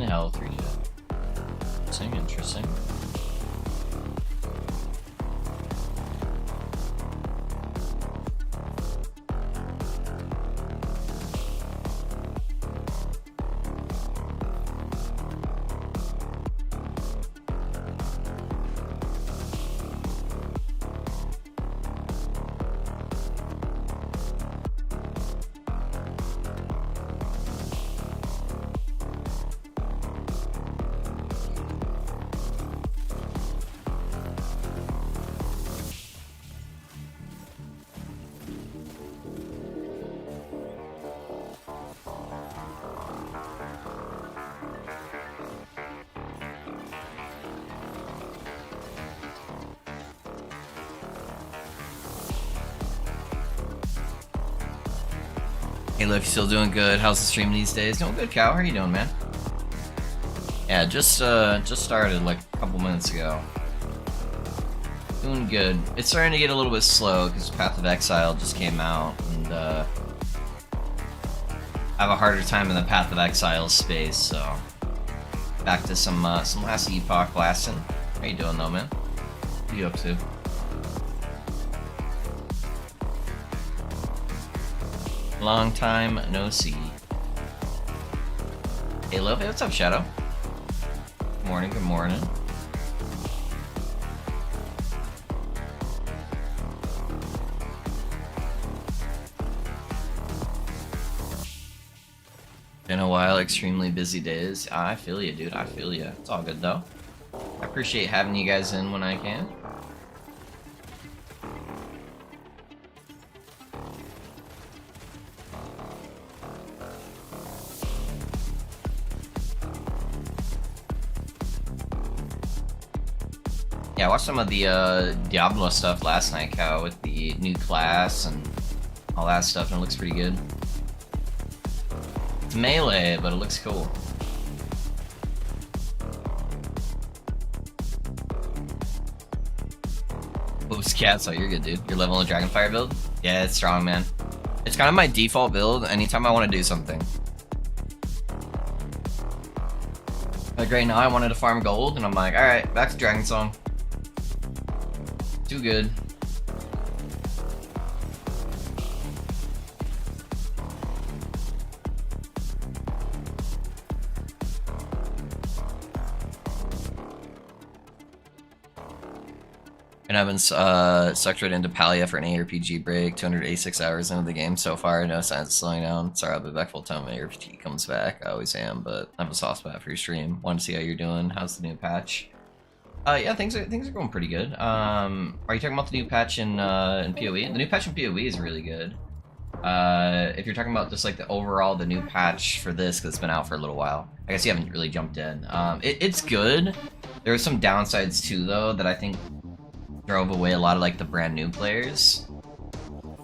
health regen. Interesting, interesting. Hey, look, still doing good. How's the stream these days? Doing good, Cal. How are you doing, man? Yeah, just started like a couple minutes ago. Doing good. It's starting to get a little bit slow because Path of Exile just came out, and I have a harder time in the Path of Exile space. So back to some last Epoch blasting. How you doing, though, man? What are you up to? Long time no see. Hey, Love. Hey, what's up, Shadow? Good morning, good morning. Been a while, extremely busy days. I feel you, dude. I feel you. It's all good, though. I appreciate having you guys in when I can. Yeah, I watched some of the Diablo stuff last night, Cal, with the new class and all that stuff, and it looks pretty good. It's melee, but it looks cool. Oops, Cat, so you're good, dude. You're leveling a Dragonfire build? Yeah, it's strong, man. It's kind of my default build anytime I want to do something. Like right now, I wanted to farm gold, and I'm like, alright, back to Dragon Song. Too good. And I've been sucked right into Palia for an ARPG break, 286 hours into the game so far, no signs of slowing down. Sorry, I'll be back full time when ARPG comes back. I always am, but I have a soft spot for your stream. Want to see how you're doing. How's the new patch? Yeah, things are going pretty good. Are you talking about the new patch in PoE? The new patch in PoE is really good. If you're talking about just like the new patch for this, because it's been out for a little while, I guess you haven't really jumped in. It's good. There are some downsides too, though, that I think drove away a lot of like the brand new players.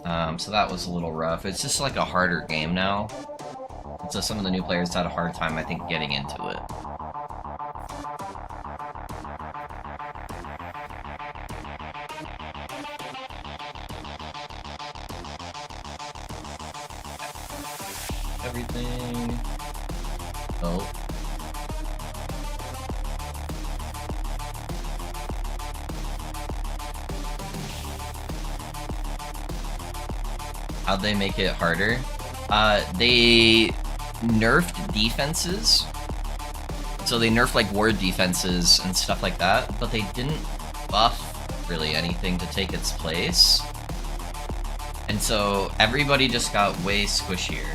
So that was a little rough. It's just like a harder game now. So some of the new players had a hard time, I think, getting into it. Everything. Oh. How'd they make it harder? They nerfed defenses. So they nerfed like ward defenses and stuff like that, but they didn't buff really anything to take its place. And so everybody just got way squishier.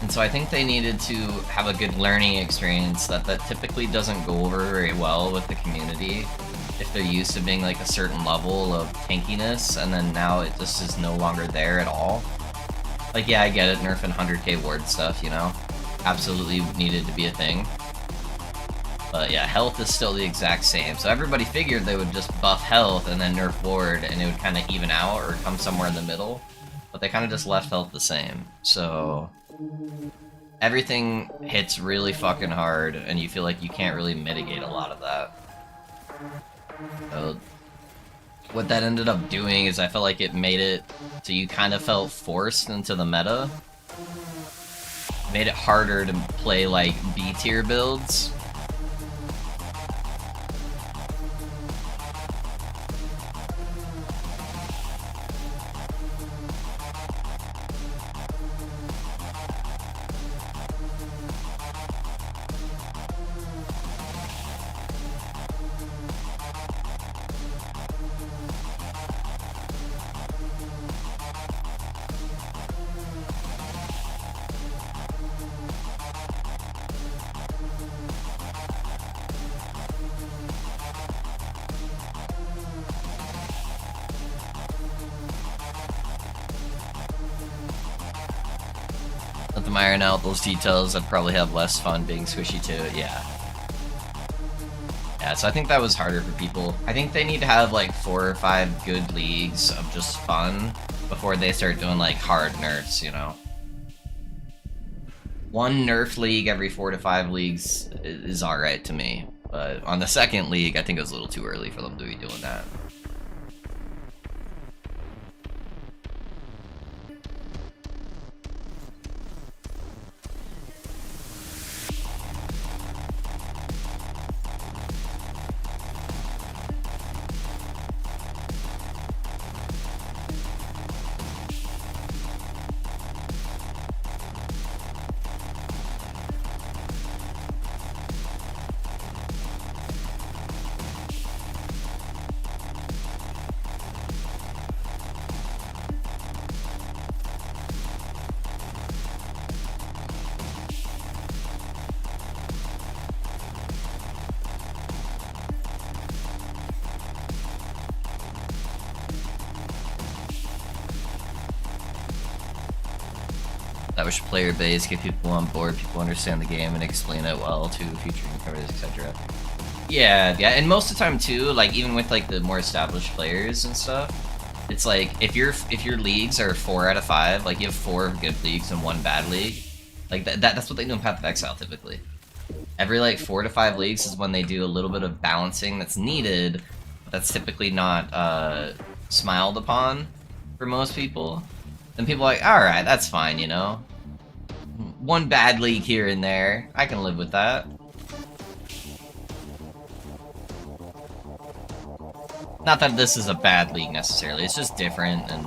And so I think they needed to have a good learning experience that typically doesn't go over very well with the community if they're used to being like a certain level of tankiness, and then now it just is no longer there at all. Like, yeah, I get it, nerfing 100k ward stuff, you know? Absolutely needed to be a thing. But yeah, health is still the exact same. So everybody figured they would just buff health and then nerf ward and it would kind of even out or come somewhere in the middle. But they kind of just left health the same. So everything hits really fucking hard and you feel like you can't really mitigate a lot of that. So what that ended up doing is I felt like it made it so you kind of felt forced into the meta. made it harder to play like B tier builds. Let them iron out those details. I'd probably have less fun being squishy to it, yeah. Yeah, so I think that was harder for people. I think they need to have like 4 or 5 good leagues of just fun before they start doing like hard nerfs, you know? One nerf league every 4 to 5 leagues is alright to me, but on the second league, I think it was a little too early for them to be doing that. Establish player base, get people on board, people understand the game and explain it well to future newcomers, etc. Yeah, and most of the time too, like even with like the more established players and stuff, it's like if your leagues are 4 out of 5, like you have 4 good leagues and 1 bad league, like that's what they do in Path of Exile typically. Every like 4 to 5 leagues is when they do a little bit of balancing that's needed, but that's typically not smiled upon for most people. Then people are like, alright, that's fine, you know? 1 bad league here and there, I can live with that. Not that this is a bad league necessarily, it's just different, and...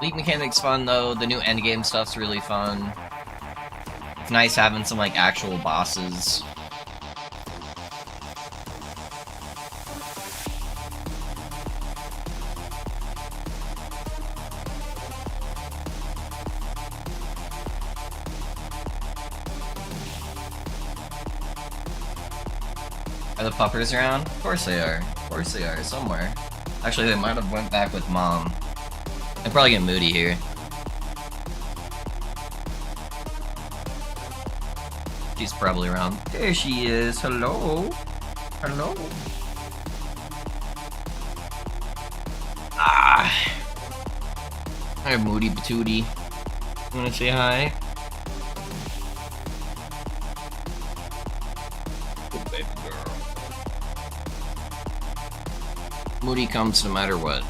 League mechanics fun though, the new endgame stuff's really fun. It's nice having some like actual bosses. Are the puppers around? Of course they are. Of course they are, somewhere. Actually, they might have went back with Mom. I'm probably getting moody here. She's probably around. There she is. Hello? Hello? Ah! Hi, Moody Patootie. You wanna say hi? Good baby girl. Moody comes no matter what.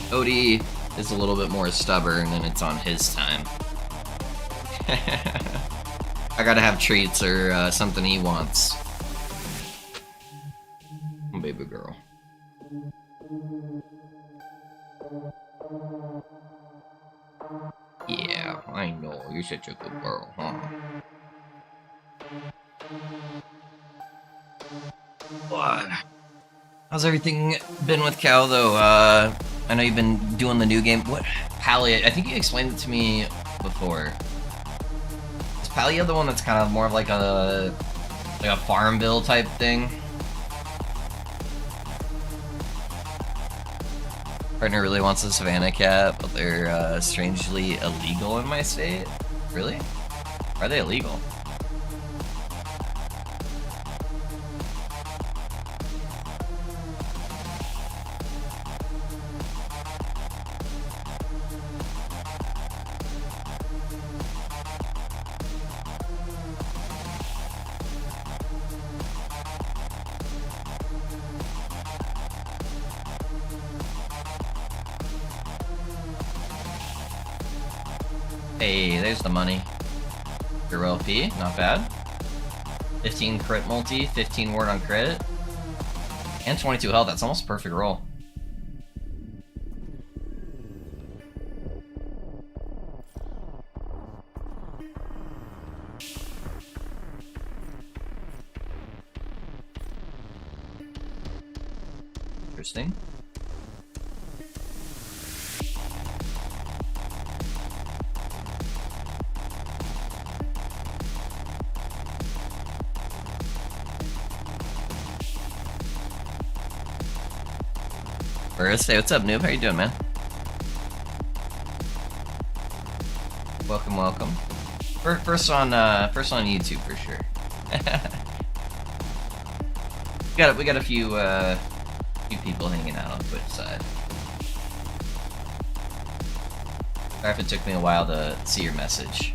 Odie is a little bit more stubborn and it's on his time. I gotta have treats or something he wants. Baby girl. Yeah, I know. You're such a good girl, huh? What? How's everything been with Cal, though? I know you've been doing the new game. What? Palia? I think you explained it to me before. Is Palia the one that's kind of more of like a Farmville type thing? Partner really wants a Savannah cat, but they're strangely illegal in my state. Really? Why are they illegal? Hey, there's the money. 0 LP, not bad. 15 crit multi, 15 ward on crit. And 22 health, that's almost a perfect roll. Interesting. Birthday, what's up, noob? How you doing, man? Welcome, welcome. First on YouTube for sure. we got a few people hanging out on Twitch side. Sorry if it took me a while to see your message.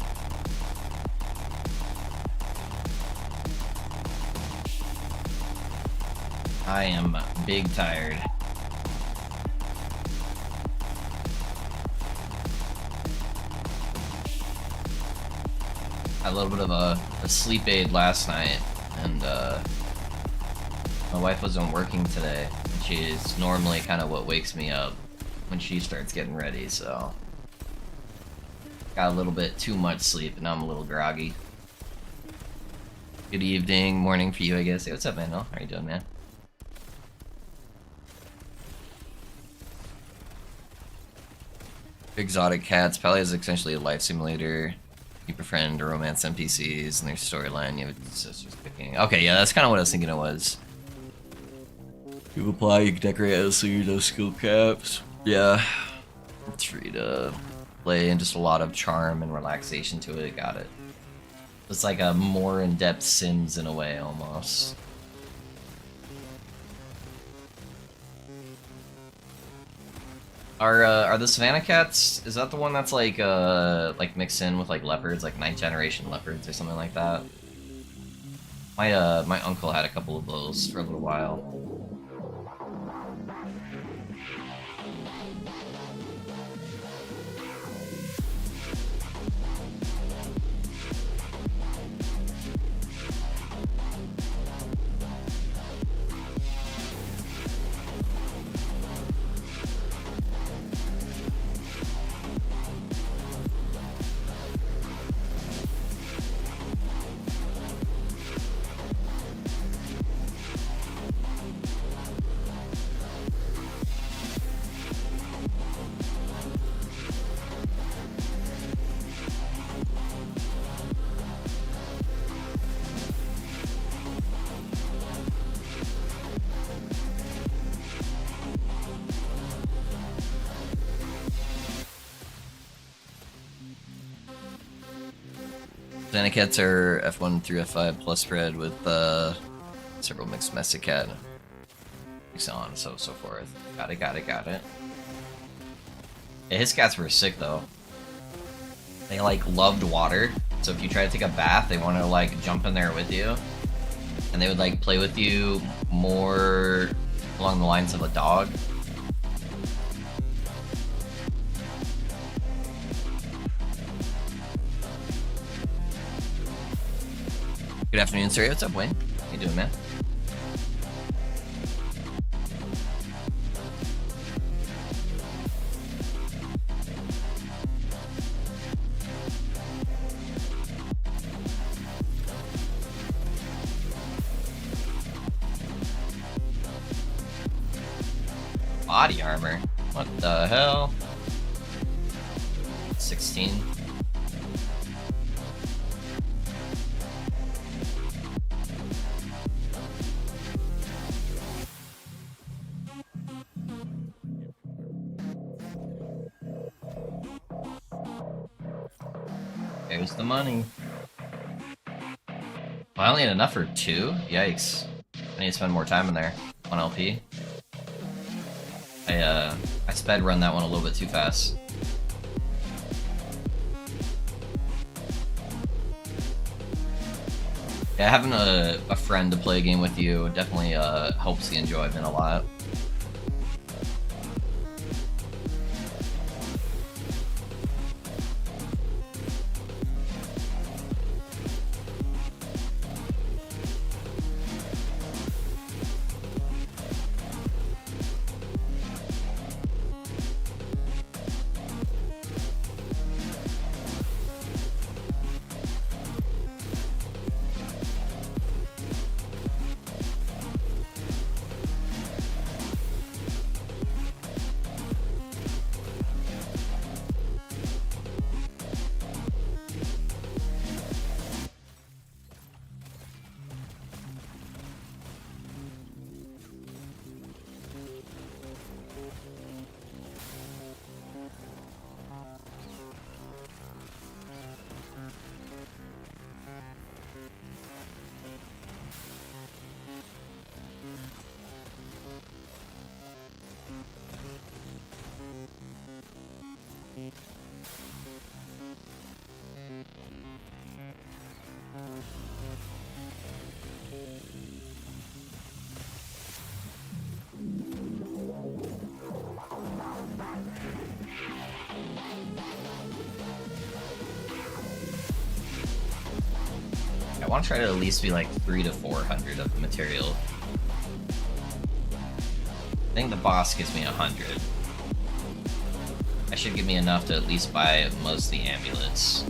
I am big tired. A little bit of a sleep aid last night, and my wife wasn't working today, and she's normally kind of what wakes me up when she starts getting ready, so got a little bit too much sleep, and now I'm a little groggy. Good evening, morning for you, I guess. Hey, what's up, man? How are you doing, man? Exotic Cats probably is essentially a life simulator. You befriend or romance NPCs and their storyline. You have sisters picking. Okay, yeah, that's kind of what I was thinking it was. You apply, you can decorate as so you know skill caps. Yeah, it's free to play and just a lot of charm and relaxation to it. Got it. It's like a more in-depth Sims in a way, almost. Are the Savannah Cats, is that the one that's like mixed in with like leopards, like 9th generation leopards or something like that? My uncle had a couple of those for a little while. Cats are F1 through F5 plus spread with several mixed domestic cat, so on and so forth. Got it. Yeah, his cats were sick though. They like loved water, so if you try to take a bath, they want to like jump in there with you, and they would like play with you more along the lines of a dog. Good afternoon, sir. What's up, Wayne? How you doing, man? Body armor? What the hell? 16. There's the money. I only had enough for 2? Yikes. I need to spend more time in there. 1 LP. I sped run that one a little bit too fast. Yeah, having a friend to play a game with you definitely helps the enjoyment a lot. want to try to at least be like 300 to 400 of the material. I think the boss gives me 100. That should give me enough to at least buy most of the amulets.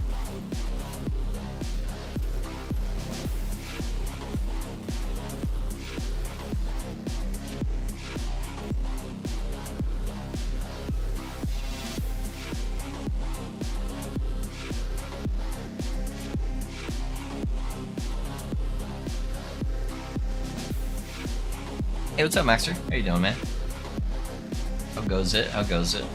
Hey, what's up, Maxter? How you doing, man? How goes it? How goes it?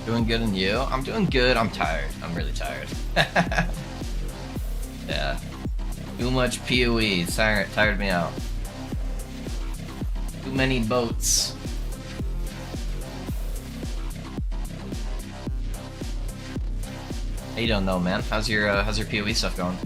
Doing good, and you? I'm doing good. I'm tired. I'm really tired. Yeah. Too much PoE. Tired me out. Too many boats. How you doing, though, man? How's your PoE stuff going?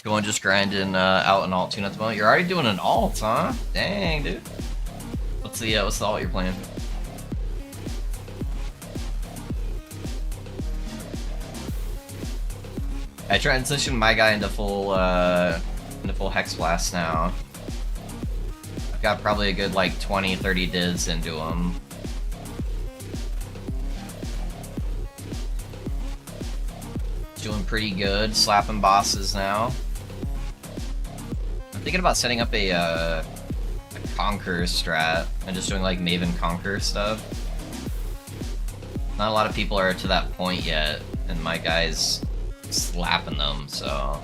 Going just grinding out an alt tune at the moment. You're already doing an alt, huh? Dang, dude. What's the alt you're playing? I transitioned my guy into full Hex Blast now. I've got probably a good like 20-30 dids into him. Doing pretty good, slapping bosses now. I'm thinking about setting up a Conquer strat and just doing like Maven Conquer stuff. Not a lot of people are to that point yet, and my guy's slapping them, so.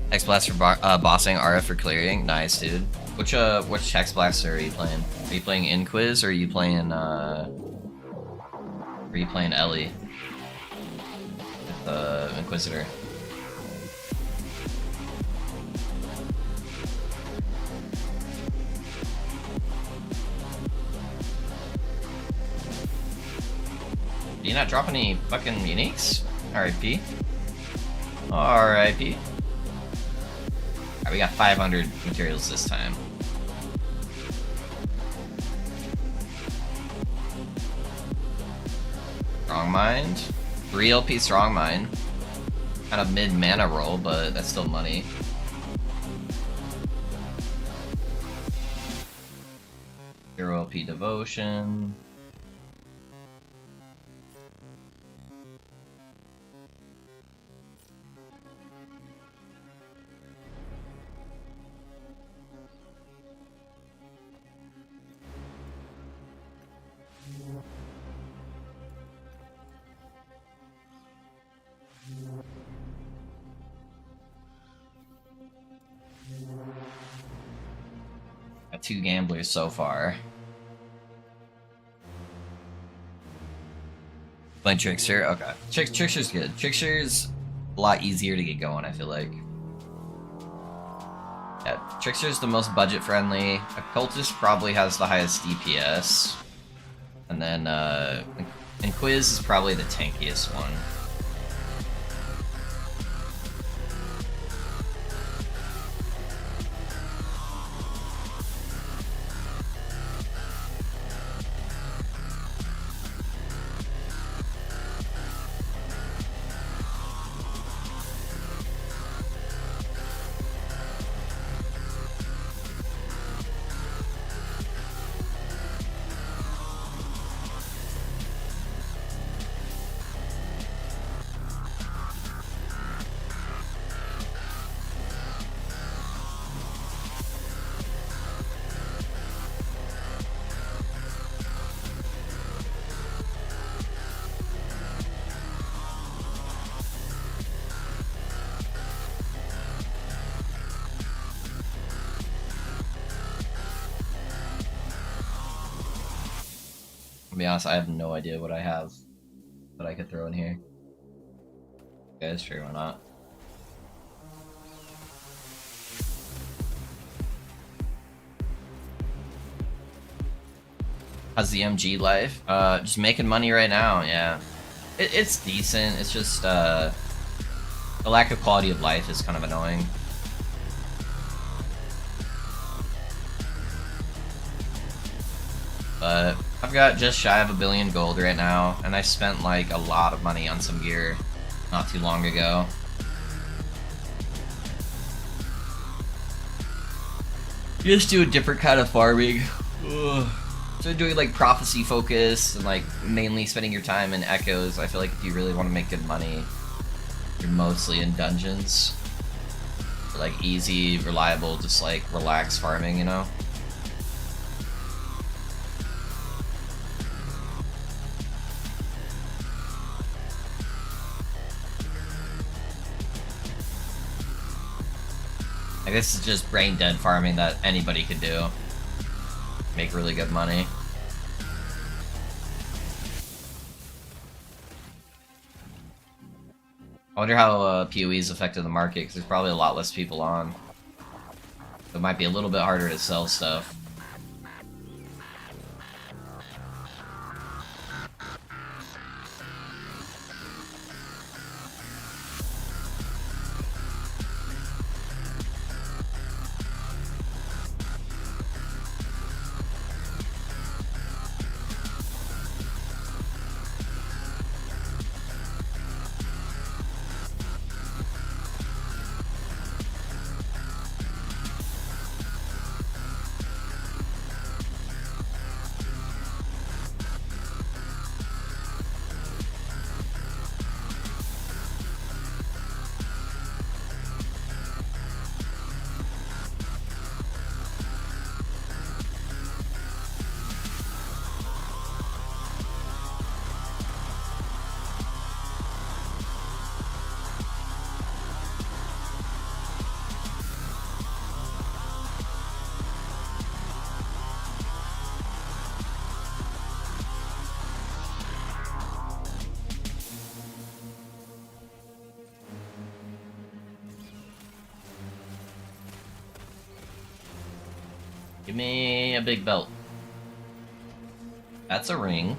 Hex Blast for bossing, RF for clearing. Nice, dude. Which Hex Blaster are you playing? Are you playing Inquis or are you playing Ellie? The Inquisitor. Did you not drop any fucking uniques? RIP. RIP. Alright, we got 500 materials this time. Strong Mind. 3 LP Strong Mind. Kind of mid mana roll, but that's still money. Hero LP Devotion. Got 2 gamblers so far. Playing Trickster? Okay. Trickster's good. Trickster's a lot easier to get going, I feel like. Yeah, Trickster's the most budget friendly. Occultist probably has the highest DPS. And then, Inquis is probably the tankiest one. be honest, I have no idea what I have that I could throw in here. Okay, sure, why not? How's the MG life? Just making money right now, yeah. It's decent, it's just, the lack of quality of life is kind of annoying. But I've got just shy of $1 billion gold right now, and I spent like a lot of money on some gear not too long ago. Just do a different kind of farming. Ugh. So doing like prophecy focus and like mainly spending your time in echoes. I feel like if you really want to make good money, you're mostly in dungeons. For like easy, reliable, just like relaxed farming, you know? Like this is just brain dead farming that anybody could do. Make really good money. I wonder how PoE's affected the market, because there's probably a lot less people on. It might be a little bit harder to sell stuff. Give me a big belt. That's a ring.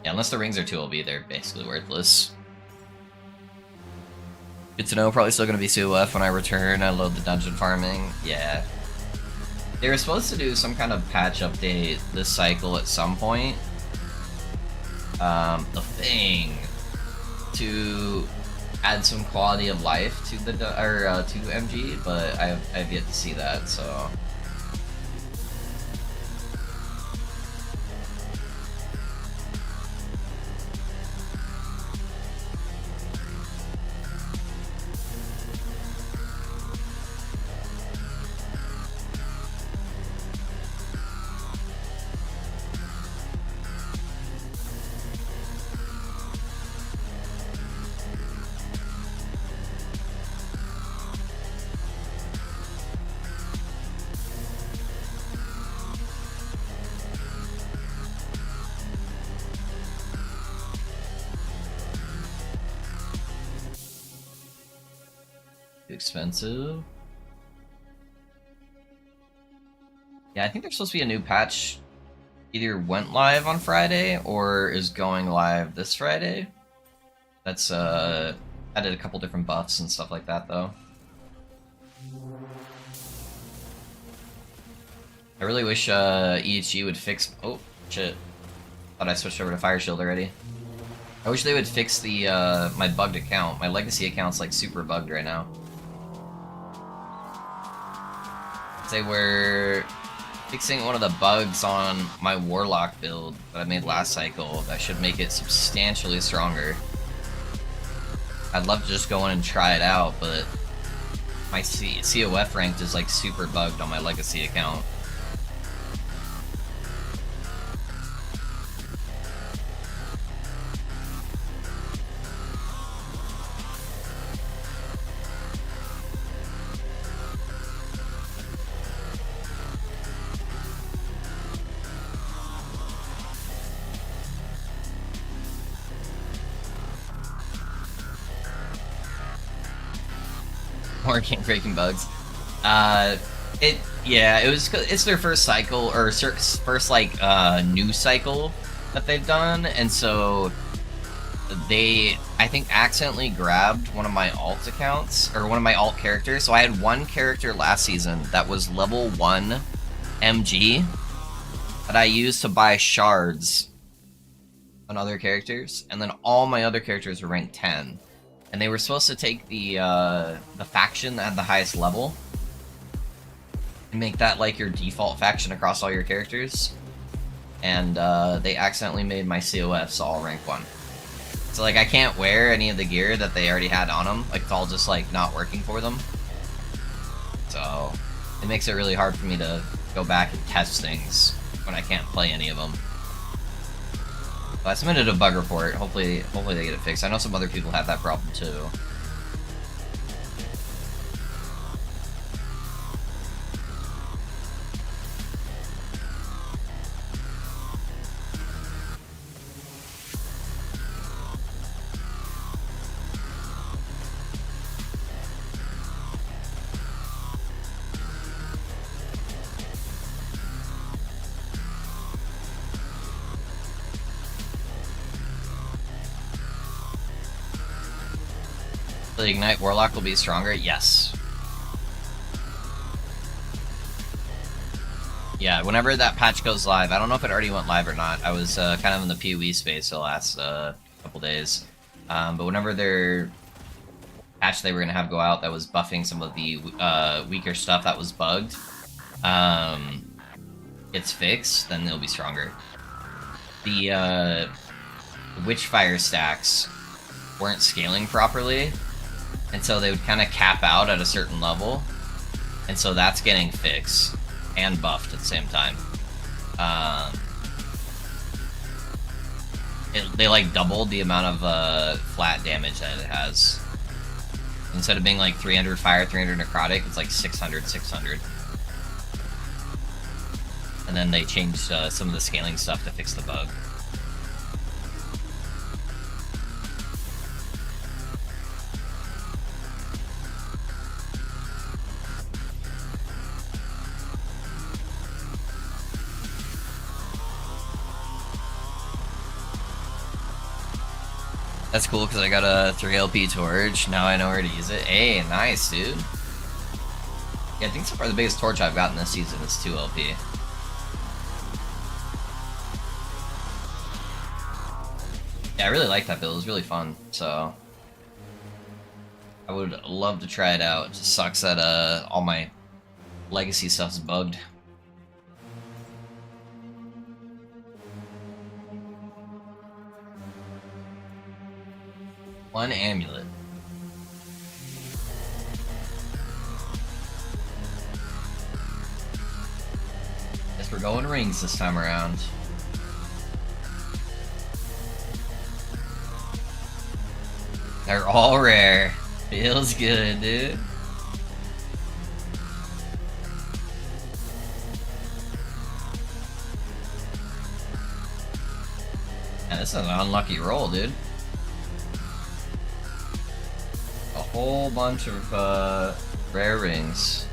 Yeah, unless the rings are too OP, they're basically worthless. Good to know, probably still gonna be COF when I return. I load the dungeon farming. Yeah. They were supposed to do some kind of patch update this cycle at some point. The thing to add some quality of life to the to MG, but I've yet to see that, so. Expensive. Yeah, I think there's supposed to be a new patch. Either went live on Friday or is going live this Friday. That's added a couple different buffs and stuff like that though. I really wish EHG would fix. Oh shit! Thought I switched over to Fire Shield already. I wish they would fix the my bugged account. My legacy account's like super bugged right now. They were fixing one of the bugs on my Warlock build that I made last cycle that should make it substantially stronger. I'd love to just go in and try it out, but my COF ranked is like super bugged on my legacy account. more game-breaking bugs. It's their first cycle, or first, like, new cycle that they've done, and so they, I think, accidentally grabbed one of my alt accounts, or one of my alt characters. So I had one character last season that was level 1 MG that I used to buy shards on other characters, and then all my other characters were ranked 10. And they were supposed to take the faction that had the highest level and make that like your default faction across all your characters. And they accidentally made my COFs all rank 1. So like I can't wear any of the gear that they already had on them. Like it's all just like not working for them. So it makes it really hard for me to go back and test things when I can't play any of them. I submitted a bug report. Hopefully they get it fixed. I know some other people have that problem too. The Ignite Warlock will be stronger? Yes. Yeah, whenever that patch goes live, I don't know if it already went live or not. I was kind of in the PoE space the last couple days. But whenever their patch they were going to have go out that was buffing some of the weaker stuff that was bugged, it's fixed, then they'll be stronger. The Witchfire stacks weren't scaling properly, and so they would kind of cap out at a certain level, and so that's getting fixed and buffed at the same time. They like doubled the amount of flat damage that it has. Instead of being like 300 fire, 300 necrotic, it's like 600, 600. And then they changed some of the scaling stuff to fix the bug. That's cool because I got a 3LP torch. Now I know where to use it. Hey, nice, dude. Yeah, I think so far the biggest torch I've gotten this season is 2LP. Yeah, I really like that build. It was really fun, so I would love to try it out. It just sucks that all my legacy stuff's bugged. One amulet. Guess we're going rings this time around. They're all rare. Feels good, dude. Yeah, this is an unlucky roll, dude. A whole bunch of rare rings.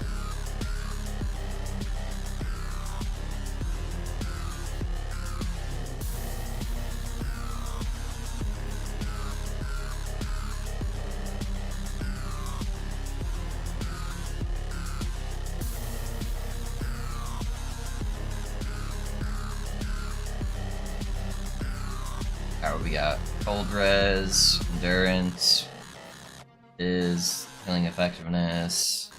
Alright, we got cold res, endurance, is healing effectiveness,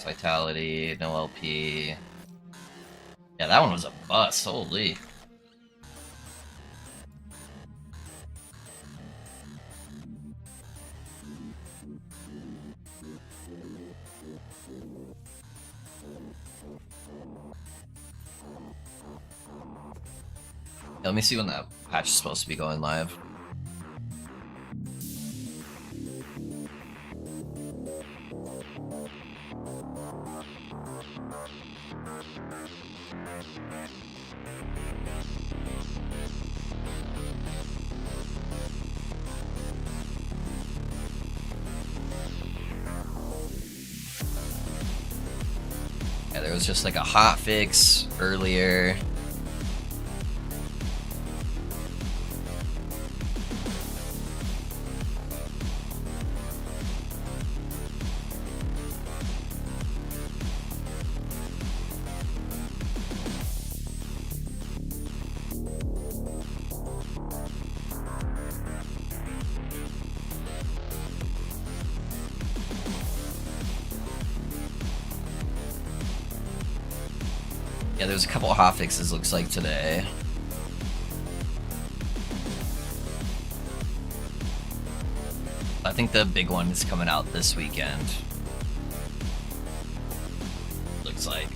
vitality, no LP. Yeah, that one was a bust, holy. Yeah, let me see when that patch is supposed to be going live. was just like a hot fix earlier. Yeah, there's a couple of hotfixes looks like today. I think the big one is coming out this weekend. Looks like.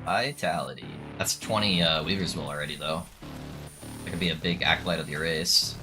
Vitality. That's 20 Weaver's Will already, though. That could be a big acolyte of the race.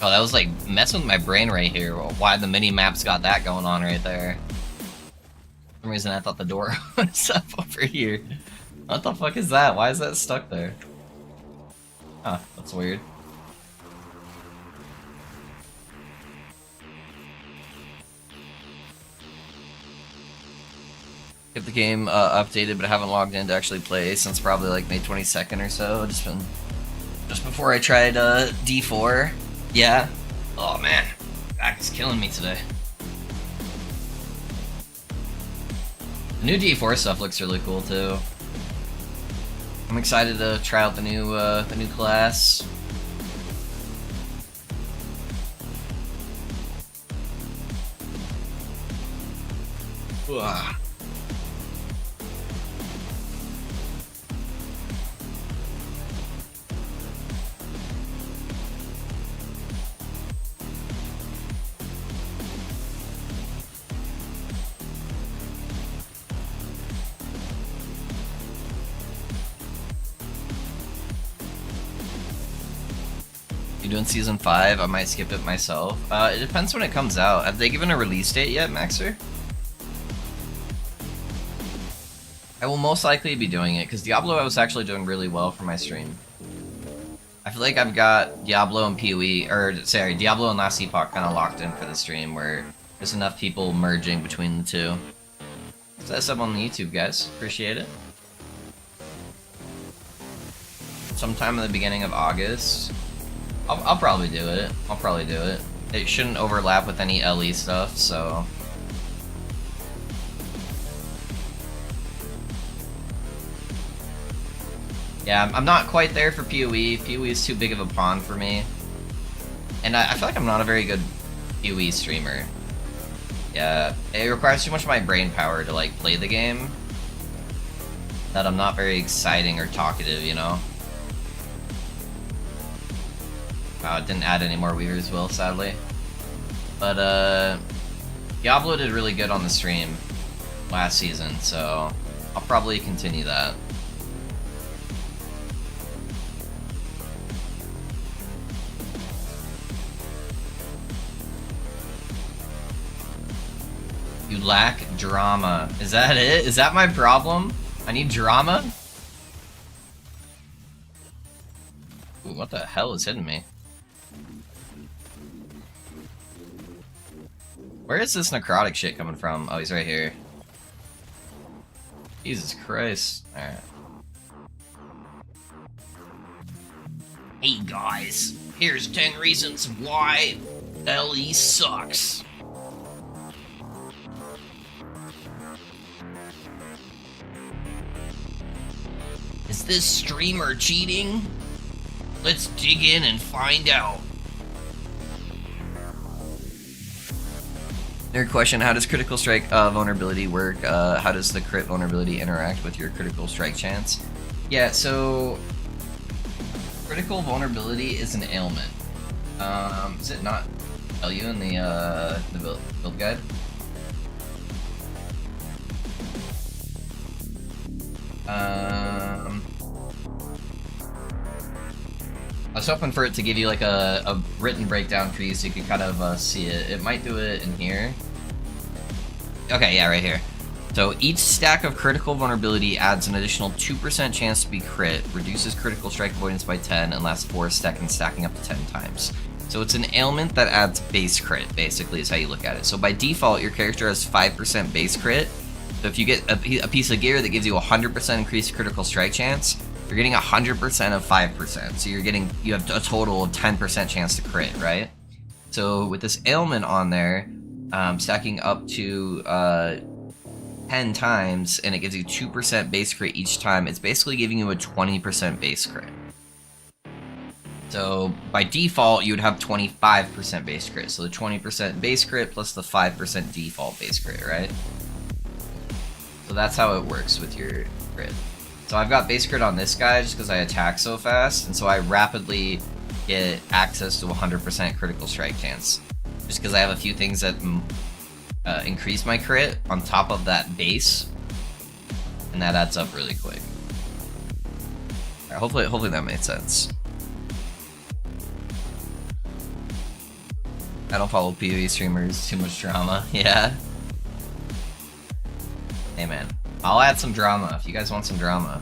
Oh, that was like messing with my brain right here. Why the mini maps got that going on right there? For some reason I thought the door was up over here. What the fuck is that? Why is that stuck there? Huh, that's weird. Get the game updated, but I haven't logged in to actually play since probably like May 22nd or so. Just before I tried D4. Yeah. Oh man, back is killing me today. The new D4 stuff looks really cool too. I'm excited to try out the new class. Ugh. You doing season 5? I might skip it myself. It depends when it comes out. Have they given a release date yet, Maxer? I will most likely be doing it, because Diablo I was actually doing really well for my stream. I feel like I've got Diablo and PoE, or sorry, Diablo and Last Epoch kind of locked in for the stream, where there's enough people merging between the two. So that's up on the YouTube, guys. Appreciate it. Sometime in the beginning of August. I'll probably do it. I'll probably do it. It shouldn't overlap with any LE stuff, so... Yeah, I'm not quite there for PoE. PoE is too big of a pond for me. And I feel like I'm not a very good PoE streamer. Yeah, it requires too much of my brain power to, like, play the game. That I'm not very exciting or talkative, you know? It didn't add any more Weaver's Will, sadly. But, Diablo did really good on the stream last season, so I'll probably continue that. You lack drama. Is that it? Is that my problem? I need drama? Ooh, what the hell is hitting me? Where is this necrotic shit coming from? Oh, he's right here. Jesus Christ. Alright. Hey guys, here's 10 reasons why LE sucks. Is this streamer cheating? Let's dig in and find out. Nerd question, how does critical strike vulnerability work? How does the crit vulnerability interact with your critical strike chance? Yeah, so critical vulnerability is an ailment. Does it not tell you in the build guide? I was hoping for it to give you like a written breakdown for you so you could kind of see it. It might do it in here. Okay, yeah, right here. So each stack of critical vulnerability adds an additional 2% chance to be crit, reduces critical strike avoidance by 10, and lasts 4 seconds, stacking up to 10 times. So it's an ailment that adds base crit, basically, is how you look at it. So by default, your character has 5% base crit. So if you get a piece of gear that gives you 100% increased critical strike chance, you're getting 100% of 5%. So you have a total of 10% chance to crit, right? So with this ailment on there, stacking up to 10 times, and it gives you 2% base crit each time, it's basically giving you a 20% base crit. So by default, you would have 25% base crit. So the 20% base crit plus the 5% default base crit, right? So that's how it works with your crit. So I've got base crit on this guy just because I attack so fast, and so I rapidly get access to 100% critical strike chance. Just because I have a few things that increase my crit on top of that base, and that adds up really quick. Right, hopefully that made sense. I don't follow PoE streamers, too much drama. Yeah. Hey man, I'll add some drama if you guys want some drama.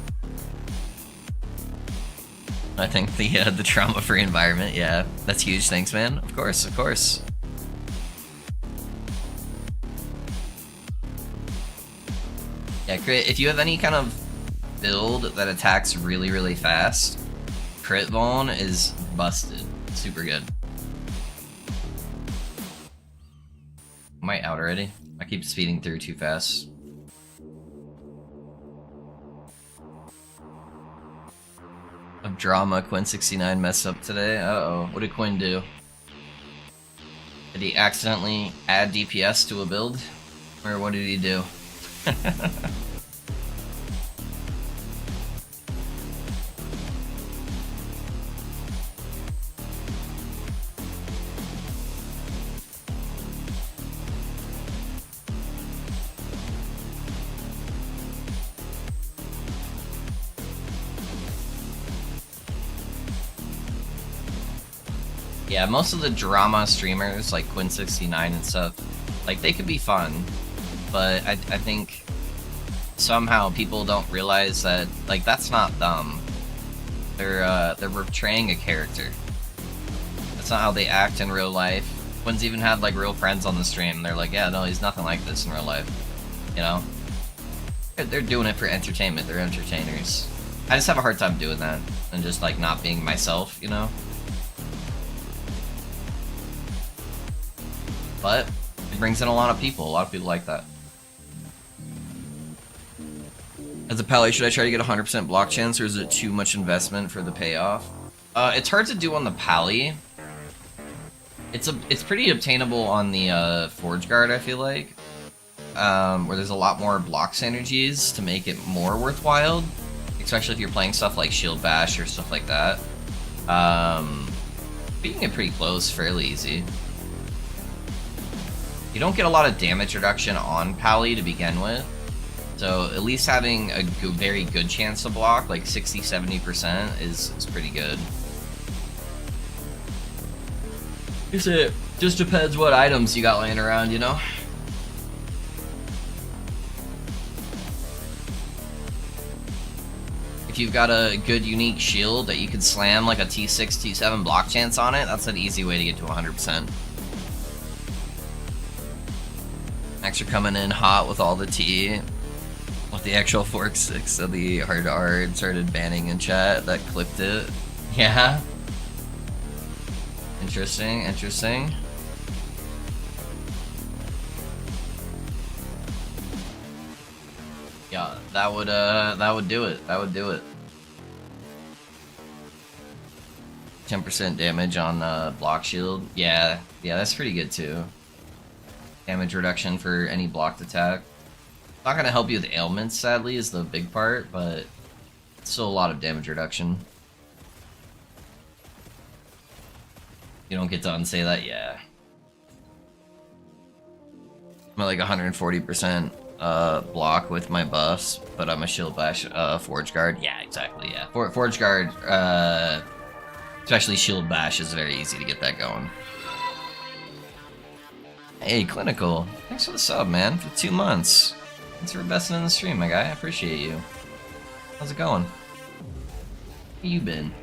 I think the drama-free environment, yeah, that's huge. Thanks, man. Of course, of course. Yeah, crit. If you have any kind of build that attacks really, really fast, crit vuln is busted. Super good. Am I out already? I keep speeding through too fast. Of drama, Quinn69 messed up today. Uh-oh. What did Quinn do? Did he accidentally add DPS to a build? Or what did he do? Yeah, most of the drama streamers, like Quinn69 and stuff, like, they could be fun, but I think somehow people don't realize that, like, that's not them. They're portraying a character. That's not how they act in real life. Quinn's even had, like, real friends on the stream, and they're like, yeah, no, he's nothing like this in real life, you know? They're doing it for entertainment, they're entertainers. I just have a hard time doing that, and just, like, not being myself, you know? But it brings in a lot of people like that. As a pally, should I try to get 100% block chance, or is it too much investment for the payoff? It's hard to do on the pally. It's pretty obtainable on the Forge Guard, I feel like, where there's a lot more block synergies to make it more worthwhile, especially if you're playing stuff like Shield Bash or stuff like that. But you can get pretty close, fairly easy. You don't get a lot of damage reduction on Pally to begin with, so at least having a very good chance to block, like 60-70%, is pretty good. It just depends what items you got laying around, you know? If you've got a good unique shield that you could slam like a T6, T7 block chance on it, that's an easy way to get to 100%. Max are coming in hot with all the tea. With the actual fork 6 of the hard R and started banning in chat that clipped it. Yeah. Interesting, interesting. Yeah, that would do it. That would do it. 10% damage on block shield. Yeah, that's pretty good too. Damage reduction for any blocked attack. Not gonna help you with ailments, sadly, is the big part, but it's still a lot of damage reduction. You don't get to unsay that? Yeah. I'm at like 140% block with my buffs, but I'm a shield bash forge guard. Yeah, exactly, yeah. Forge guard, especially shield bash, is very easy to get that going. Hey, Clinical. Thanks for the sub, man, for 2 months. Thanks for investing in the stream, my guy. I appreciate you. How's it going? How you been?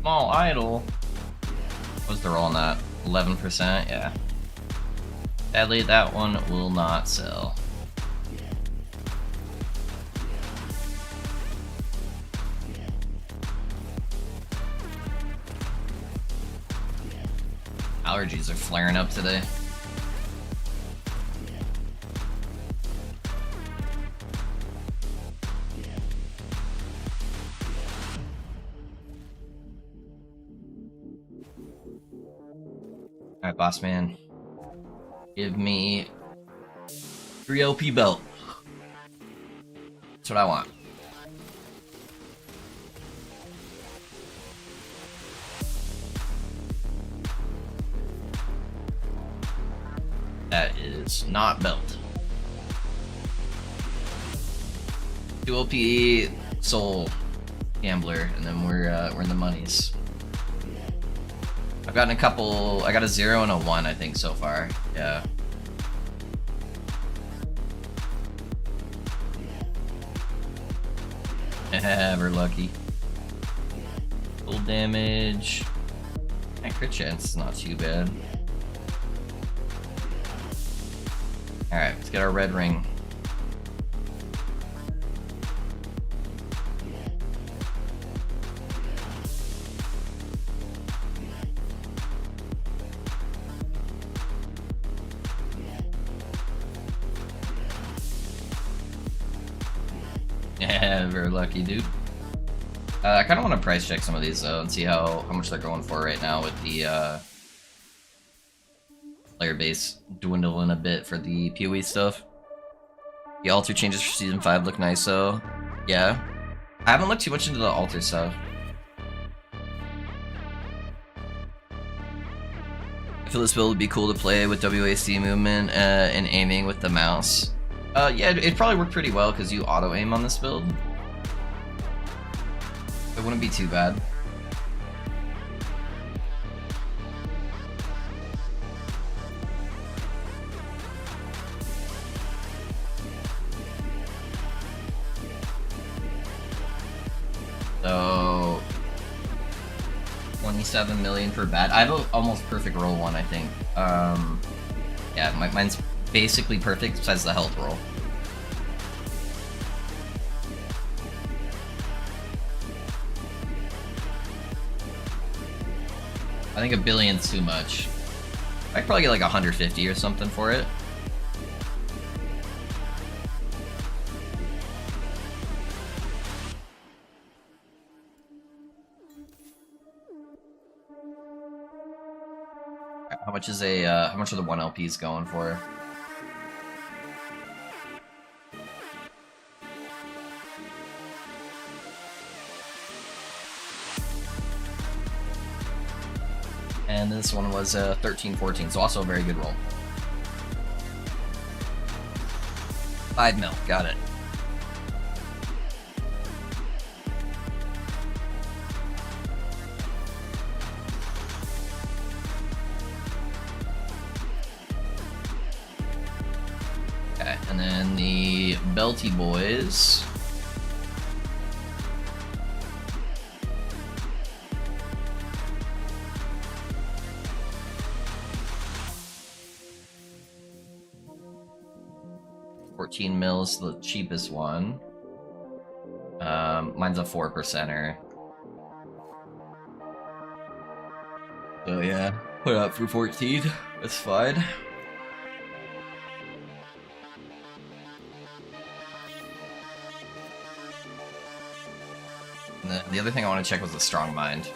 Small idle. What's the roll on that? 11%? Yeah. Sadly, that one will not sell. Allergies are flaring up today. Alright, boss man. Give me 3 LP belt. That's what I want. That is not belt. 2 LP soul gambler, and then we're in the monies. I've gotten a couple. I got a 0 and a 1, I think, so far. Yeah. We're lucky. Full damage. And crit chance is not too bad. Alright, let's get our red ring. Yeah, very lucky, dude. I kind of want to price check some of these though and see how much they're going for right now with the player base dwindling a bit for the PoE stuff. The altar changes for season 5 look nice though. Yeah, I haven't looked too much into the altar stuff. I feel this build would be cool to play with WASD movement and aiming with the mouse. Yeah, it'd probably work pretty well because you auto-aim on this build. It wouldn't be too bad. So 27 million per bat. I have a almost perfect roll one, I think. Yeah, mine's basically perfect besides the health roll. I think $1 billion's too much. I could probably get like 150 or something for it. How much is how much are the 1 LPs going for? And this one was 1314, so also a very good roll. 5 mil, got it. Okay, and then the Belty Boys. $14 mils, the cheapest one. Mine's a 4%er. So yeah, put it up for 14. That's fine. And the other thing I want to check was the Strong Mind.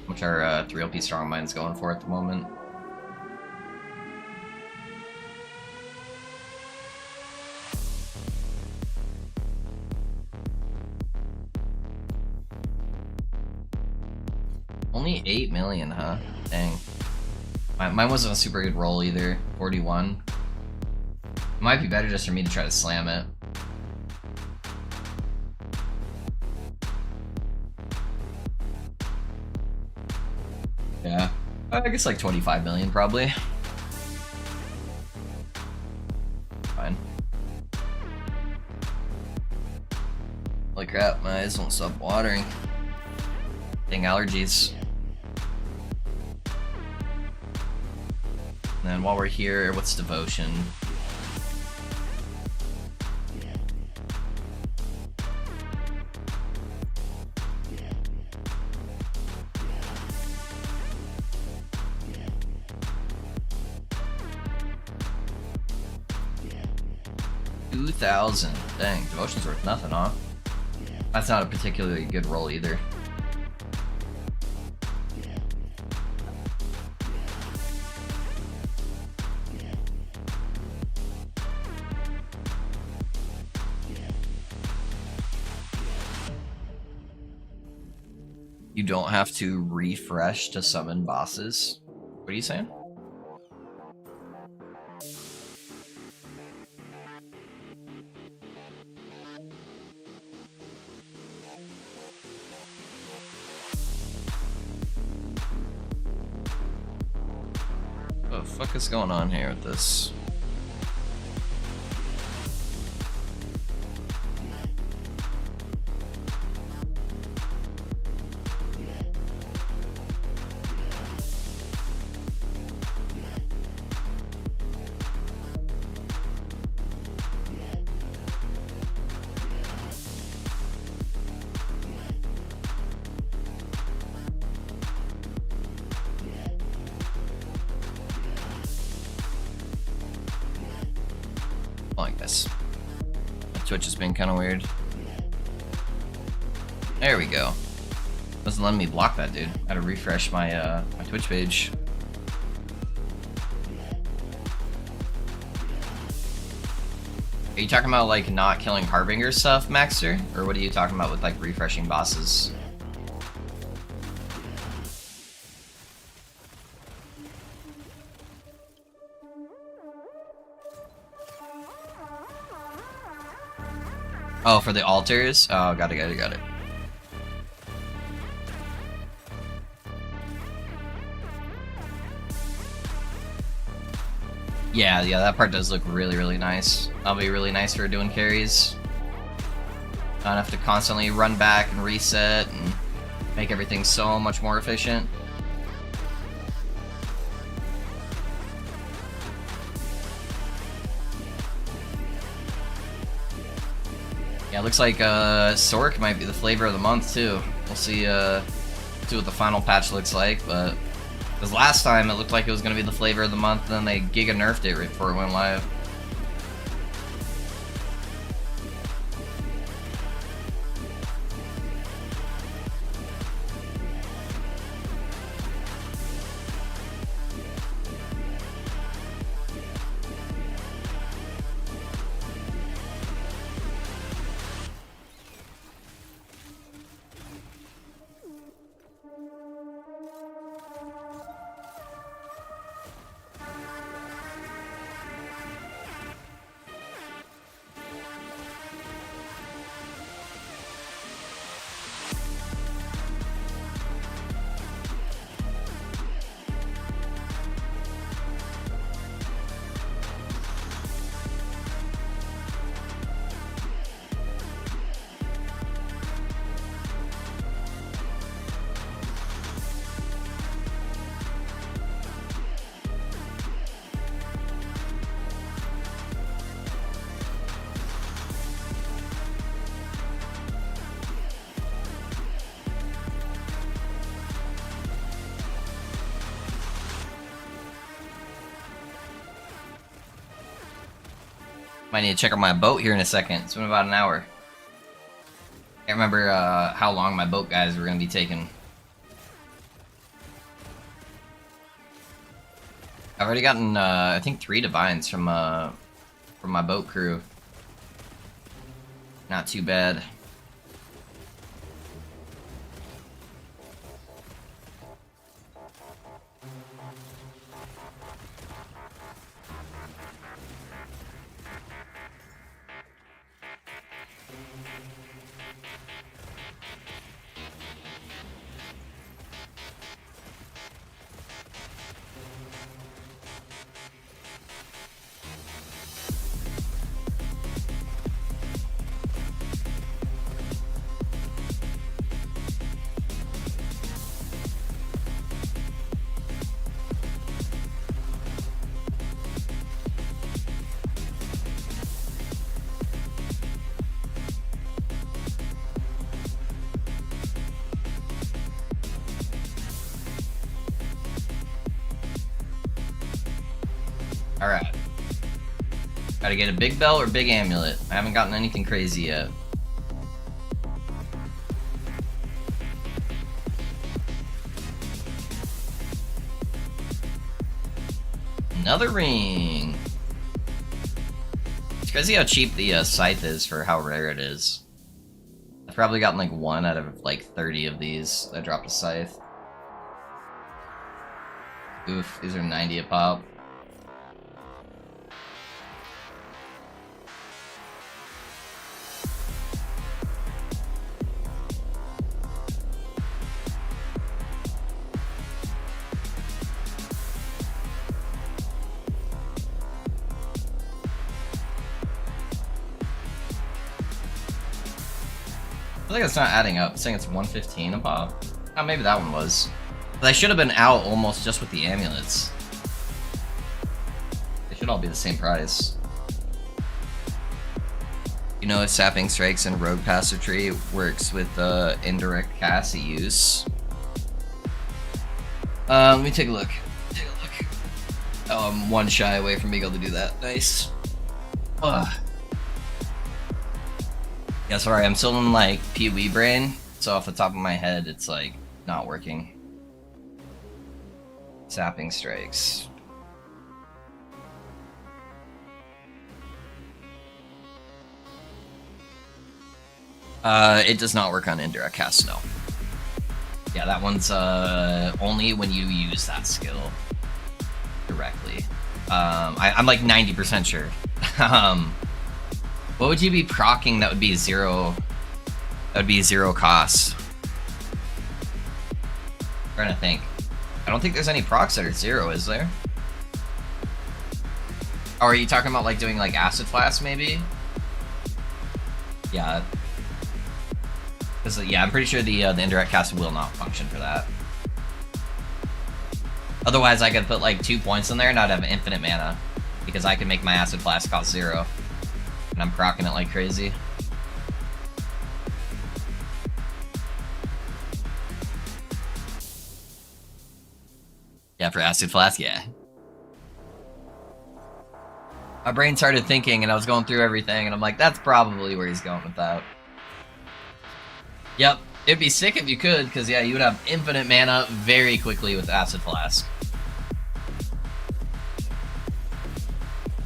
Which are 3 LP Strong Minds going for at the moment. Only 8 million, huh? Dang. Mine wasn't a super good roll either. 41. It might be better just for me to try to slam it. Yeah. I guess like 25 million probably. Fine. Holy crap, my eyes won't stop watering. Dang allergies. And then while we're here, what's devotion? $2,000. Dang, devotion's worth nothing, huh? That's not a particularly good roll either. You don't have to refresh to summon bosses? What are you saying? What the fuck is going on here with this? Like this. Twitch has been kind of weird. There we go. Doesn't let me block that dude. I had to refresh my my Twitch page. Are you talking about like not killing Harbinger stuff, Maxter? Or what are you talking about with like refreshing bosses? Oh, for the altars? Oh, got it. Yeah, that part does look really, really nice. That'll be really nice for doing carries. Not have to constantly run back and reset and make everything so much more efficient. Yeah, it looks like Sork might be the flavor of the month too. We'll see what the final patch looks like, but because last time it looked like it was going to be the flavor of the month, and then they giga nerfed it right before it went live. Might need to check out my boat here in a second. It's been about an hour. Can't remember how long my boat guys were going to be taking. I've already gotten, I think 3 divines from my boat crew. Not too bad. Alright. Gotta get a big bell or big amulet. I haven't gotten anything crazy yet. Another ring! It's crazy how cheap the scythe is for how rare it is. I've probably gotten like 1 out of like 30 of these that dropped a scythe. Oof, these are 90 a pop. I feel like it's not adding up. It's saying it's 115 a pop. Oh, maybe that one was. But I should have been out almost just with the amulets. They should all be the same price. You know if Sapping Strikes and Rogue Passer Tree works with indirect cast use. Let me take a look. Oh, I'm 1 shy away from being able to do that. Nice. Ugh. Yeah, sorry, I'm still in like Pee-wee brain, so off the top of my head, it's like not working. Sapping Strikes. It does not work on indirect cast, no. Yeah, that one's only when you use that skill directly. I'm like 90% sure. What would you be proccing that would be 0? That would be 0 cost. I'm trying to think. I don't think there's any procs that are 0, is there? Or are you talking about like doing like acid flask maybe? Yeah. Because yeah, I'm pretty sure the indirect cast will not function for that. Otherwise, I could put like 2 points in there and I'd have infinite mana because I can make my acid flask cost 0. And I'm proccing it like crazy. Yeah, for acid flask, yeah. My brain started thinking and I was going through everything and I'm like, that's probably where he's going with that. Yep, it'd be sick if you could, because yeah, you would have infinite mana very quickly with acid flask.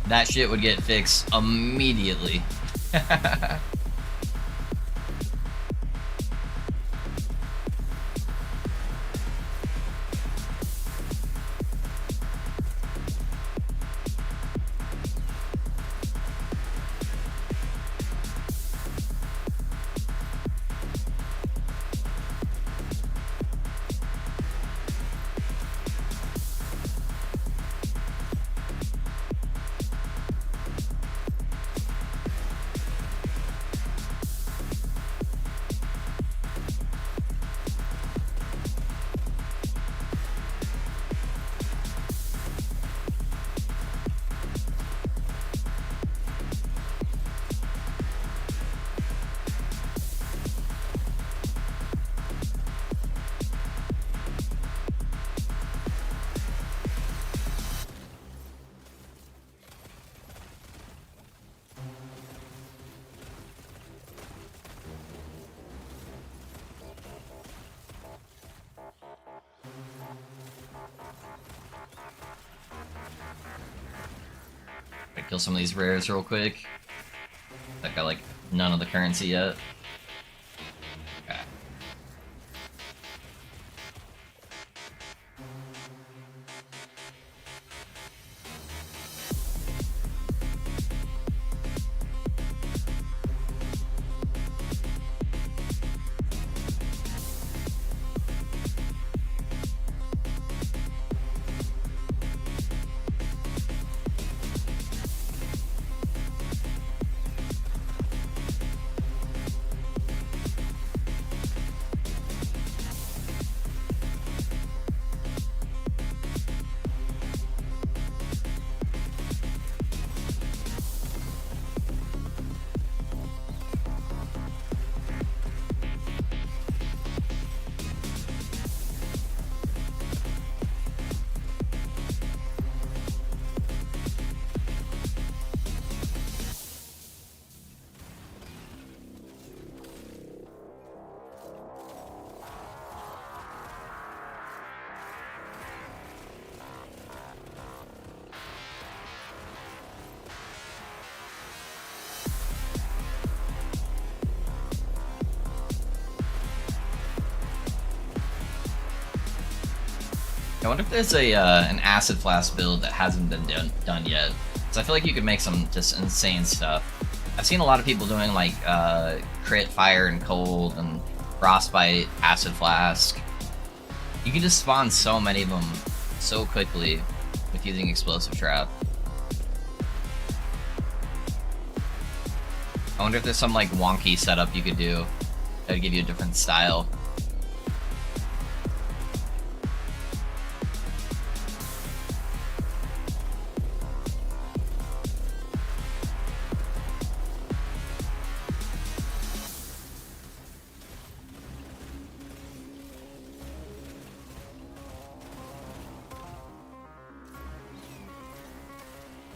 That shit would get fixed immediately. I kill some of these rares real quick. That got like none of the currency yet. Okay. I wonder if there's a an acid flask build that hasn't been done yet. Because I feel like you could make some just insane stuff. I've seen a lot of people doing like crit fire and cold and frostbite acid flask. You can just spawn so many of them so quickly with using explosive trap. I wonder if there's some like wonky setup you could do that would give you a different style.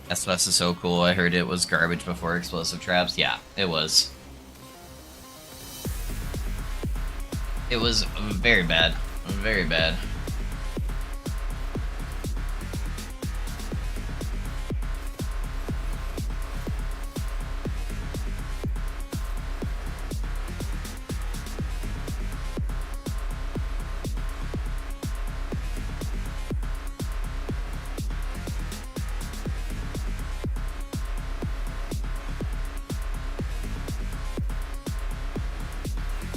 SFS is so cool. I heard it was garbage before explosive traps. Yeah, it was. It was very bad. Very bad.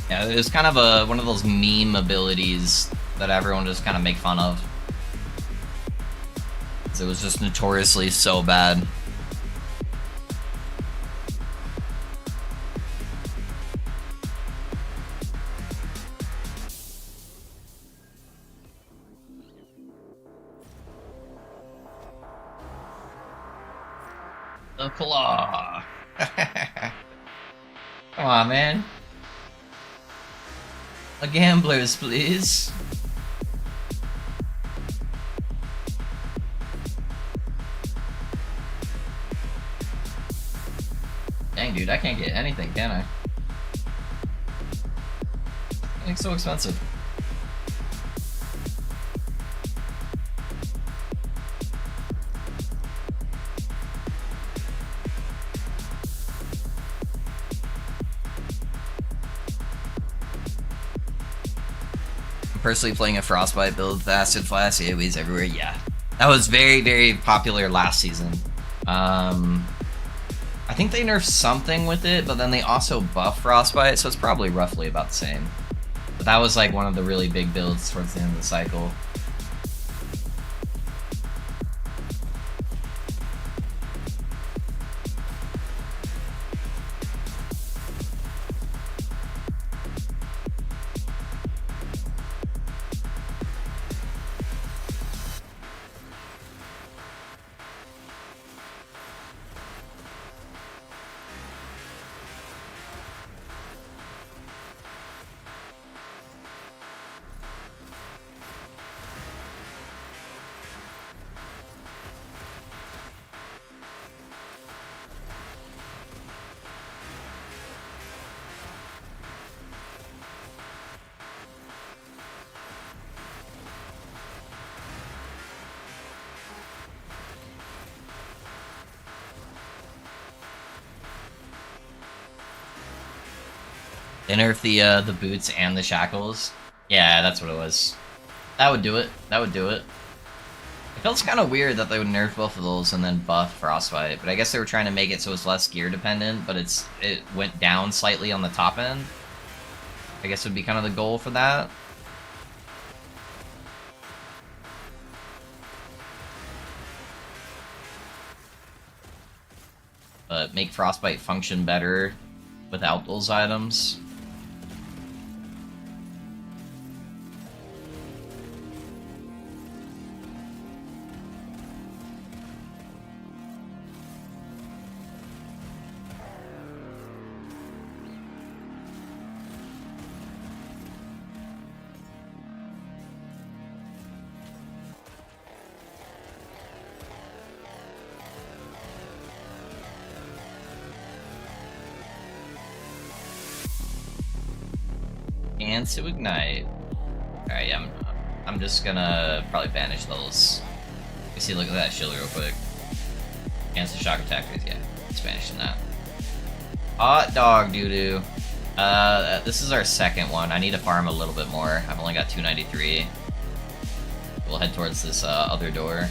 Yeah, it was kind of one of those meme abilities that everyone just kind of make fun of. 'Cause it was just notoriously so bad. The claw. Come on, man. A gamblers, please. Dang, dude, I can't get anything, can I? It's so expensive. Personally playing a frostbite build with acid flask AoEs everywhere. Yeah, that was very, very popular last season. I think they nerfed something with it, but then they also buffed frostbite, so it's probably roughly about the same. But that was like one of the really big builds towards the end of the cycle. They nerfed the boots and the shackles. Yeah, that's what it was. That would do it. That would do it. It feels kind of weird that they would nerf both of those and then buff Frostbite, but I guess they were trying to make it so it's less gear dependent, but it went down slightly on the top end. I guess would be kind of the goal for that. But make Frostbite function better without those items. And to ignite. Alright, yeah, I'm just gonna probably banish those. You see, look at that shield real quick. Cancel shock attack, yeah, it's banishing that. Hot dog doo-doo. This is our second one. I need to farm a little bit more. I've only got 293. We'll head towards this other door.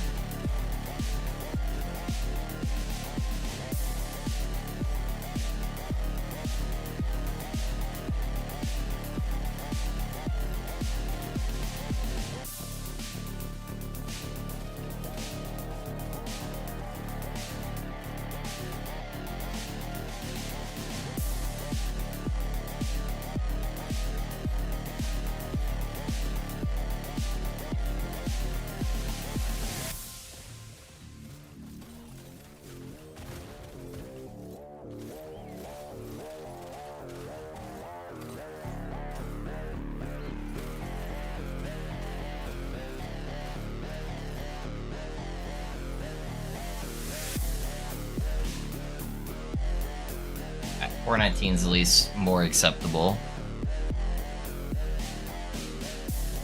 At 419 is at least more acceptable.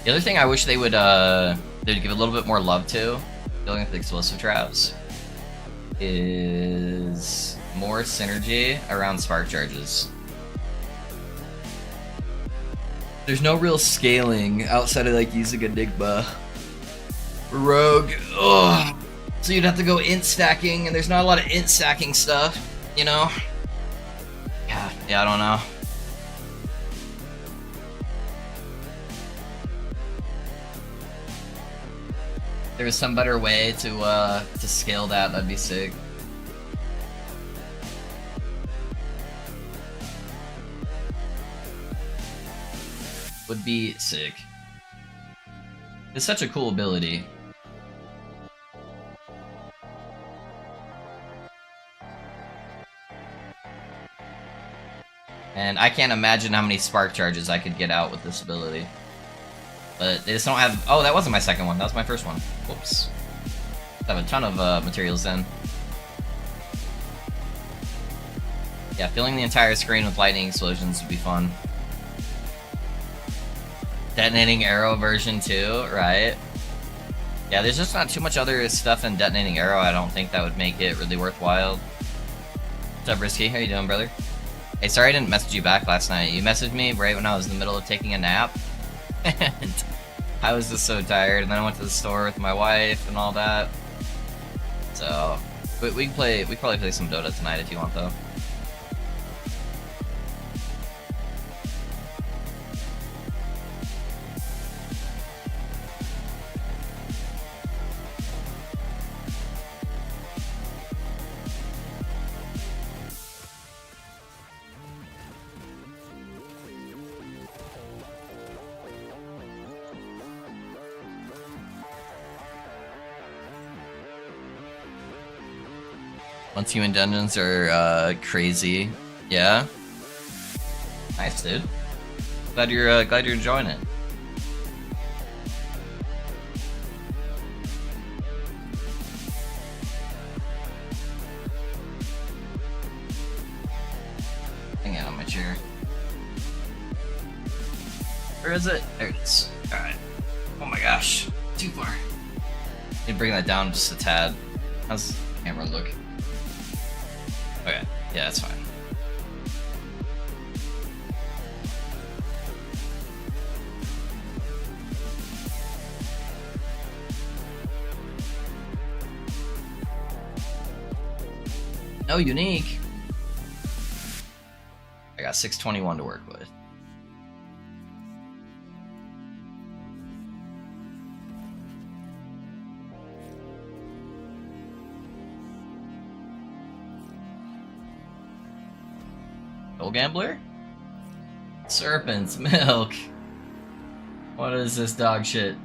The other thing I wish they'd give a little bit more love to, dealing with explosive traps, is more synergy around spark charges. There's no real scaling outside of like using Enigma. Rogue. Ugh. So you'd have to go int stacking, and there's not a lot of int stacking stuff, you know? Yeah, I don't know. If there was some better way to scale that, that'd be sick. Would be sick. It's such a cool ability. And I can't imagine how many spark charges I could get out with this ability. But they just don't have... Oh, that wasn't my second one. That was my first one. Whoops. I have a ton of materials then. Yeah, filling the entire screen with lightning explosions would be fun. Detonating arrow version 2, right? Yeah, there's just not too much other stuff in detonating arrow. I don't think that would make it really worthwhile. What's up, Risky? How you doing, brother? Hey, sorry I didn't message you back last night. You messaged me right when I was in the middle of taking a nap. And I was just so tired, and then I went to the store with my wife and all that. So, but we can probably play some Dota tonight if you want, though. Once you in dungeons are crazy, yeah. Nice, dude. Glad you're enjoying it. Hang out on my chair. Where is it? There it is. All right. Oh my gosh, too far. Need to bring that down just a tad. How's the camera look? Okay, yeah, that's fine. No unique. I got 621 to work with. Soul Gambler? Serpent's Milk. What is this dog shit?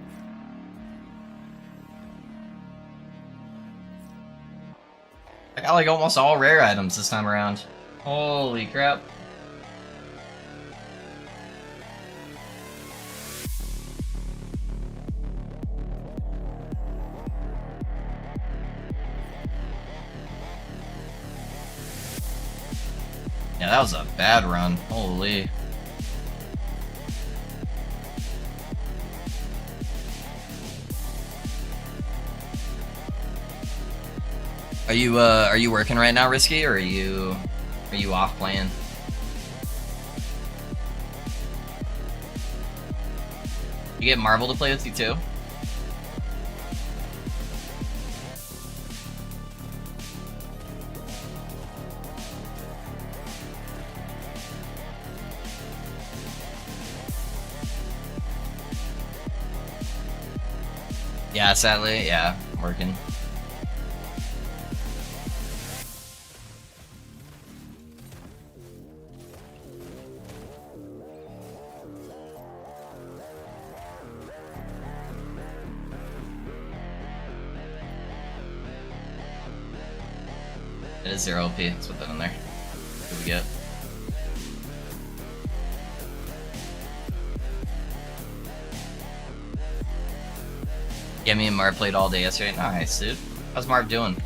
I got like almost all rare items this time around. Holy crap. Yeah, that was a bad run. Holy. Are you working right now, Risky, or are you off playing? You get Marvel to play with you too? Yeah, sadly, yeah, I'm working. It is 0 OP, let's put that in there. What do we get? Yeah, me and Marv played all day yesterday. Nice, dude. How's Marv doing?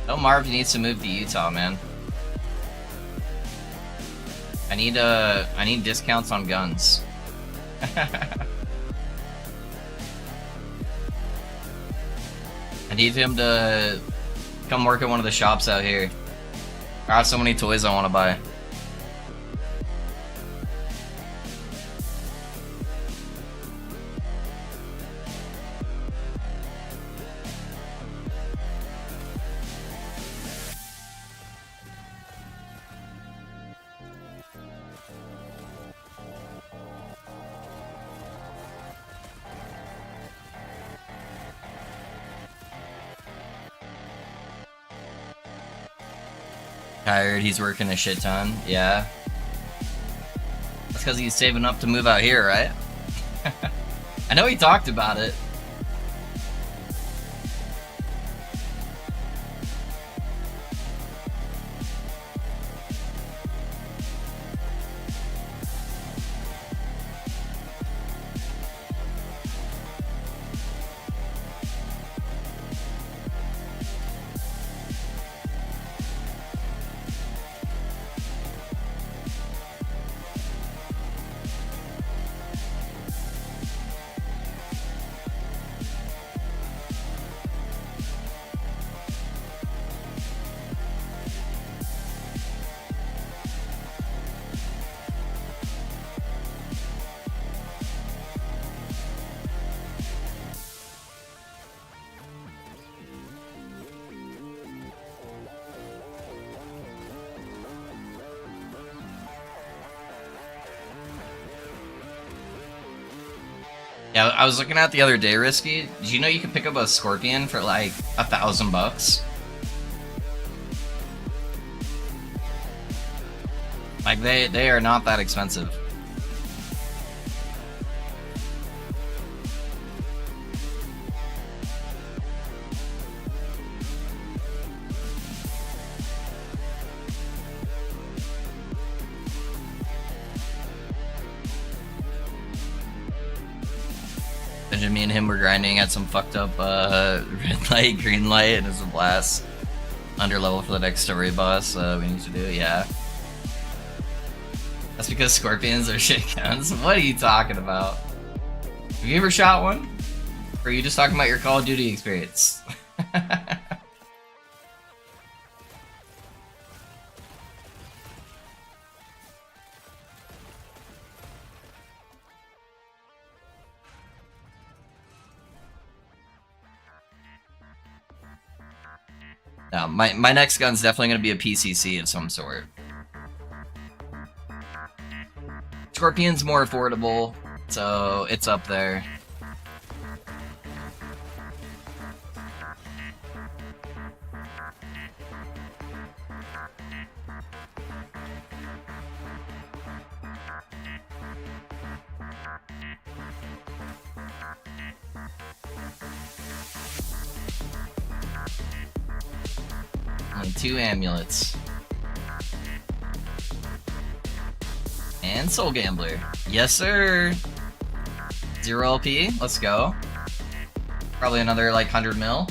Oh, Marv needs to move to Utah, man. I need discounts on guns. I need him to come work at one of the shops out here. I have so many toys I want to buy. Tired, he's working a shit ton. Yeah. That's because he's saving up to move out here, right? I know he talked about it. Yeah, I was looking at the other day, Risky. Did you know you can pick up a scorpion for like $1,000? Like they are not that expensive. Imagine me and him were grinding at some fucked up red light, green light, and it's a blast. Under level for the next story boss we need to do, yeah. That's because scorpions are shit guns. What are you talking about? Have you ever shot one? Or are you just talking about your Call of Duty experience? My next gun's definitely gonna be a PCC of some sort. Scorpion's more affordable, so it's up there. Only 2 amulets. And Soul Gambler. Yes, sir. 0 LP. Let's go. Probably another like 100 mil.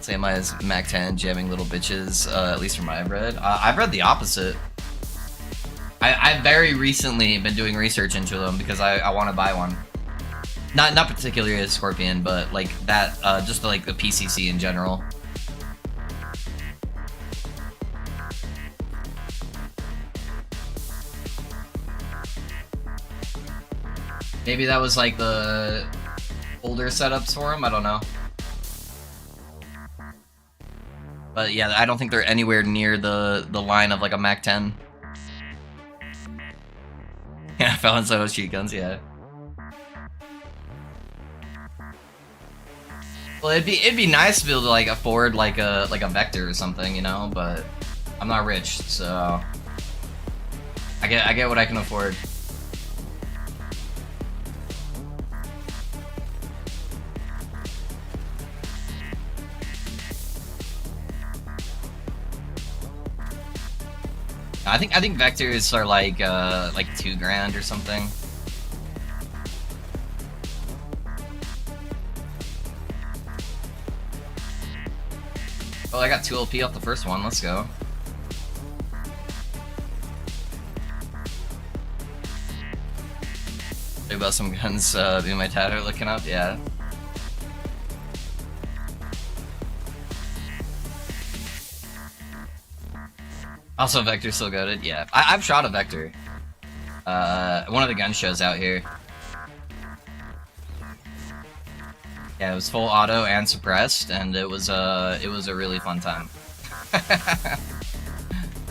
Same as Mac 10 jamming little bitches, at least from what I've read. I've read the opposite. I've very recently been doing research into them because I want to buy one. Not particularly a Scorpion, but like that, just like the PCC in general. Maybe that was like the older setups for him, I don't know. But yeah, I don't think they're anywhere near the line of like a Mac 10. Yeah, Felon Soto's cheat guns, yeah. Well, it'd be nice to be able to like afford like a Vector or something, you know, but I'm not rich, so I get what I can afford. I think Vectors are like $2,000 or something. Oh, I got 2 LP off the first one. Let's go. Think about some guns being my tatter looking up. Yeah. Also, Vector's still goated. Yeah, I've shot a Vector. One of the gun shows out here. Yeah, it was full auto and suppressed, and it was a really fun time.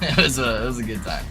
it was a good time.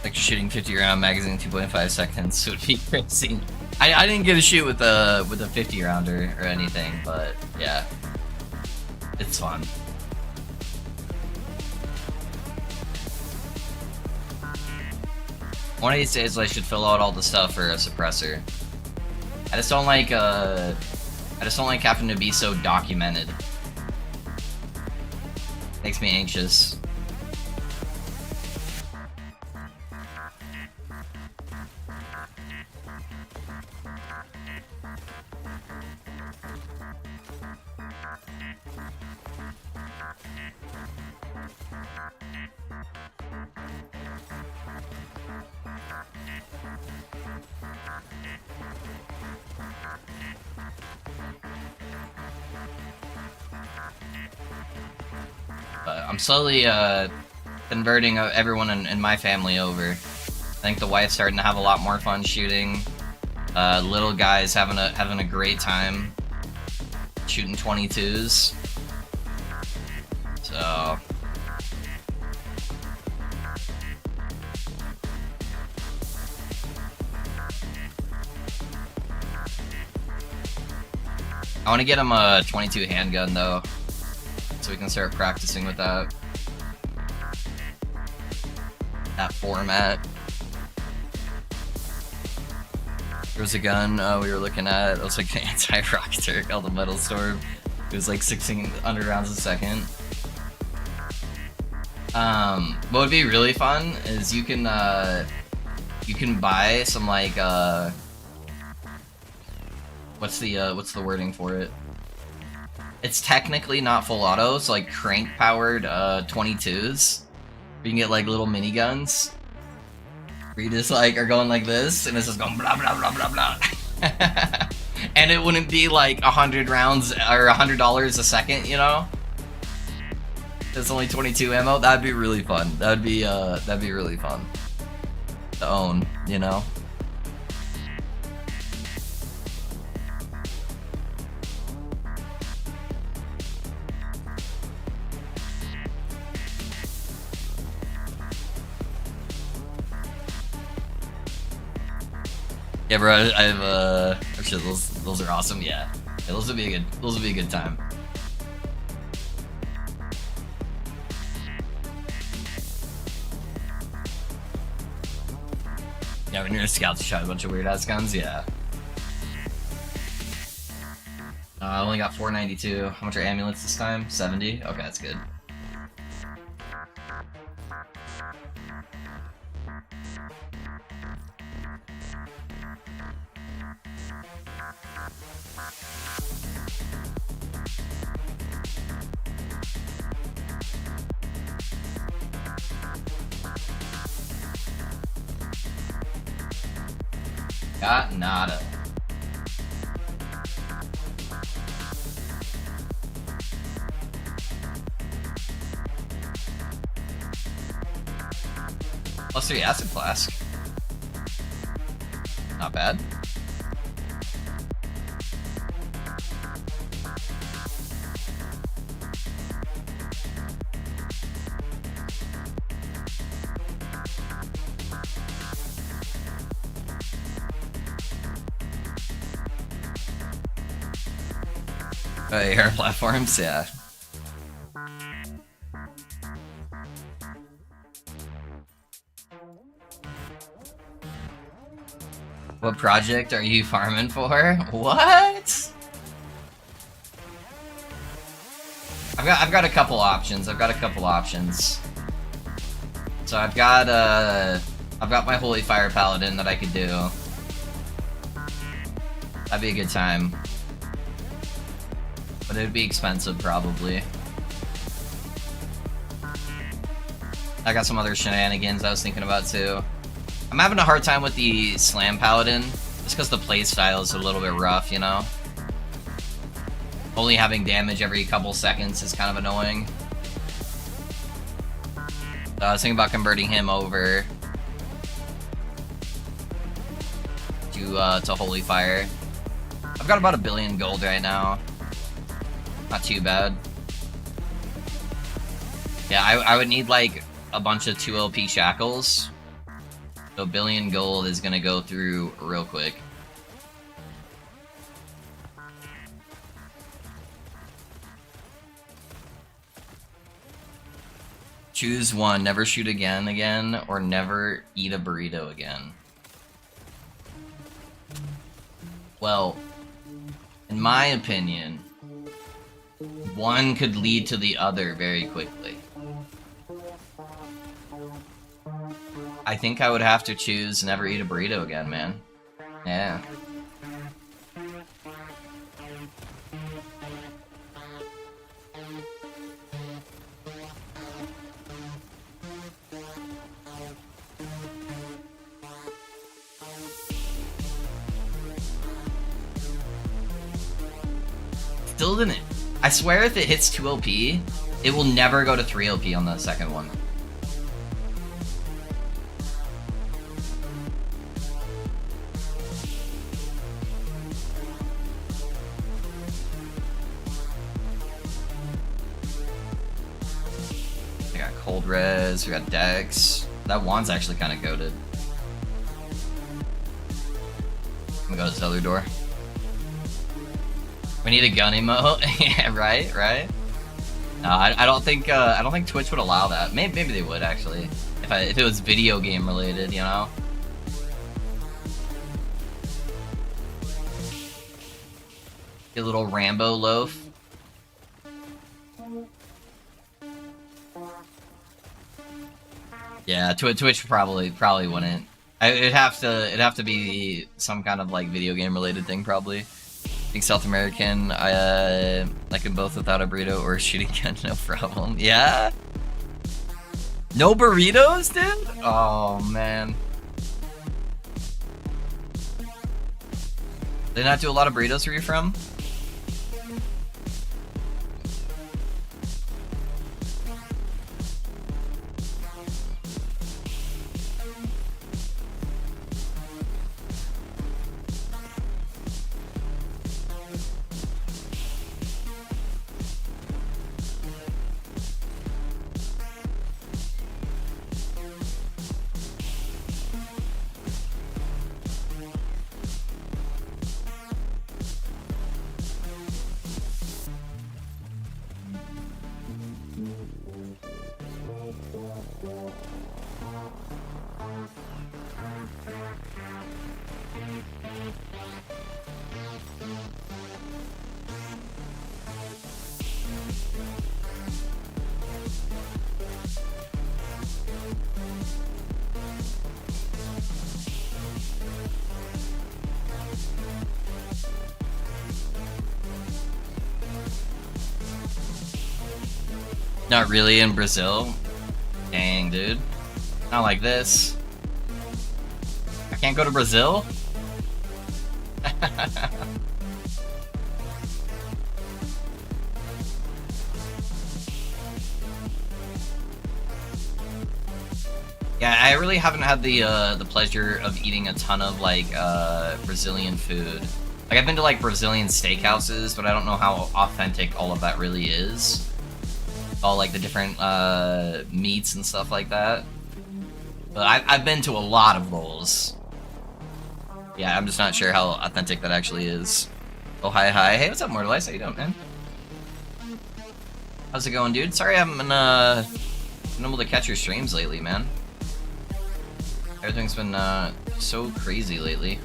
Like shooting 50-round magazine in 2.5 seconds would be crazy. I didn't get a shoot with a 50-rounder or anything, but yeah, it's fun. One of these days I should fill out all the stuff for a suppressor. I just don't like having to be so documented. Makes me anxious. But I'm slowly converting everyone in my family over. I think the wife's starting to have a lot more fun shooting. Little guys having a great time shooting 22s. So I want to get him a 22 handgun though, so we can start practicing with that format. There was a gun we were looking at. It was like an anti-rocketer called the Metal Storm. It was like 1600 rounds a second. What would be really fun is you can buy some like what's the wording for it? It's technically not full auto, so like crank powered 22s. You can get like little miniguns. Where you just like are going like this, and it's just going blah blah blah blah blah. And it wouldn't be like 100 rounds or $100 a second, you know? It's only 22 ammo. That'd be really fun. That'd be really fun to own, you know? Yeah, bro. I have oh shit, those are awesome. Yeah, those would be a good time. Yeah, when you're a scout to shot a bunch of weird ass guns. Yeah. I only got 492. How much are amulets this time? 70. Okay, that's good. Got nada. +3 acid flask. Not bad. Air platforms, yeah. What project are you farming for? What? I've got a couple options. So I've got my Holy Fire Paladin that I could do. That'd be a good time. But it would be expensive, probably. I got some other shenanigans I was thinking about, too. I'm having a hard time with the Slam Paladin, just because the playstyle is a little bit rough, you know? Only having damage every couple seconds is kind of annoying. So I was thinking about converting him over to Holy Fire. I've got about 1 billion gold right now. Not too bad. Yeah, I would need like a bunch of 2 LP shackles. So 1 billion gold is gonna go through real quick. Choose one, never shoot again, or never eat a burrito again. Well, in my opinion, one could lead to the other very quickly. I think I would have to choose never eat a burrito again, man. Yeah. Still didn't. I swear if it hits 2 LP, it will never go to 3 LP on the second one. Cold Res, we got Dex. That wand's actually kind of goated. I'm gonna go to this other door. We need a gun emote. Yeah, right, right. No, I don't think Twitch would allow that. Maybe they would actually, if it was video game related, you know. Get a little Rambo loaf. Yeah, Twitch probably wouldn't. It'd have to be some kind of like video game related thing probably. I think South American, I can both without a burrito or a shooting gun, no problem. Yeah? No burritos, dude? Oh, man. They not do a lot of burritos where you're from? Not really in Brazil. Dang, dude. Not like this. I can't go to Brazil? Yeah, I really haven't had the pleasure of eating a ton of like Brazilian food. Like I've been to like Brazilian steakhouses, but I don't know how authentic all of that really is. All like the different meats and stuff like that. But I've been to a lot of those. Yeah, I'm just not sure how authentic that actually is. Oh, hi. Hey, what's up, Mortalize? How you doing, man? How's it going, dude? Sorry I haven't been able to catch your streams lately, man. Everything's been so crazy lately.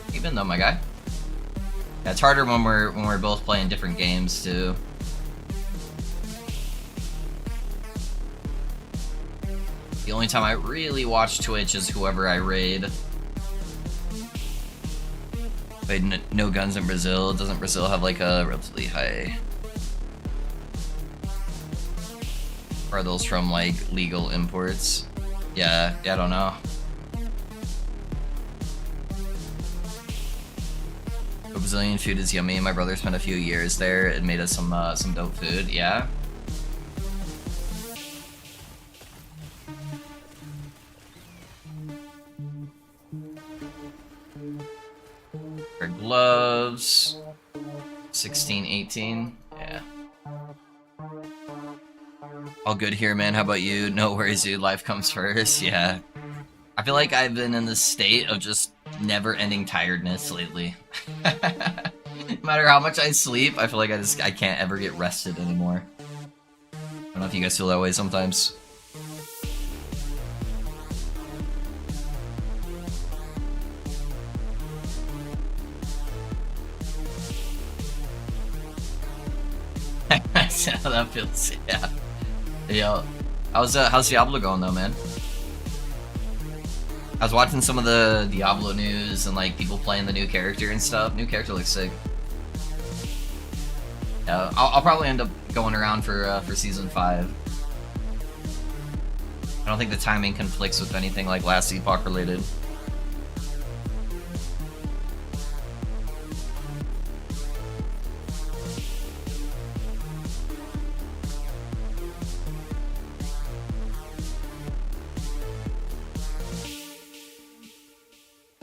How you been though, my guy? Yeah, it's harder when we're both playing different games too. The only time I really watch Twitch is whoever I raid. Wait, no guns in Brazil. Doesn't Brazil have like a relatively high? Or are those from like legal imports? Yeah, I don't know. Brazilian food is yummy. My brother spent a few years there and made us some dope food. Yeah. Our gloves. 16, 18. Yeah. All good here, man. How about you? No worries, dude. Life comes first. Yeah. I feel like I've been in this state of just never-ending tiredness lately. No matter how much I sleep, I feel like I can't ever get rested anymore. I don't know if you guys feel that way sometimes. That's how that feels, yeah. Yeah. How's Diablo going though, man? I was watching some of the Diablo news and like people playing the new character and stuff. New character looks sick. Yeah, I'll probably end up going around for season 5. I don't think the timing conflicts with anything like Last Epoch related.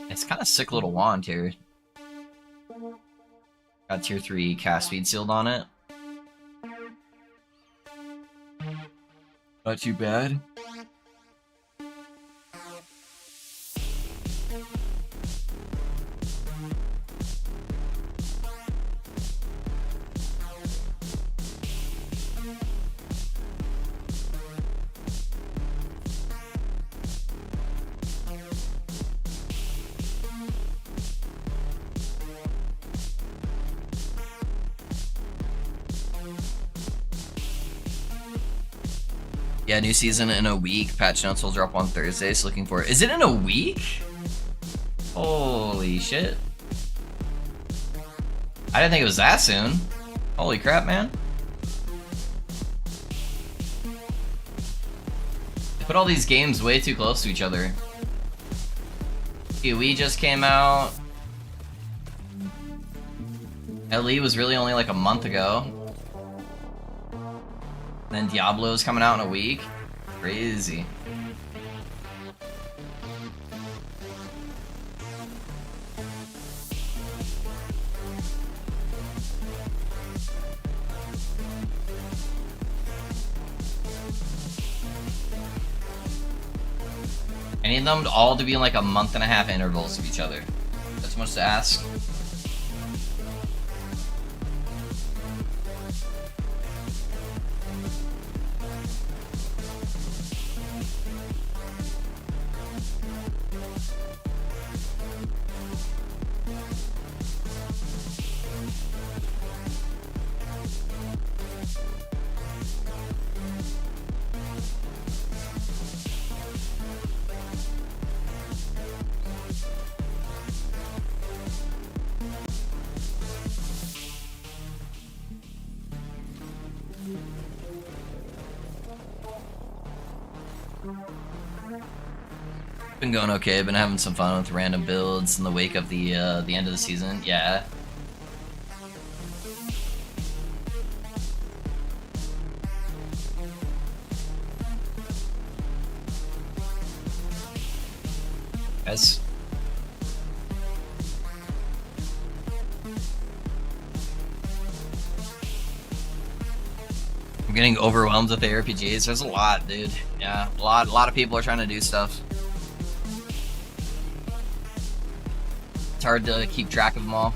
It's kind of sick little wand here. Got tier 3 cast speed sealed on it. Not too bad. Yeah, new season in a week. Patch notes will drop on Thursday, so looking for it. Is it in a week? Holy shit. I didn't think it was that soon. Holy crap, man. They put all these games way too close to each other. PoE just came out. LE was really only like a month ago. And then Diablo's coming out in a week. Crazy. I need them all to be in like a month and a half intervals of each other. That's too much to ask. Been going okay. Been having some fun with random builds in the wake of the end of the season. Yeah. Guys. I'm getting overwhelmed with the RPGs. There's a lot, dude. Yeah, a lot of people are trying to do stuff. It's hard to keep track of them all.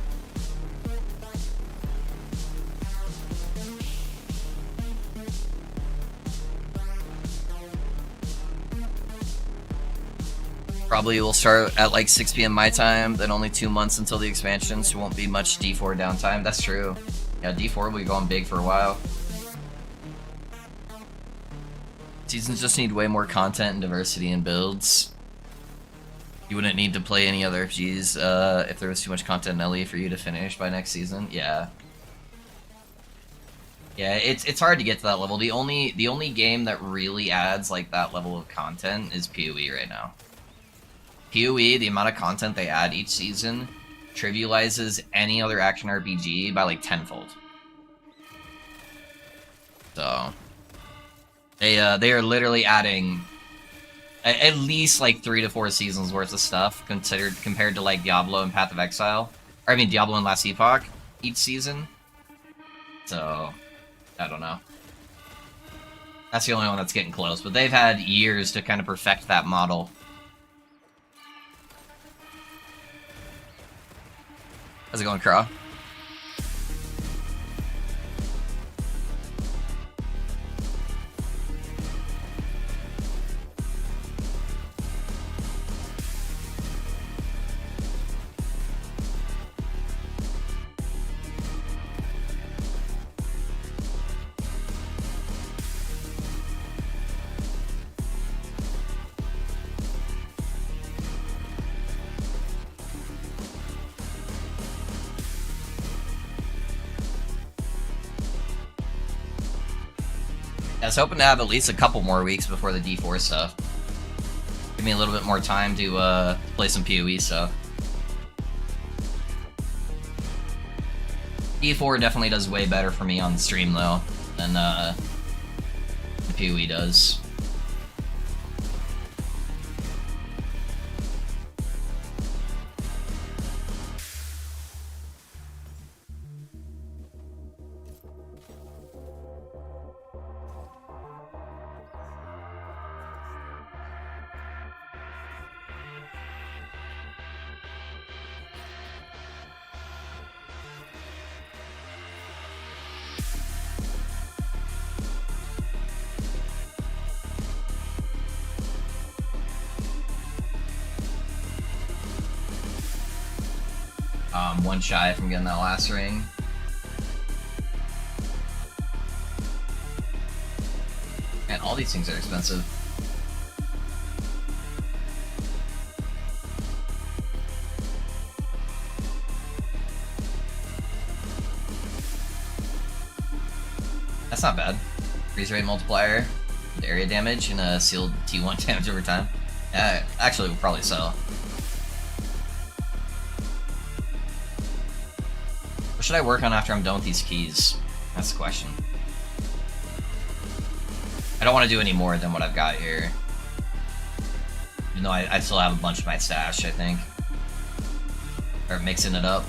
Probably will start at like 6 p.m. my time, then only 2 months until the expansion, so won't be much D4 downtime. That's true. Yeah, D4 will be going big for a while. Seasons just need way more content and diversity in builds. You wouldn't need to play any other RPGs if there was too much content in LE for you to finish by next season. Yeah. Yeah, it's hard to get to that level. The only game that really adds like that level of content is PoE right now. PoE, the amount of content they add each season, trivializes any other action RPG by like tenfold. So they are literally adding at least like 3 to 4 seasons worth of stuff compared to like Diablo and Path of Exile. Or I mean Diablo and Last Epoch each season. So I don't know. That's the only one that's getting close, but they've had years to kind of perfect that model. How's it going, Craw? I was hoping to have at least a couple more weeks before the D4 stuff. Give me a little bit more time to play some PoE stuff. D4 definitely does way better for me on stream though than the PoE does. One shy from getting that last ring. And all these things are expensive. That's not bad. Freeze rate multiplier, area damage, and a sealed T1 damage over time. Actually, we'll probably sell. What should I work on after I'm done with these keys? That's the question. I don't want to do any more than what I've got here. Even though I still have a bunch of my stash, I think. Or mixing it up.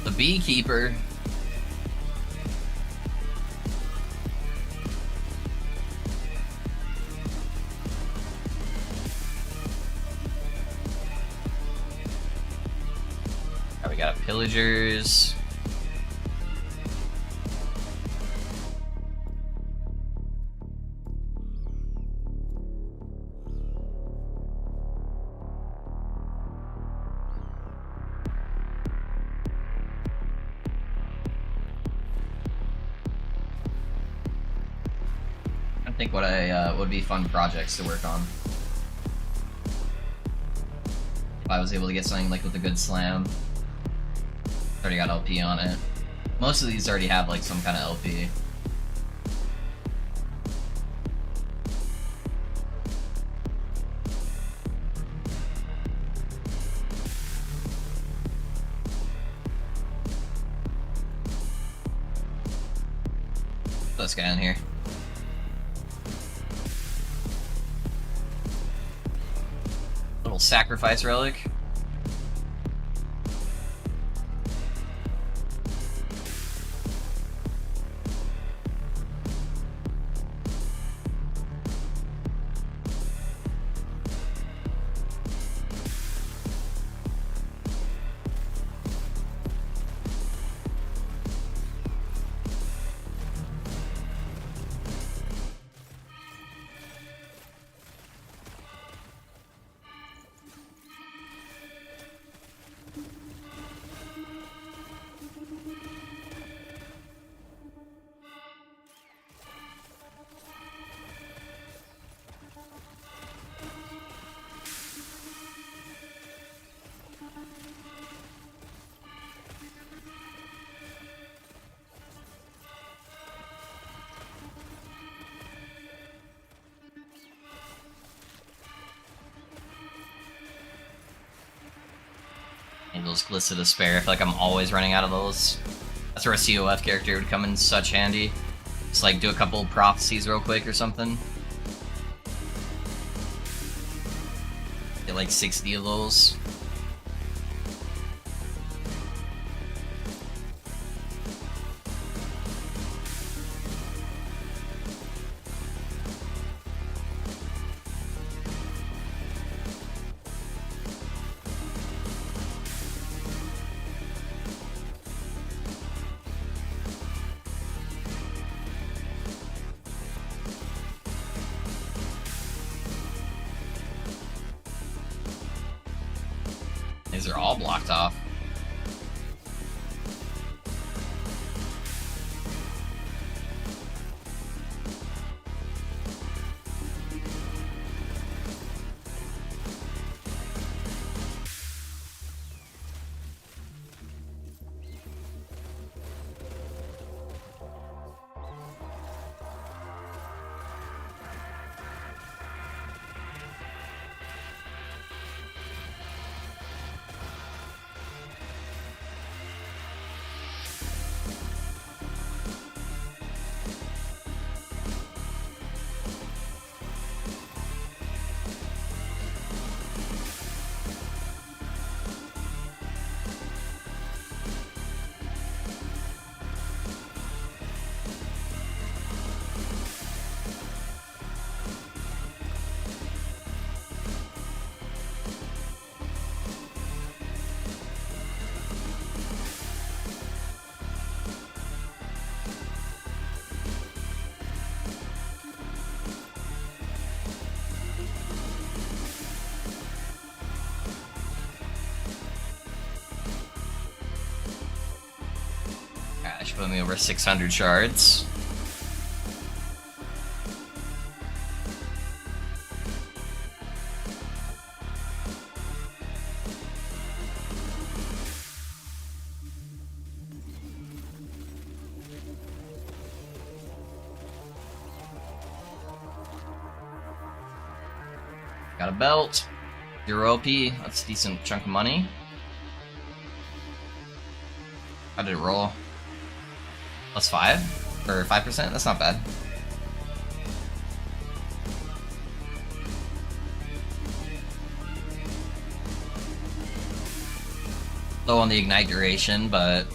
The beekeeper. Alright, we got pillagers. I think what would be fun projects to work on. If I was able to get something like with a good slam. Already got LP on it. Most of these already have like some kind of LP. Put this guy in here. Little sacrifice relic. Those Glitz of Despair, I feel like I'm always running out of those. That's where a COF character would come in such handy. Just like do a couple prophecies real quick or something. Get like 60 of those. These are all blocked off. Put me over 600 shards. Got a belt. 0 OP. That's a decent chunk of money. How did it roll? +5? Or 5%? That's not bad. Low on the ignite duration, but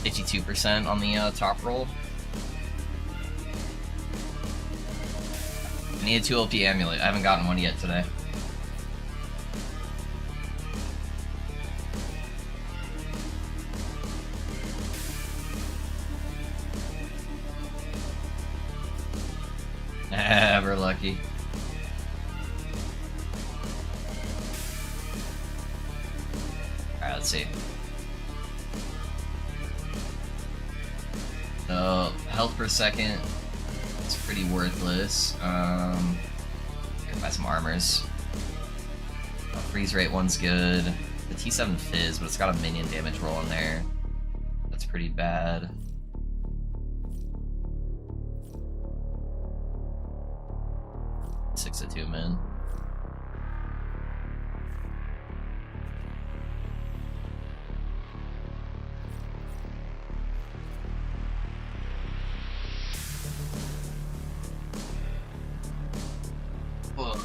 52% on the top roll. I need a 2 LP amulet. I haven't gotten one yet today. We're lucky. Alright, let's see. So, health per second, it's pretty worthless. Gonna buy some armors. Freeze rate one's good. The T7 Fizz, but it's got a minion damage roll in there. That's pretty bad. Six attunement. Whoa.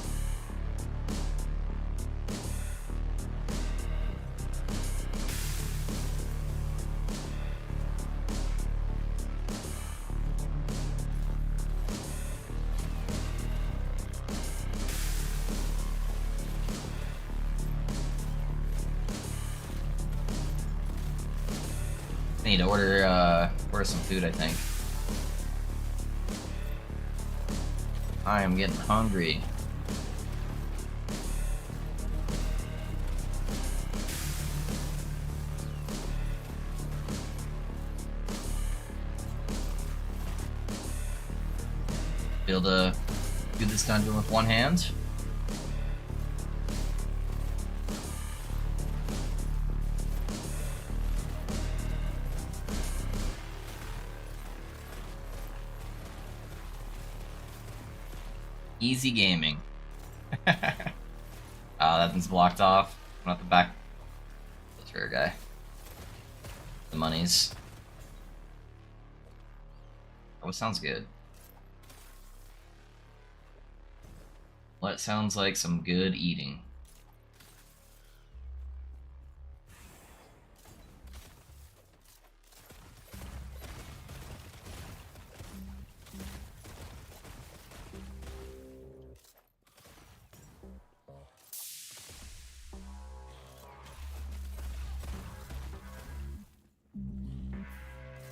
I need to order some food, I think. I am getting hungry. Be able to do this dungeon with one hand. Easy gaming. That one's blocked off. I'm at the back. That's rear guy. The monies. Oh, it sounds good. Well, it sounds like some good eating.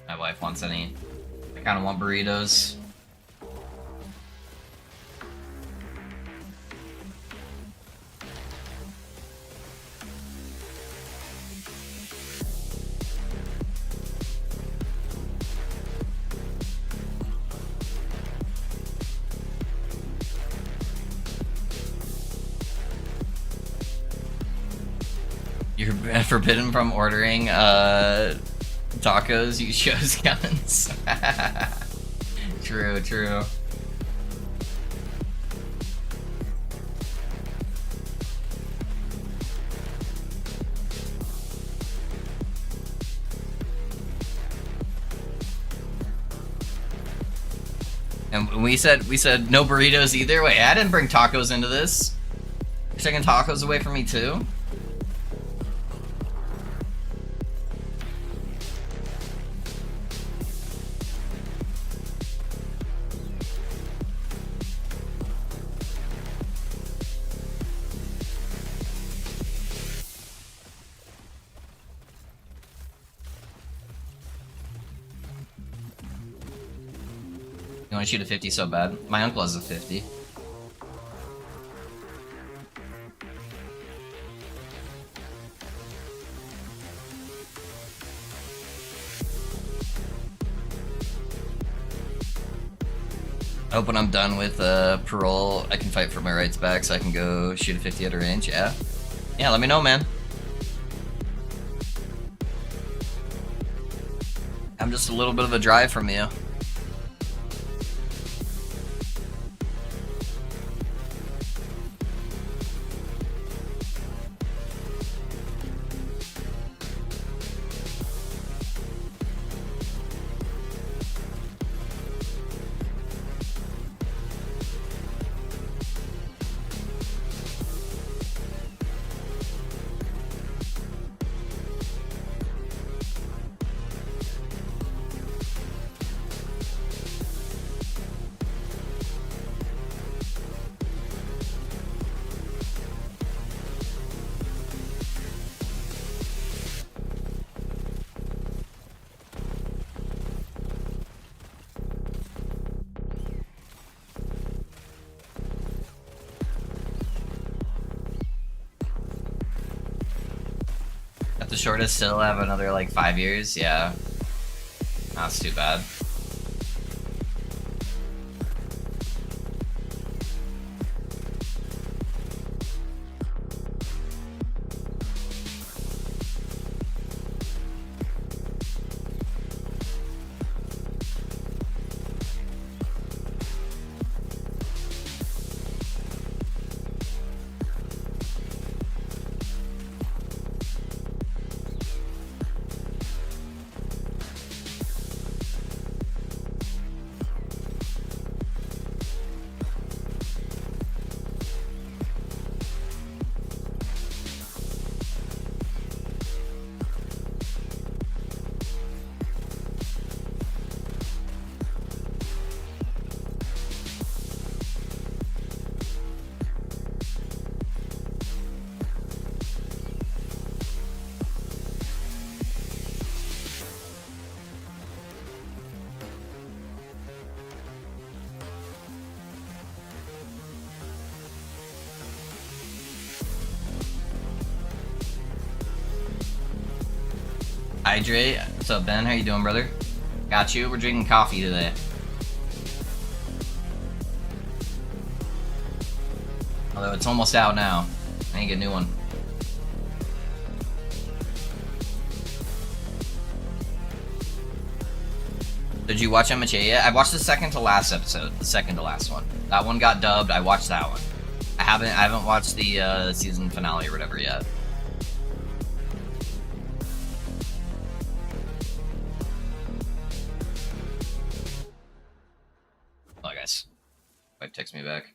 My wife wants any. I kind of want burritos. You're forbidden from ordering tacos, you chose guns. True, true. And we said no burritos either. Wait, I didn't bring tacos into this. You're taking tacos away from me too? You want to shoot a 50 so bad? My uncle has a 50. hope when I'm done with parole, I can fight for my rights back so I can go shoot a 50 at a range. Yeah. Yeah, let me know, man. I'm just a little bit of a drive from you. At the shortest, still have another like 5 years. Yeah, that's too bad. Hydrate. What's up, Ben? How you doing, brother? Got you. We're drinking coffee today. Although it's almost out now. I need to get a new one. Did you watch MHA yet? I watched the second to last episode. The second to last one. That one got dubbed. I watched that one. I haven't watched the season finale or whatever yet. Oh, guys. Wife text me back.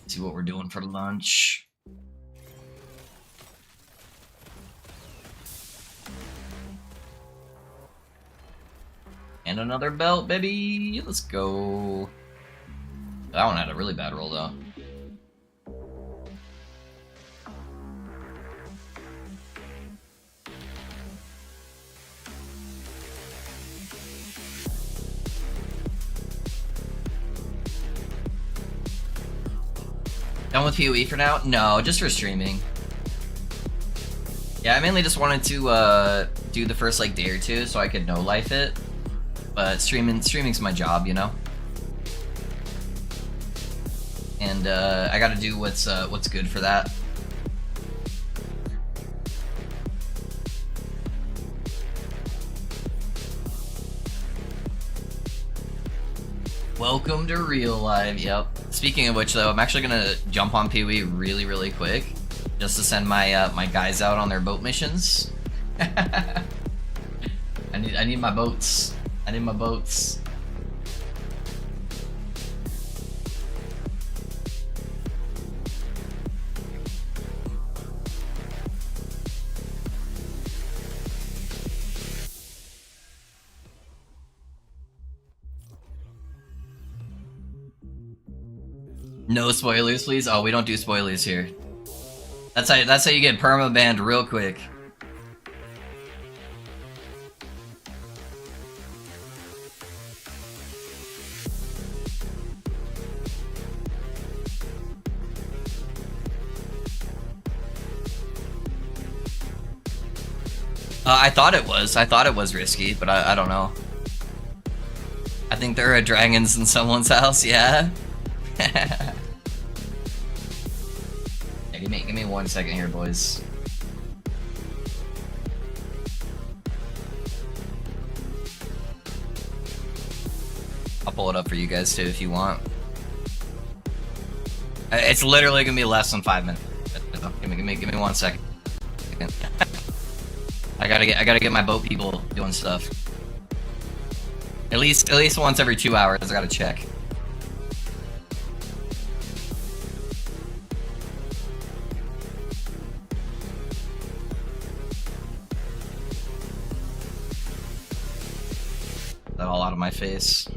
See what we're doing for lunch. And another belt, baby. Let's go. That one had a really bad roll, though. Done with PoE for now? No, just for streaming. Yeah, I mainly just wanted to do the first like day or two so I could no life it. But streaming's my job, you know. And I gotta do what's good for that. Welcome to real life. Yep. Speaking of which, though, I'm actually gonna jump on PoE really quick, just to send my my guys out on their boat missions. I need my boats. I need my boats. No spoilers, please. Oh, we don't do spoilers here. That's how you get perma banned real quick. I thought it was. I thought it was risky, but I don't know. I think there are dragons in someone's house, yeah? Yeah, give me 1 second here, boys. I'll pull it up for you guys too if you want. It's literally gonna be less than 5 minutes. Give me 1 second. I gotta get my boat people doing stuff. At least once every 2 hours, I gotta check. That all out of my face.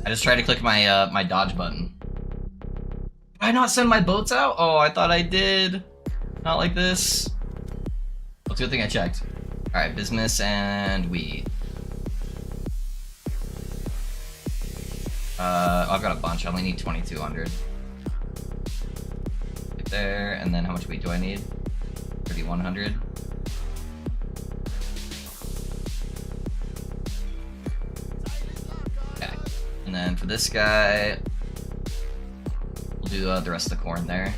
I just tried to click my my dodge button. Did I not send my boats out? Oh, I thought I did. Not like this. Well, it's a good thing I checked. Alright, business and we. I've got a bunch. I only need 2,200. Right there, and then how much wheat do I need? 3,100. Okay, and then for this guy, we'll do the rest of the corn there.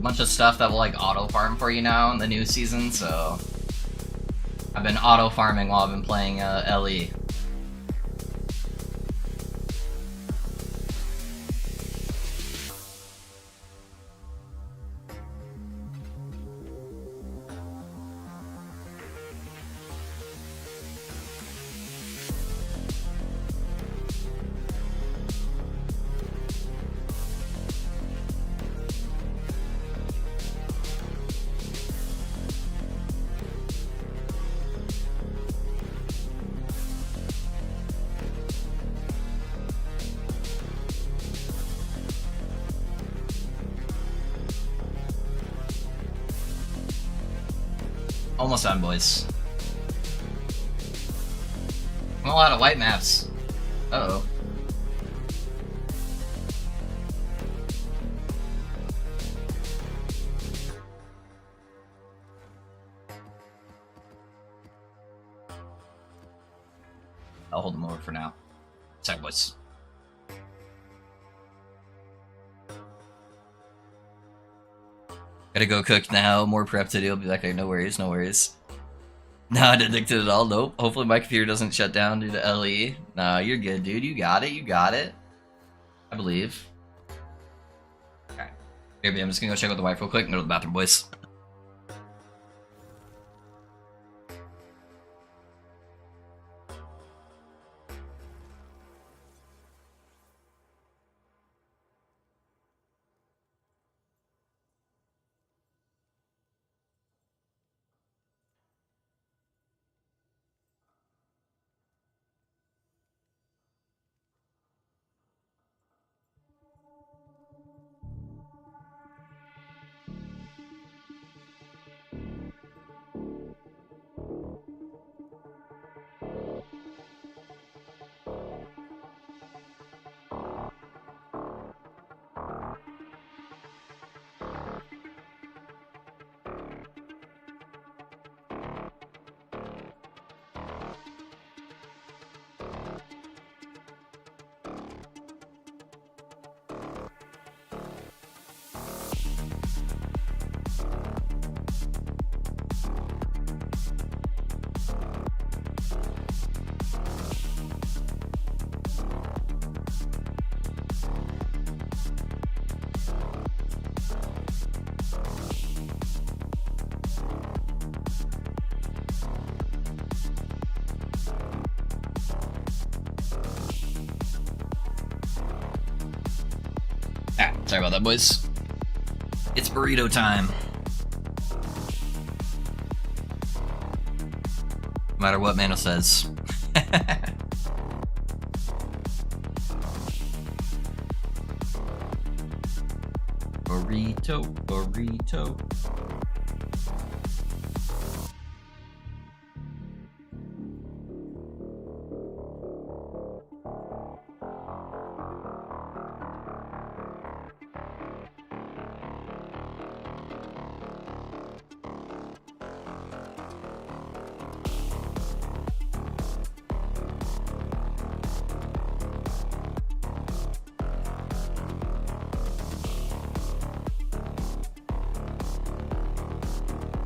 Bunch of stuff that will like auto farm for you now in the new season, so I've been auto farming while I've been playing LE. Almost done, boys. I'm a lot of white maps. Uh-oh. I'll hold them over for now. Sorry, boys. Gotta go cook now. More prep to do. I'll be like, okay, no worries, no worries. Not addicted at all. Nope. Hopefully my computer doesn't shut down due to LE. No, you're good, dude. You got it. You got it. I believe. Okay. Maybe I'm just gonna go check out the wife real quick and go to the bathroom, boys. Sorry about that, boys. It's burrito time. No matter what Mano says. Burrito, burrito.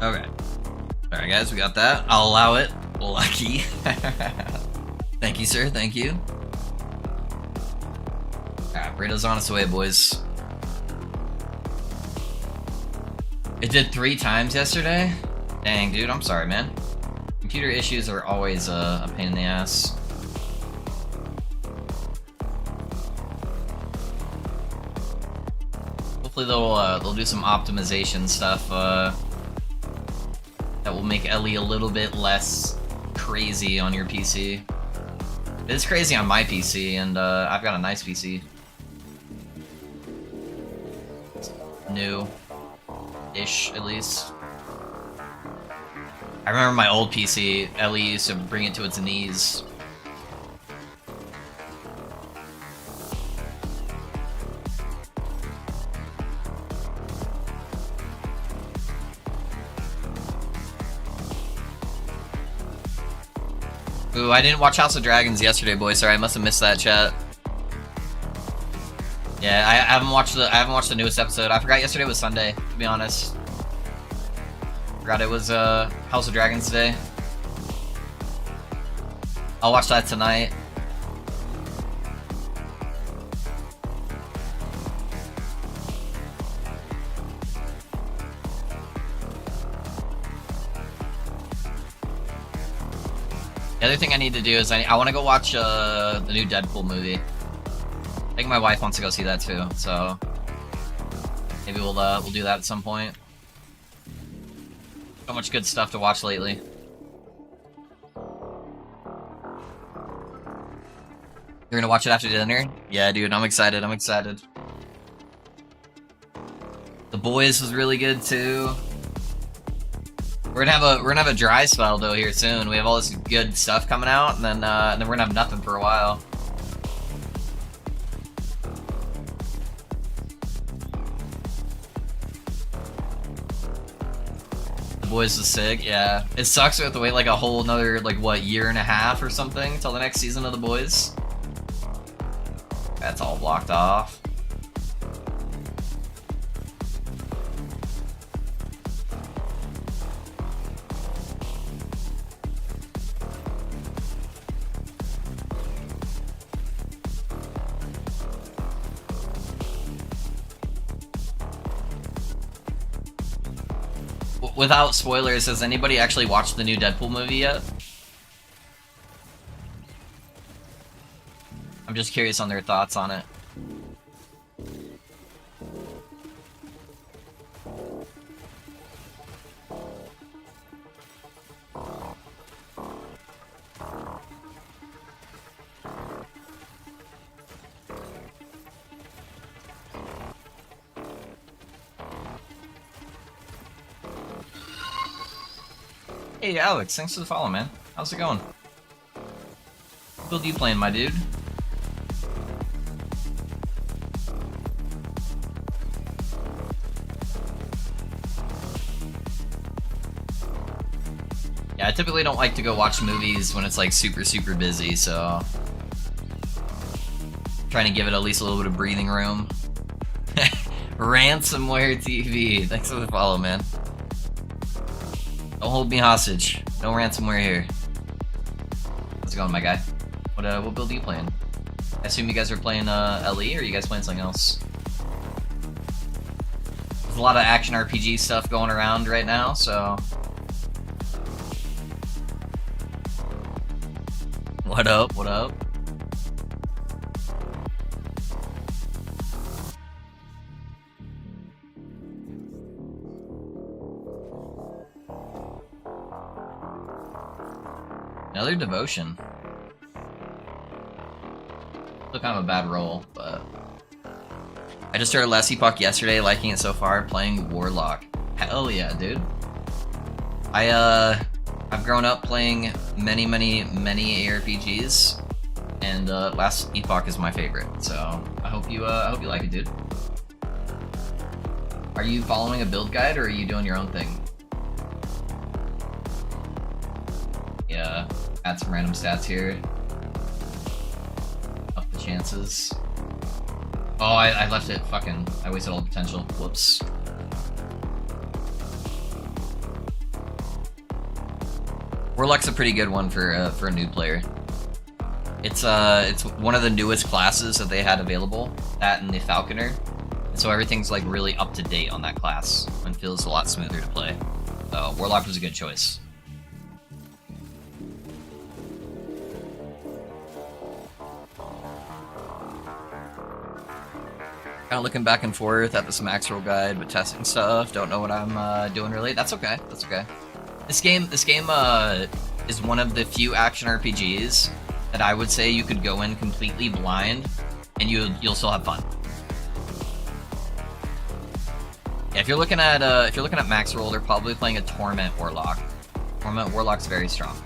Okay. Alright guys, we got that. I'll allow it. Lucky. Thank you, sir. Thank you. Alright, burrito's on its way, boys. It did 3 times yesterday? Dang, dude, I'm sorry, man. Computer issues are always a pain in the ass. Hopefully they'll do some optimization stuff that will make Ellie a little bit less crazy on your PC. It's crazy on my PC, and I've got a nice PC. New-ish, at least. I remember my old PC, Ellie used to bring it to its knees. Ooh, I didn't watch House of Dragons yesterday, boys. Sorry, I must have missed that chat. Yeah, I haven't watched the newest episode. I forgot yesterday was Sunday, to be honest. Forgot it was House of Dragons Day. I'll watch that tonight. The other thing I need to do is I want to go watch the new Deadpool movie. I think my wife wants to go see that too, so maybe we'll do that at some point. So much good stuff to watch lately. You're gonna watch it after dinner? Yeah, dude, I'm excited. I'm excited. The Boys was really good too. We're gonna have a dry spell though here soon. We have all this good stuff coming out, and then we're gonna have nothing for a while. The Boys was sick, yeah. It sucks we have to wait like a whole another like what, year and a half or something till the next season of The Boys. That's all blocked off. Without spoilers, has anybody actually watched the new Deadpool movie yet? I'm just curious on their thoughts on it. Hey Alex, thanks for the follow, man. How's it going? What build you playing, my dude? Yeah, I typically don't like to go watch movies when it's like super busy, so trying to give it at least a little bit of breathing room. Ransomware TV. Thanks for the follow, man. Don't hold me hostage. No ransomware here. How's it going, my guy? What build are you playing? I assume you guys are playing LE, or are you guys playing something else? There's a lot of action RPG stuff going around right now, so... What up? What up? Another devotion. Still kind of a bad roll, but I just started Last Epoch yesterday, liking it so far, playing Warlock. Hell yeah, dude. I've grown up playing many ARPGs, and Last Epoch is my favorite. So I hope you like it, dude. Are you following a build guide or are you doing your own thing? Yeah, add some random stats here. Up the chances. Oh, I left it. Fucking, I wasted all the potential. Whoops. Warlock's a pretty good one for a new player. It's one of the newest classes that they had available. That and the falconer. So everything's like really up to date on that class and feels a lot smoother to play. So Warlock was a good choice. Kind of looking back and forth at this max roll guide, but testing stuff. Don't know what I'm doing really. That's okay. That's okay. This game is one of the few action RPGs that I would say you could go in completely blind and you'll still have fun. Yeah, if you're looking at max roll, they're probably playing a Torment Warlock. Torment Warlock's very strong.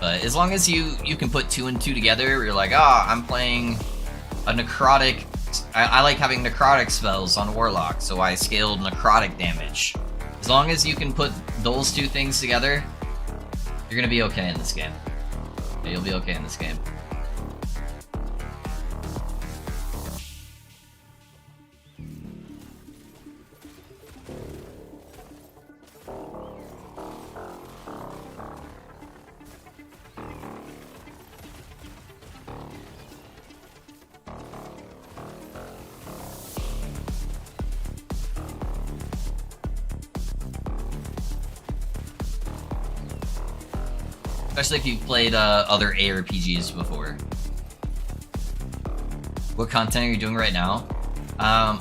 But as long as you can put 2 and 2 together, where you're like, I'm playing a necrotic. I like having necrotic spells on Warlock, so I scaled necrotic damage. As long as you can put those 2 things together, you're gonna be okay in this game. Yeah, you'll be okay in this game. Especially if you've played other ARPGs before. What content are you doing right now?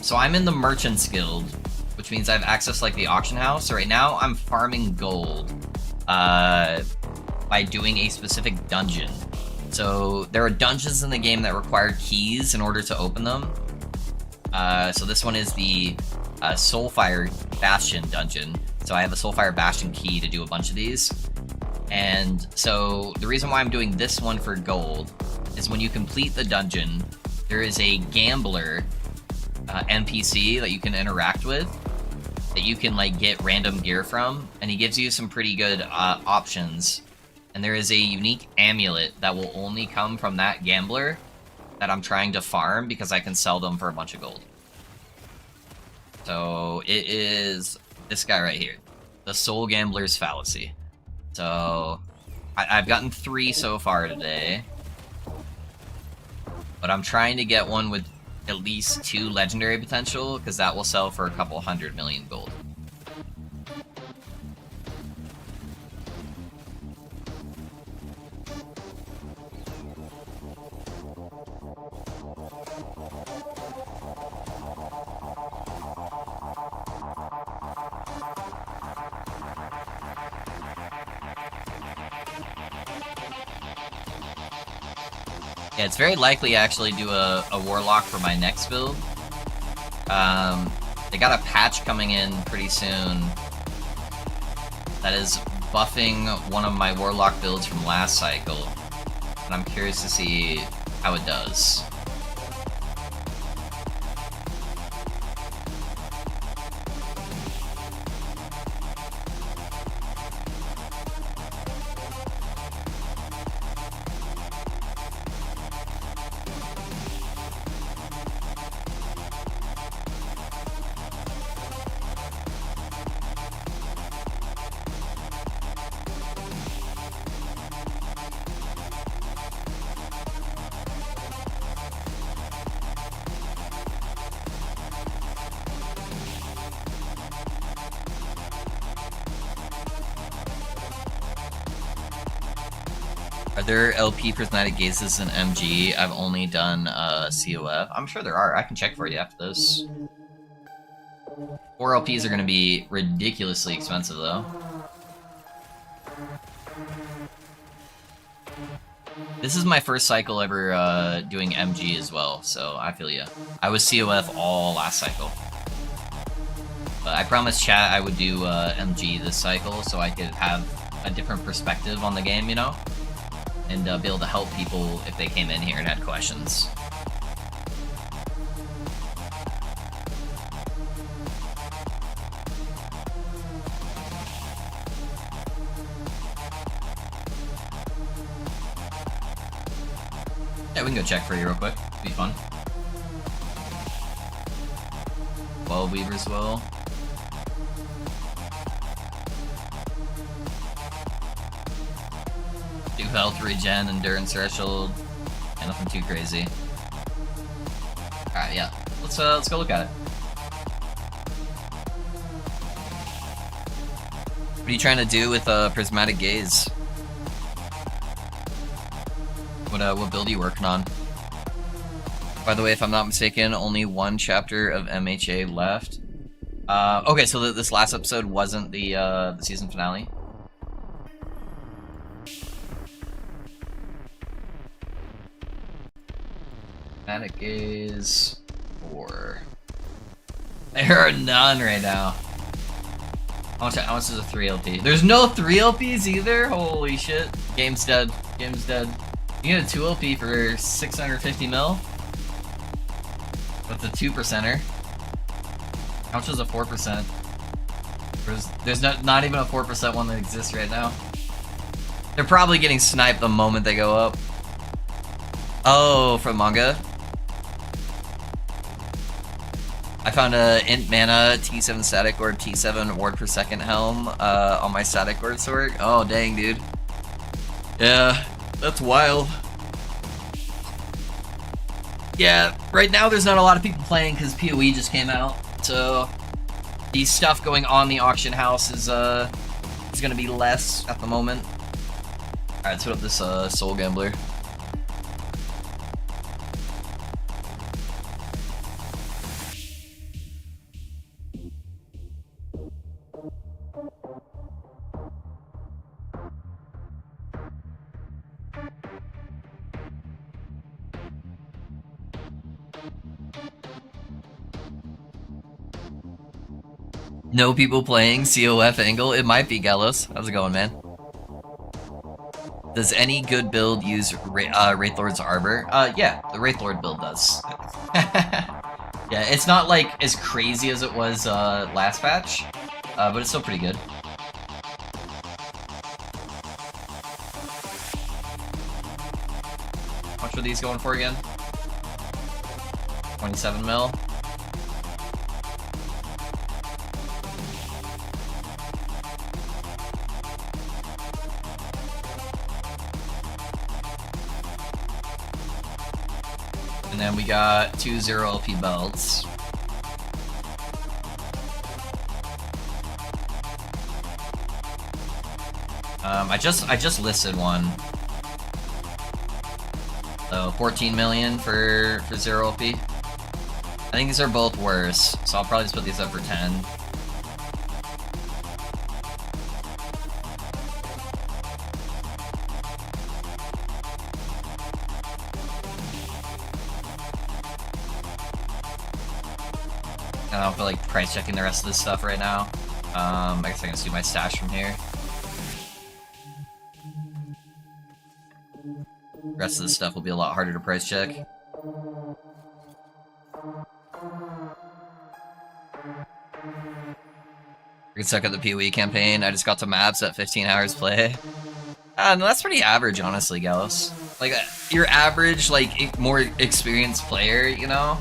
So I'm in the Merchants Guild, which means I have access to, like, the auction house. So right now I'm farming gold by doing a specific dungeon. So there are dungeons in the game that require keys in order to open them. So this one is the Soulfire Bastion dungeon. So I have a Soulfire Bastion key to do a bunch of these. And so the reason why I'm doing this one for gold is when you complete the dungeon, there is a gambler NPC that you can interact with, that you can like get random gear from, and he gives you some pretty good options. And there is a unique amulet that will only come from that gambler that I'm trying to farm because I can sell them for a bunch of gold. So it is this guy right here, the Soul Gambler's Fallacy. So I've gotten 3 so far today, but I'm trying to get one with at least 2 legendary potential, because that will sell for a couple 100 million gold. Yeah, it's very likely I actually do a Warlock for my next build. They got a patch coming in pretty soon that is buffing one of my Warlock builds from last cycle, and I'm curious to see how it does. Are there LP prismatic gazes in MG? I've only done COF. I'm sure there are. I can check for you after this. 4 LPs are going to be ridiculously expensive, though. This is my first cycle ever doing MG as well, so I feel ya. I was COF all last cycle. But I promised chat I would do MG this cycle so I could have a different perspective on the game, you know? And be able to help people if they came in here and had questions. Yeah, we can go check for you real quick. It'll be fun. 12 Weavers will. Do health regen, endurance threshold, and nothing too crazy. Alright, yeah. Let's go look at it. What are you trying to do with prismatic gaze? What build are you working on? By the way, if I'm not mistaken, only one chapter of MHA left. Okay, so this last episode wasn't the season finale. Prismatic gaze 4. There are none right now. How much is a 3 LP? There's no 3 LPs either? Holy shit. Game's dead. Game's dead. You get a 2 LP for 650 mil? With a 2%er. How much is a 4%? There's not even a 4% one that exists right now. They're probably getting sniped the moment they go up. Oh, from manga? I found a int mana T7 static ward T7 ward per second helm on my static ward sword. Oh dang, dude. Yeah, that's wild. Yeah, right now there's not a lot of people playing because PoE just came out, so the stuff going on the auction house is gonna be less at the moment. All right, let's put up this Soul Gambler. No people playing COF angle? It might be, Gallows. How's it going, man? Does any good build use Wraithlord's Arbor? Yeah, the Wraithlord build does. Yeah, it's not like as crazy as it was last patch, but it's still pretty good. How much are these going for again? 27 mil. And then we got 2 0 LP belts. I just listed one. So 14 million for 0 LP. I think these are both worse, so I'll probably just put these up for 10. I don't feel like price checking the rest of this stuff right now. I guess I can see my stash from here. The rest of this stuff will be a lot harder to price check. We can suck at the PoE campaign. I just got to maps at 15 hours play. No, that's pretty average, honestly, Gallows. Like, your average, like, more experienced player, you know?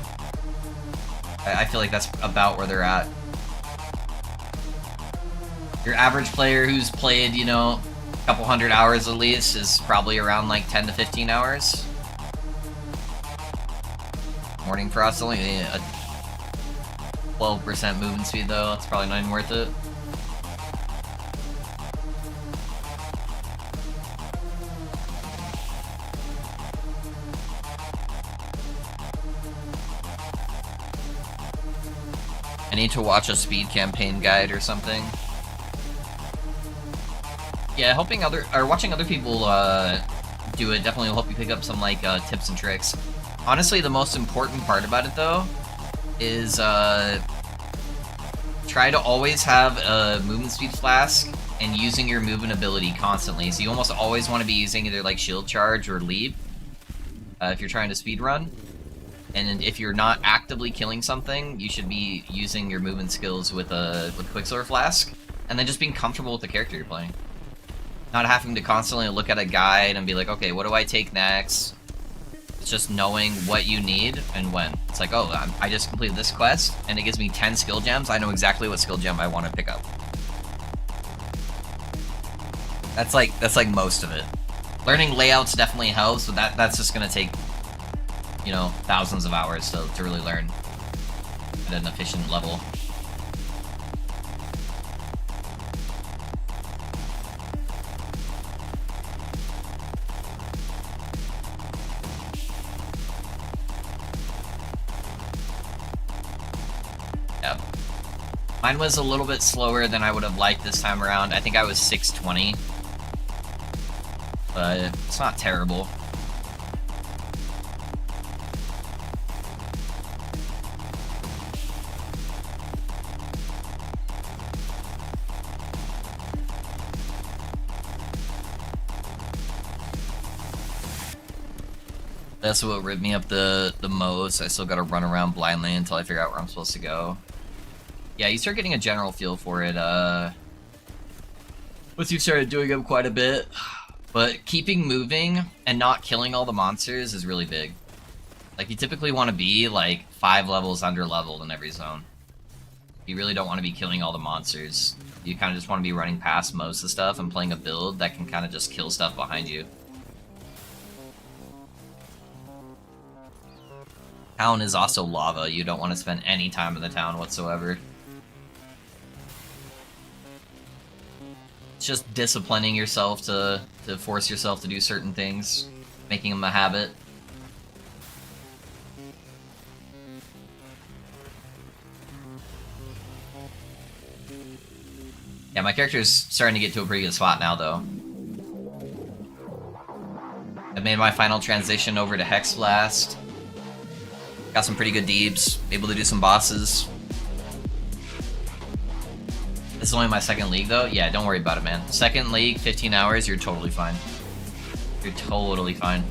I feel like that's about where they're at. Your average player who's played, you know, a couple hundred hours at least is probably around like 10 to 15 hours. Morning Frost only a 12% movement speed though. That's probably not even worth it. need to watch a speed campaign guide or something. Yeah, watching other people do it definitely will help you pick up some like tips and tricks. Honestly, the most important part about it though is try to always have a movement speed flask and using your movement ability constantly. So you almost always want to be using either like shield charge or leap if you're trying to speed run. And if you're not actively killing something, you should be using your movement skills with Quicksilver Flask, and then just being comfortable with the character you're playing. Not having to constantly look at a guide and be like, okay, what do I take next? It's just knowing what you need and when. It's like, oh, I just completed this quest, and it gives me 10 skill gems. I know exactly what skill gem I want to pick up. That's like most of it. Learning layouts definitely helps, but that's just gonna take, you know, thousands of hours to really learn at an efficient level. Yeah. Mine was a little bit slower than I would have liked this time around. I think I was 620. But it's not terrible. That's what ripped me up the most. I still gotta run around blindly until I figure out where I'm supposed to go. Yeah, you start getting a general feel for it, once you've started doing them quite a bit. But keeping moving and not killing all the monsters is really big. Like, you typically want to be, like, 5 levels under leveled in every zone. You really don't want to be killing all the monsters. You kind of just want to be running past most of the stuff and playing a build that can kind of just kill stuff behind you. Town is also lava. You don't want to spend any time in the town whatsoever. It's just disciplining yourself to force yourself to do certain things, making them a habit. Yeah, my character's starting to get to a pretty good spot now, though. I've made my final transition over to Hex Blast. Got some pretty good deebs, able to do some bosses. This is only my second league, though. Yeah, don't worry about it, man. Second league, 15 hours, you're totally fine. You're totally fine.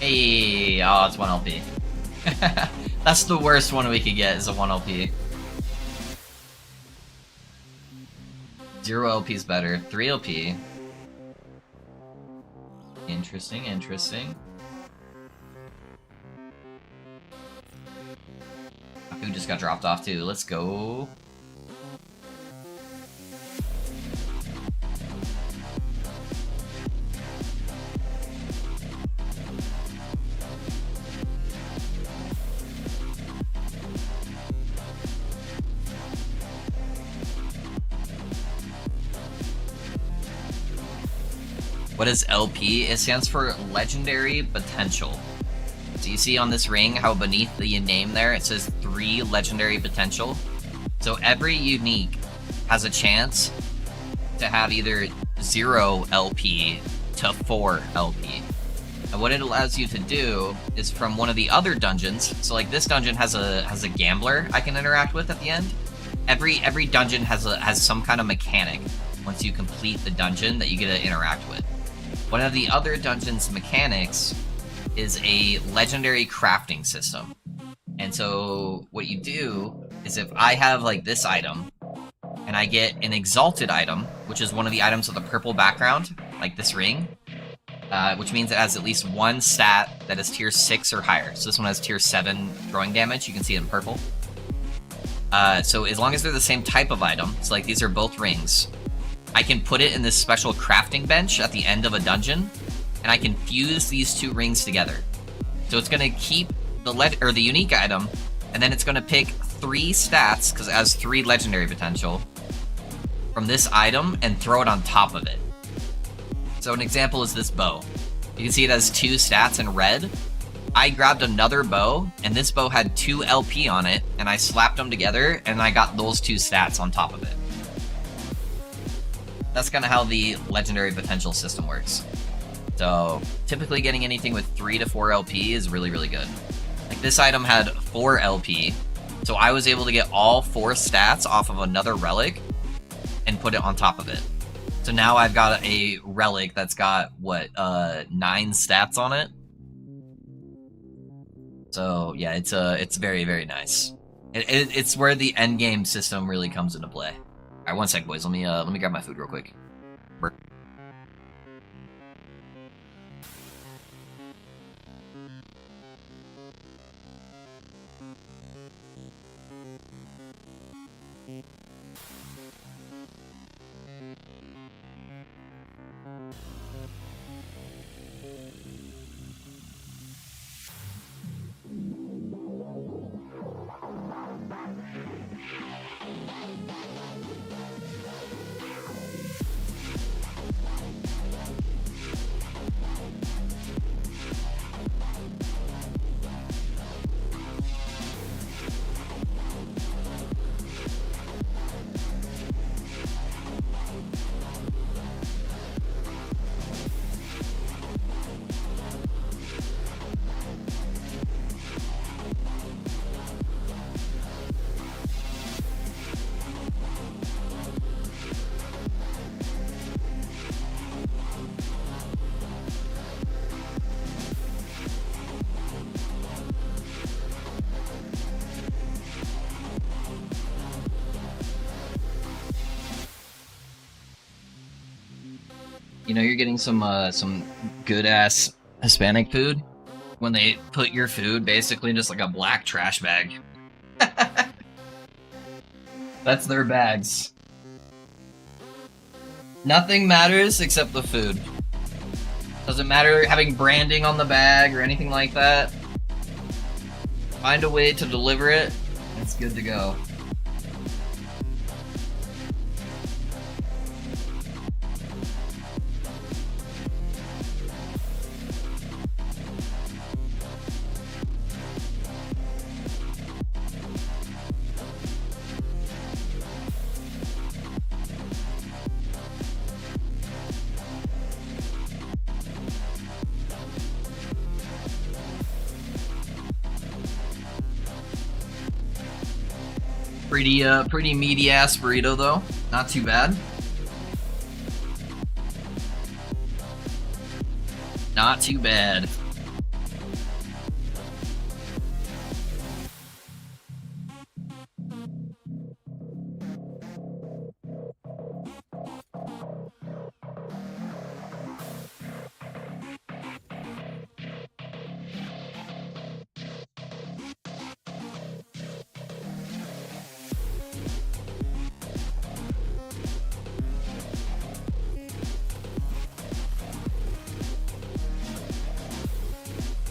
Hey, oh, it's 1 LP. That's the worst one we could get, is a 1 LP. 0 LP is better. 3 LP. Interesting, interesting. Aku just got dropped off too. Let's go. What is LP? It stands for Legendary Potential. So you see on this ring how beneath the name there it says 3 Legendary Potential. So every unique has a chance to have either 0 LP to 4 LP. And what it allows you to do is from one of the other dungeons, so like this dungeon has a gambler I can interact with at the end. Every dungeon has some kind of mechanic once you complete the dungeon that you get to interact with. One of the other dungeon's mechanics is a legendary crafting system. And so what you do is if I have like this item and I get an exalted item, which is one of the items with a purple background, like this ring, which means it has at least one stat that is tier 6 or higher. So this one has tier 7 throwing damage. You can see it in purple. So as long as they're the same type of item, so like these are both rings, I can put it in this special crafting bench at the end of a dungeon, and I can fuse these two rings together. So it's going to keep the unique item, and then it's going to pick 3 stats, because it has 3 legendary potential, from this item and throw it on top of it. So an example is this bow. You can see it has 2 stats in red. I grabbed another bow, and this bow had 2 LP on it, and I slapped them together, and I got those 2 stats on top of it. That's kind of how the legendary potential system works. So typically getting anything with 3 to 4 LP is really, really good. Like this item had 4 LP, so I was able to get all 4 stats off of another relic and put it on top of it. So now I've got a relic that's got, what, 9 stats on it? So yeah, it's very, very nice. It's where the end game system really comes into play. All right, one sec, boys. Let me grab my food real quick. You know, you're getting some good ass Hispanic food when they put your food basically in just like a black trash bag. That's their bags. Nothing matters except the food. Doesn't matter having branding on the bag or anything like that. Find a way to deliver it, it's good to go. Pretty meaty ass burrito though. Not too bad. Not too bad.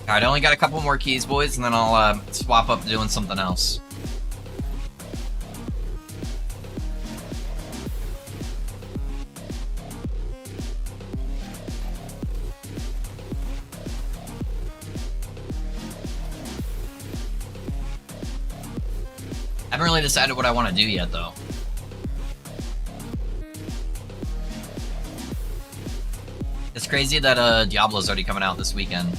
Alright, I only got a couple more keys, boys, and then I'll swap up doing something else. I haven't really decided what I want to do yet, though. It's crazy that Diablo's already coming out this weekend.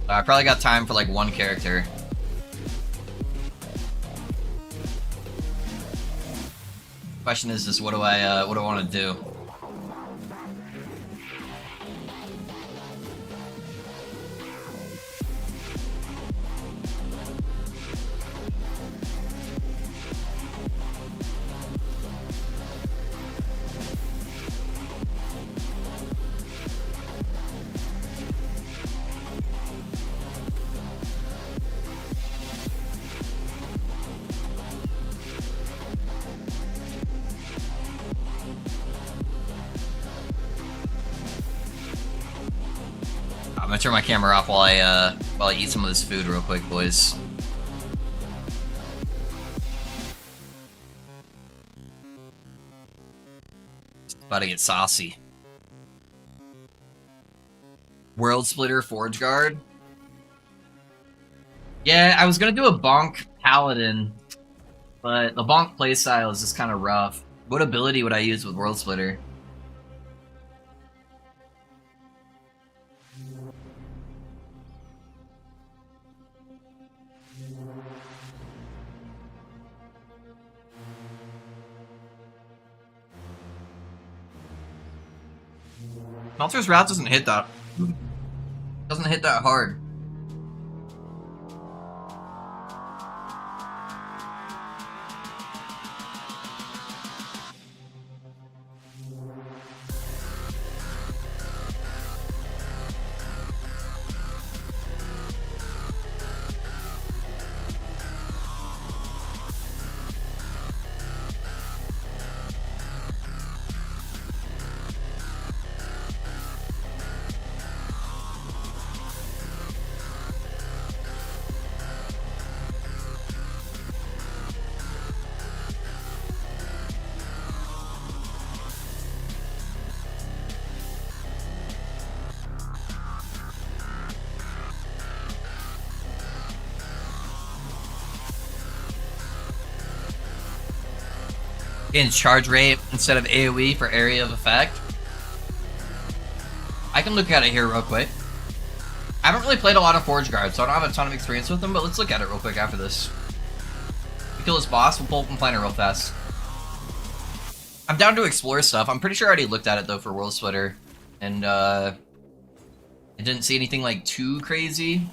I probably got time for like one character. Question is just what do I want to do? gonna turn my camera off while I eat some of this food real quick, boys. About to get saucy. World Splitter Forge Guard. Yeah, I was gonna do a bonk paladin, but the bonk playstyle is just kind of rough. What ability would I use with World Splitter? Melter's Wrath doesn't hit that hard. Getting charge rate instead of AoE for area of effect. I can look at it here real quick. I haven't really played a lot of Forge Guard, so I don't have a ton of experience with them, but let's look at it real quick after this. We kill this boss, we'll pull up and plan it real fast. I'm down to explore stuff. I'm pretty sure I already looked at it though for World Splitter, and I didn't see anything like too crazy.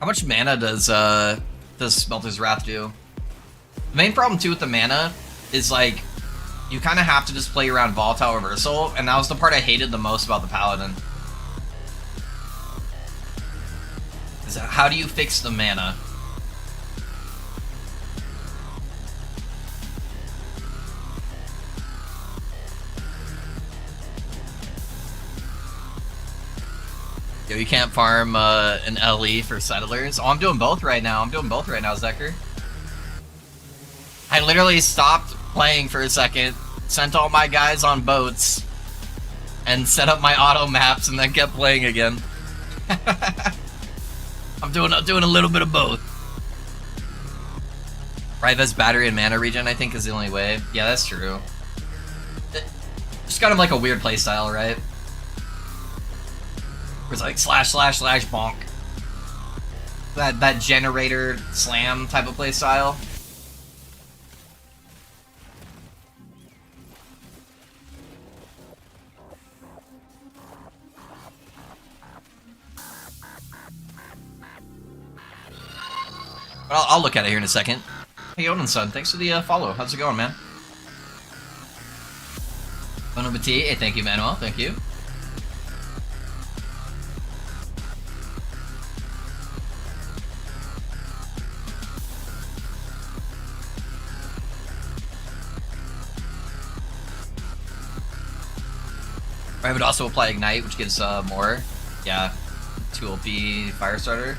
How much mana does Smelter's Wrath do? The main problem too with the mana is like you kind of have to just play around Volatile Reversal, and that was the part I hated the most about the Paladin. Is how do you fix the mana? Yo, you can't farm an LE for settlers. Oh, I'm doing both right now. Zekker. I literally stopped playing for a second, sent all my guys on boats, and set up my auto maps, and then kept playing again. I'm doing a little bit of both. Right, that's battery and mana regen, I think, is the only way. Yeah, that's true. Just kind of like a weird playstyle, right? Where it's like slash bonk. That generator slam type of playstyle. I'll look at it here in a second. Hey, Odin son, thanks for the follow. How's it going, man? Bon appetit. Hey, thank you, Manuel. Thank you. I would also apply Ignite, which gives more. Yeah, 2 OP Firestarter.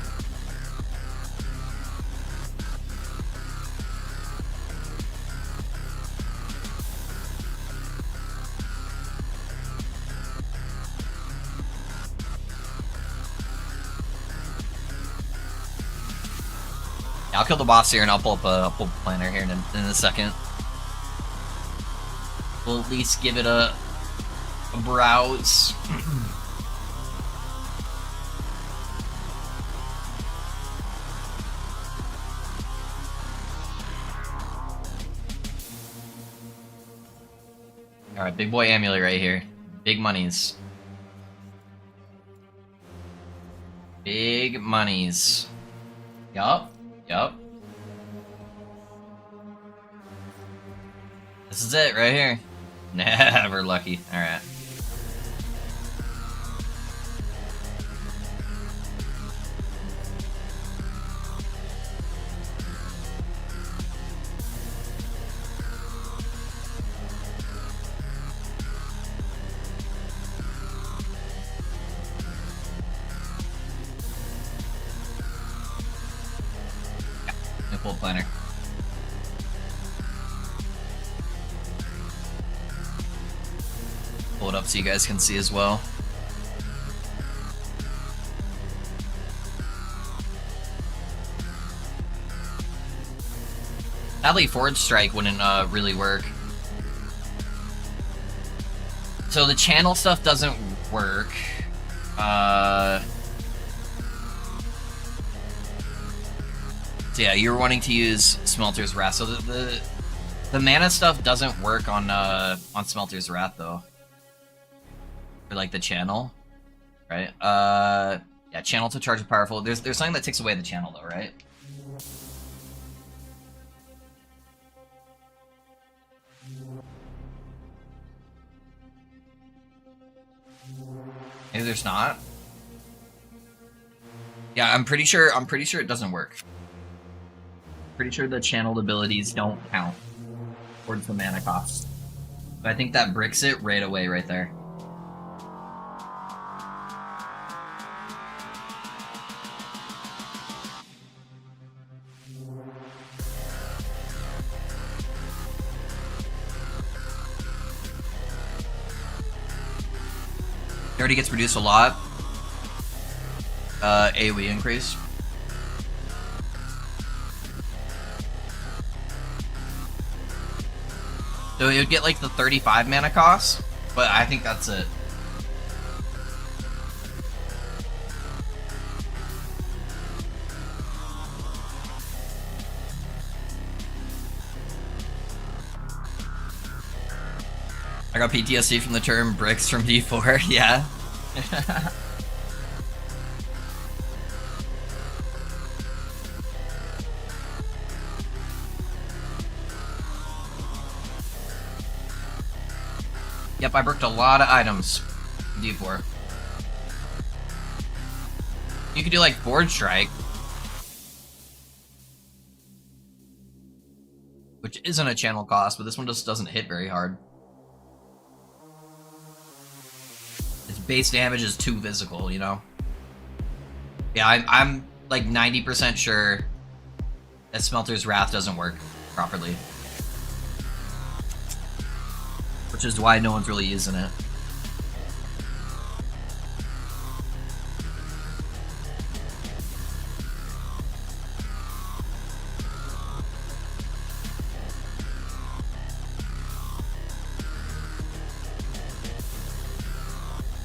Yeah, I'll kill the boss here and I'll pull up a planner here in a second. We'll at least give it a browse. Alright, big boy amulet right here. Big monies. Big monies. Yup. This is it right here. Never lucky. Alright. planner. Pull it up so you guys can see as well. Sadly, Forge Strike wouldn't really work. So the channel stuff doesn't work. So yeah, you're wanting to use Smelter's Wrath. So the mana stuff doesn't work on Smelter's Wrath though. For like the channel, right? Yeah, channel to charge powerful. There's something that takes away the channel though, right? Maybe there's not. Yeah, I'm pretty sure it doesn't work. Pretty sure the channeled abilities don't count towards the mana cost. But I think that bricks it right away right there. It already gets reduced a lot. AoE increase. So it would get like the 35 mana cost, but I think that's it. I got PTSD from the term bricks from D4, yeah. Yep, I bricked a lot of items in D4. You could do like Forge Strike, which isn't a channel cost, but this one just doesn't hit very hard. Its base damage is too physical, you know? Yeah, I'm like 90% sure that Smelter's Wrath doesn't work properly. Which is why no one's really using it.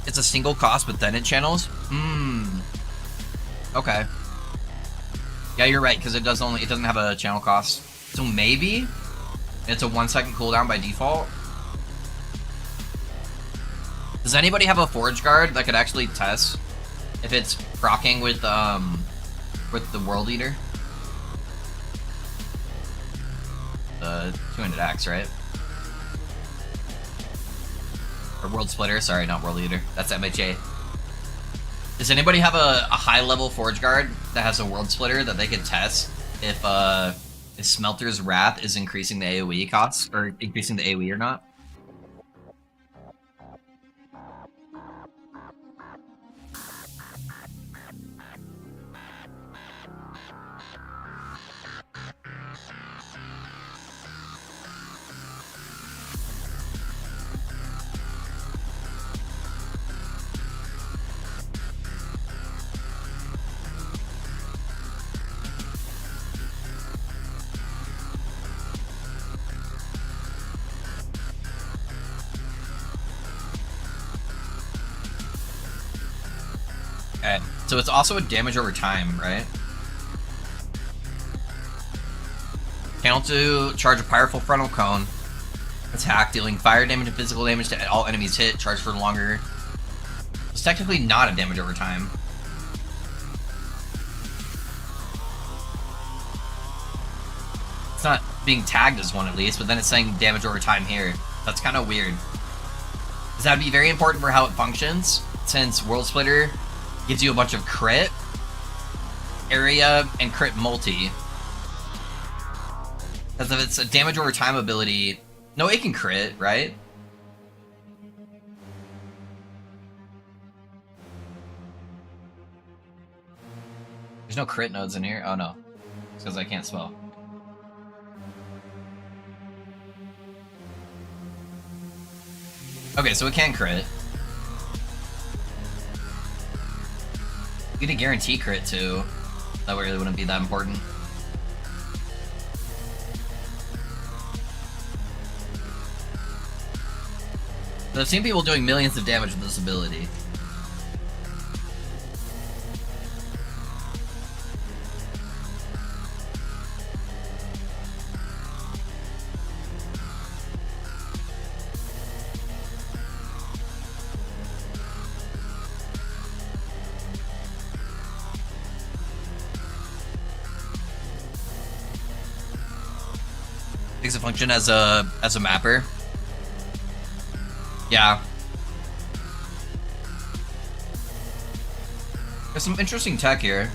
It's a single cost, but then it channels? Okay. Yeah, you're right, because it doesn't have a channel cost. So maybe it's a 1 second cooldown by default. Does anybody have a Forge Guard that could actually test if it's proccing with the World Eater? The 200X, right? Or World Splitter, sorry, not World Eater. That's MHA. Does anybody have a high level Forge Guard that has a World Splitter that they could test if Smelter's Wrath is increasing the AoE costs, or increasing the AoE or not? Okay, so it's also a damage over time, right? Channel to charge a powerful frontal cone. Attack, dealing fire damage and physical damage to all enemies hit, charge for longer. It's technically not a damage over time. It's not being tagged as one at least, but then it's saying damage over time here. That's kind of weird. Because that would be very important for how it functions, since World Splitter gives you a bunch of crit, area, and crit multi. Because if it's a damage over time ability, no, it can crit, right? There's no crit nodes in here. Oh no, it's because I can't spell. Okay, so it can crit. You get a guarantee crit too. That really wouldn't be that important. But I've seen people doing millions of damage with this ability. Takes a function as a mapper. Yeah. There's some interesting tech here.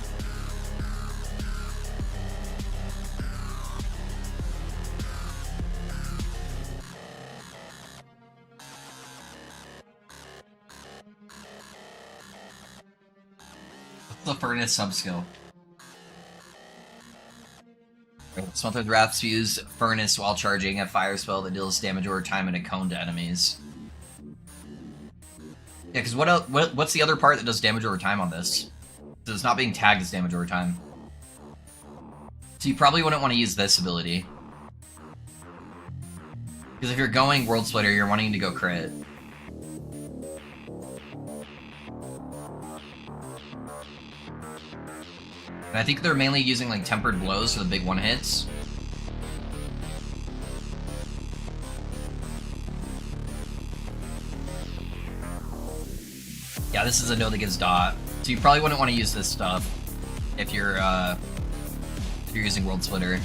What's the furnace subskill? Smothered Wraths use Furnace while charging a fire spell that deals damage over time in a cone to enemies. Yeah, because what's the other part that does damage over time on this? So it's not being tagged as damage over time. So you probably wouldn't want to use this ability. Because if you're going World Splitter, you're wanting to go crit. And I think they're mainly using like Tempered Blows for the big one hits. Yeah, this is a node that gives dot. So you probably wouldn't want to use this stuff if you're using World Splitter.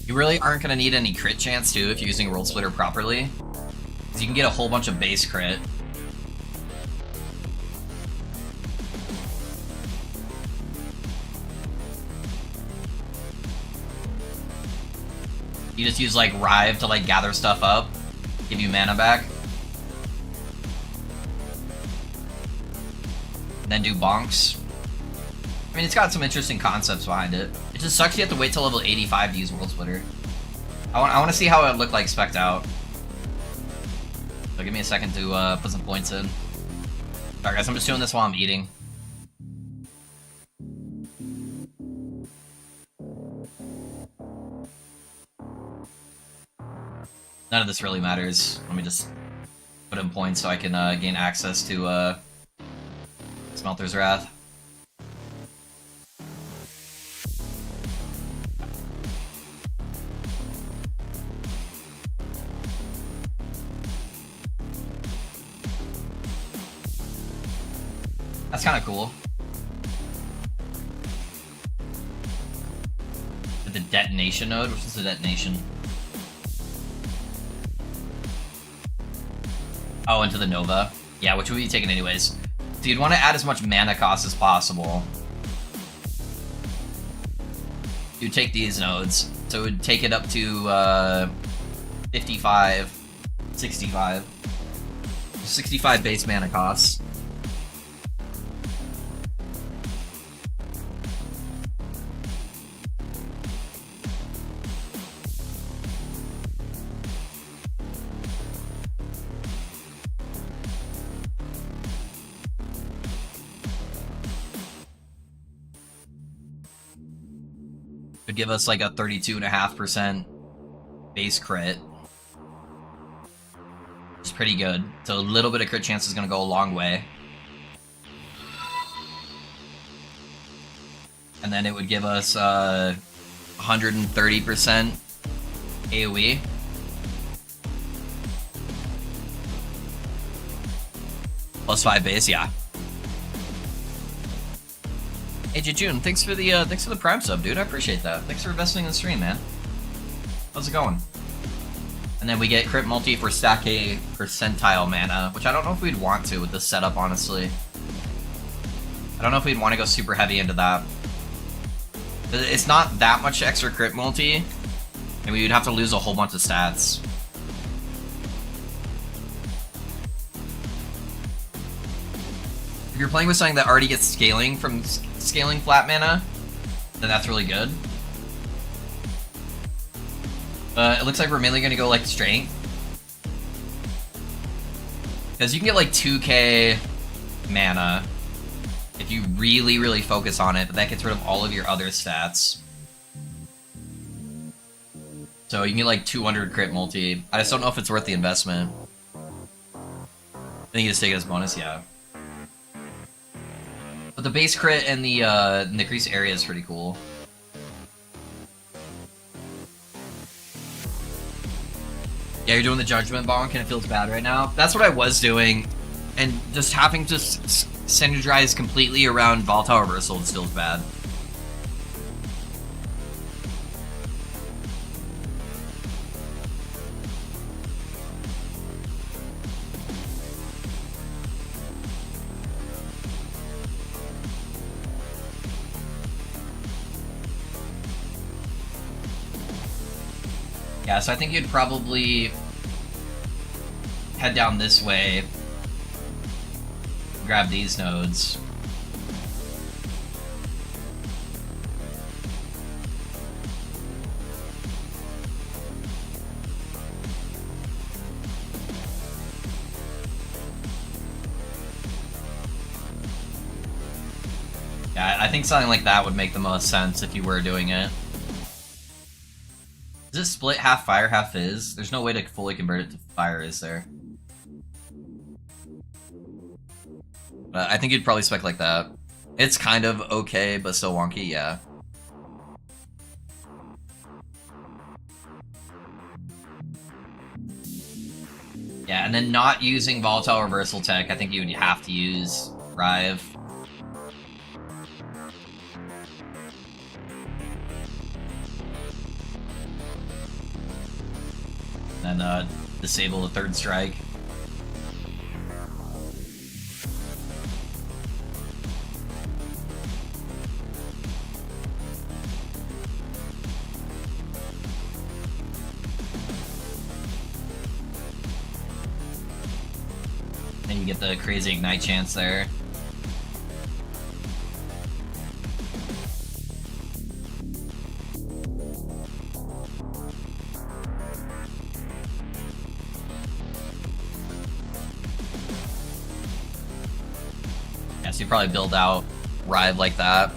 You really aren't going to need any crit chance, too, if you're using World Splitter properly. Because you can get a whole bunch of base crit. You just use, like, Rive to, like, gather stuff up, give you mana back. And then do bonks. I mean, it's got some interesting concepts behind it. It just sucks you have to wait till level 85 to use World Splitter. I want to see how it would look like spec'd out. So give me a second to put some points in. Alright guys, I'm just doing this while I'm eating. None of this really matters. Let me just put in points so I can gain access to Smelter's Wrath. That's kind of cool. The detonation node? Which is the detonation? Oh, into the Nova. Yeah, which would be taken anyways. So you'd want to add as much mana cost as possible. You'd take these nodes. So it would take it up to 55, 65. 65 base mana costs. Would give us like a 32.5% base crit. It's pretty good. So a little bit of crit chance is going to go a long way. And then it would give us 130% AoE. Plus 5 base, yeah. Hey June, thanks for the Prime sub, dude. I appreciate that. Thanks for investing in the stream, man. How's it going? And then we get crit multi for stack a percentile mana, which I don't know if we'd want to with this setup, honestly. I don't know if we'd want to go super heavy into that. It's not that much extra crit multi, and we would have to lose a whole bunch of stats. If you're playing with something that already gets scaling from scaling flat mana, then that's really good. It looks like we're mainly going to go like strength. Because you can get like 2k mana if you really, really focus on it, but that gets rid of all of your other stats. So you can get like 200 crit multi. I just don't know if it's worth the investment. I think you just take it as bonus, yeah. But the base crit and the increased area is pretty cool. Yeah, you're doing the Judgment Bonk and it feels bad right now. That's what I was doing, and just having to synergize completely around Volatile Reversal still is bad. Yeah, so I think you'd probably head down this way, grab these nodes. Yeah, I think something like that would make the most sense if you were doing it. Is it split half fire, half fizz? There's no way to fully convert it to fire, is there? I think you'd probably spec like that. It's kind of okay, but still wonky, yeah. Yeah, and then not using Volatile Reversal tech, I think you would have to use Rive. And disable the third strike. Then you get the crazy ignite chance there. So you probably build out Rive like that.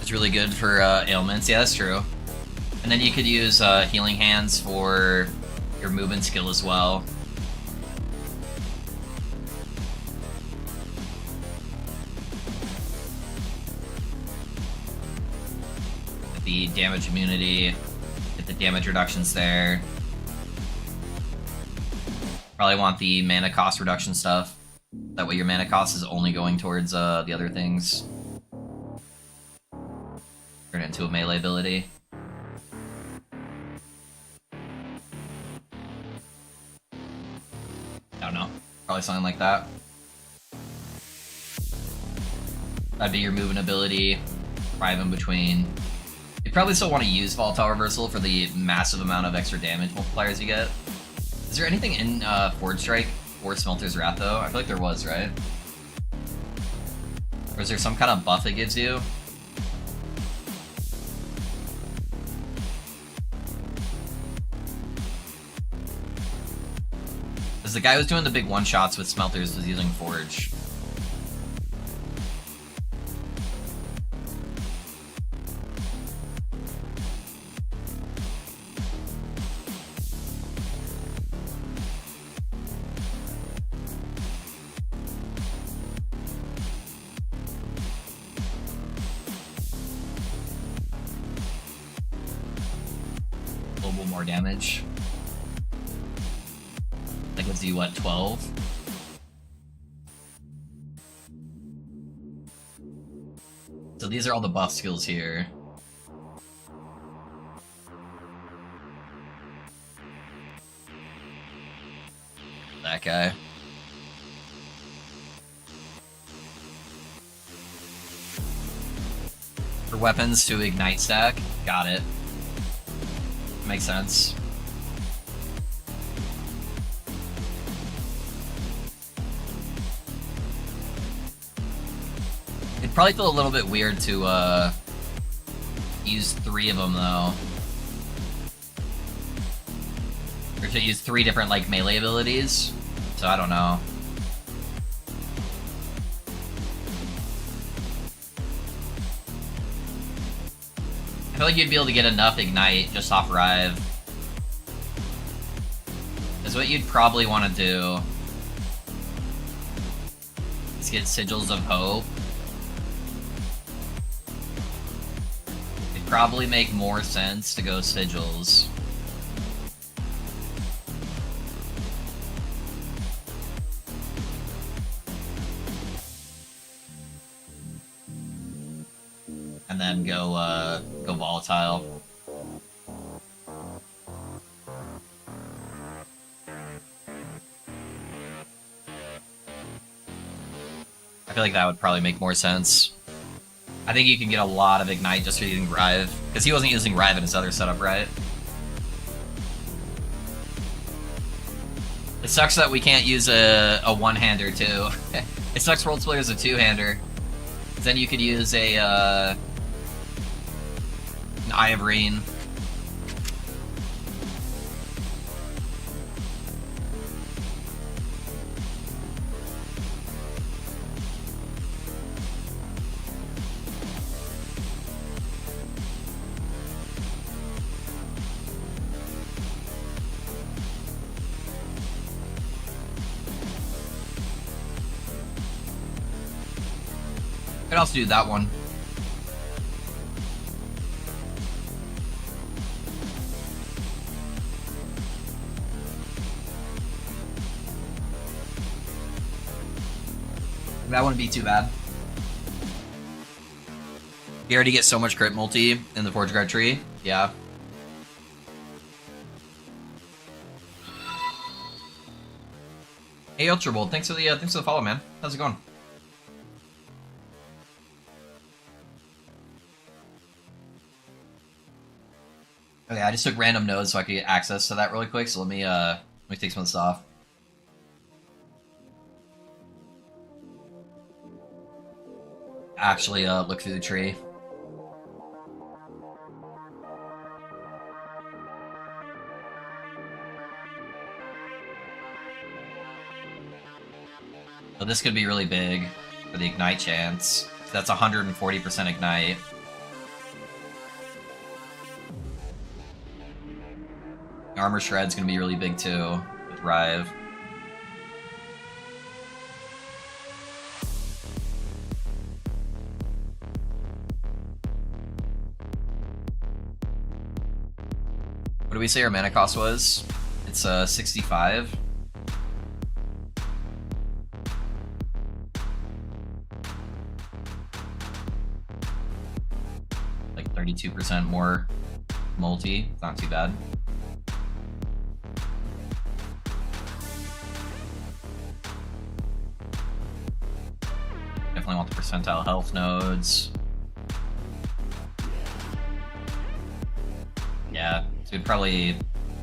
It's really good for ailments. Yeah, that's true. And then you could use Healing Hands for your movement skill as well. Get the damage immunity, get the damage reductions there. Probably want the mana cost reduction stuff. That way your mana cost is only going towards the other things. Turn it into a melee ability. I don't know. Probably something like that. That'd be your movement ability. Rive in between. You'd probably still want to use Volatile Reversal for the massive amount of extra damage multipliers you get. Is there anything in Forge Strike or Smelter's Wrath though? I feel like there was, right? Or is there some kind of buff it gives you? Because the guy who was doing the big one-shots with Smelters was using Forge. More damage. That gives you what, 12? So these are all the buff skills here. That guy. For weapons to ignite stack, got it. Makes sense. It'd probably feel a little bit weird to use 3 of them though. Or to use 3 different like melee abilities. So I don't know. I feel like you'd be able to get enough Ignite just off Rive. Is what you'd probably want to do. Is get Sigils of Hope. It'd probably make more sense to go Sigils. And then go Volatile. I feel like that would probably make more sense. I think you can get a lot of Ignite just for using Rive. Because he wasn't using Rive in his other setup, right? It sucks that we can't use a one-hander, too. It sucks World Splitter is a two-hander. Then you could use a, an Eye of Rain. Could also do that one. That wouldn't be too bad. You already get so much crit multi in the Forge Guard tree. Yeah. Hey Ultrabolt, thanks for the follow, man. How's it going? Okay, I just took random nodes so I could get access to that really quick. So let me take some of this off. Actually, look through the tree. So this could be really big for the Ignite chance. That's 140% Ignite. Armor Shred's gonna be really big too, with Rive. What do we say our mana cost was? It's 65. Like 32% more multi, not too bad. Definitely want the percentile health nodes. Yeah, so we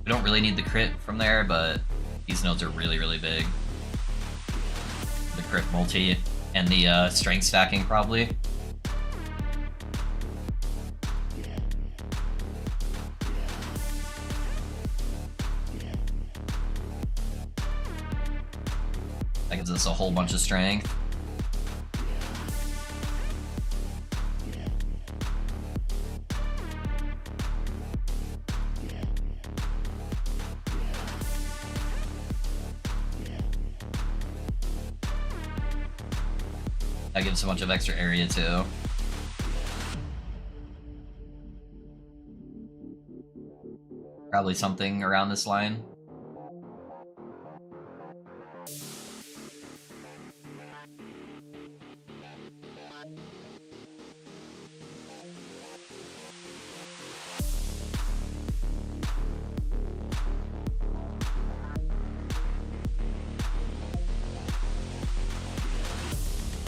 don't really need the crit from there, but these nodes are really, really big. The crit multi and the strength stacking probably. That gives us a whole bunch of strength. That gives a bunch of extra area too. Probably something around this line.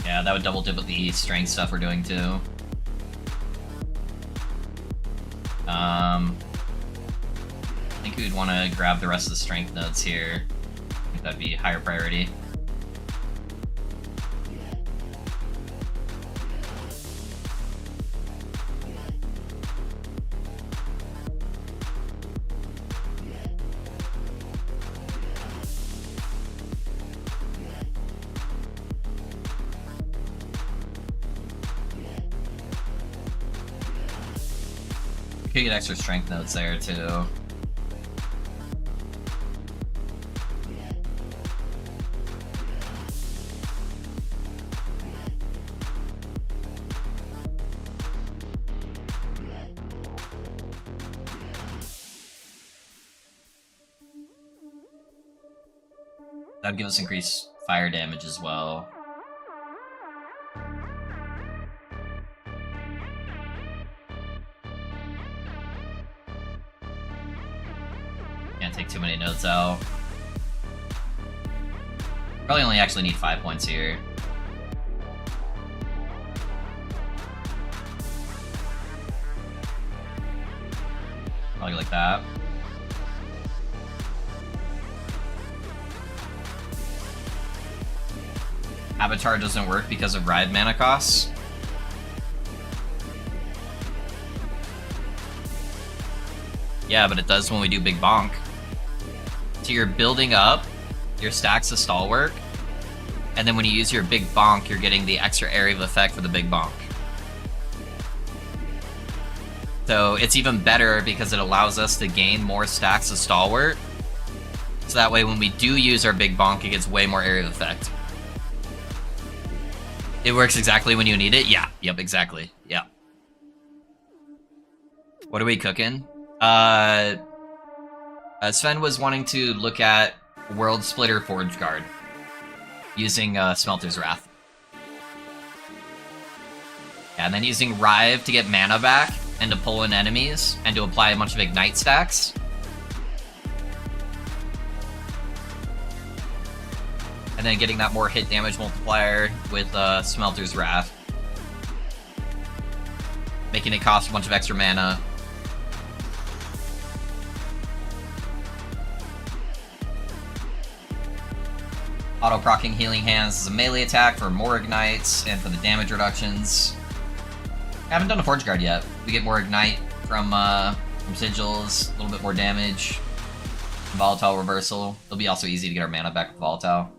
Yeah, that would double dip with the strength stuff we're doing too. I think we'd want to grab the rest of the strength nodes here. I think that'd be higher priority. We could get extra strength notes there too. That'd give us increased fire damage as well. Can't take too many notes out. Probably only actually need 5 points here. Probably like that. Avatar doesn't work because of ride mana costs. Yeah, but it does when we do Big Bonk. So you're building up your stacks of stalwart, and then when you use your Big Bonk, you're getting the extra area of effect for the Big Bonk. So it's even better because it allows us to gain more stacks of stalwart. So that way when we do use our Big Bonk, it gets way more area of effect. It works exactly when you need it? Yeah. Yep, exactly. Yeah. What are we cooking? Sven was wanting to look at World Splitter Forge Guard using Smelter's Wrath. Yeah, and then using Rive to get mana back and to pull in enemies and to apply a bunch of Ignite stacks. And then getting that more hit damage multiplier with Smelter's Wrath. Making it cost a bunch of extra mana. Auto-procking Healing Hands is a melee attack for more ignites and for the damage reductions. I haven't done a Forge Guard yet. We get more ignite from sigils, a little bit more damage. Volatile reversal. It'll be also easy to get our mana back with volatile.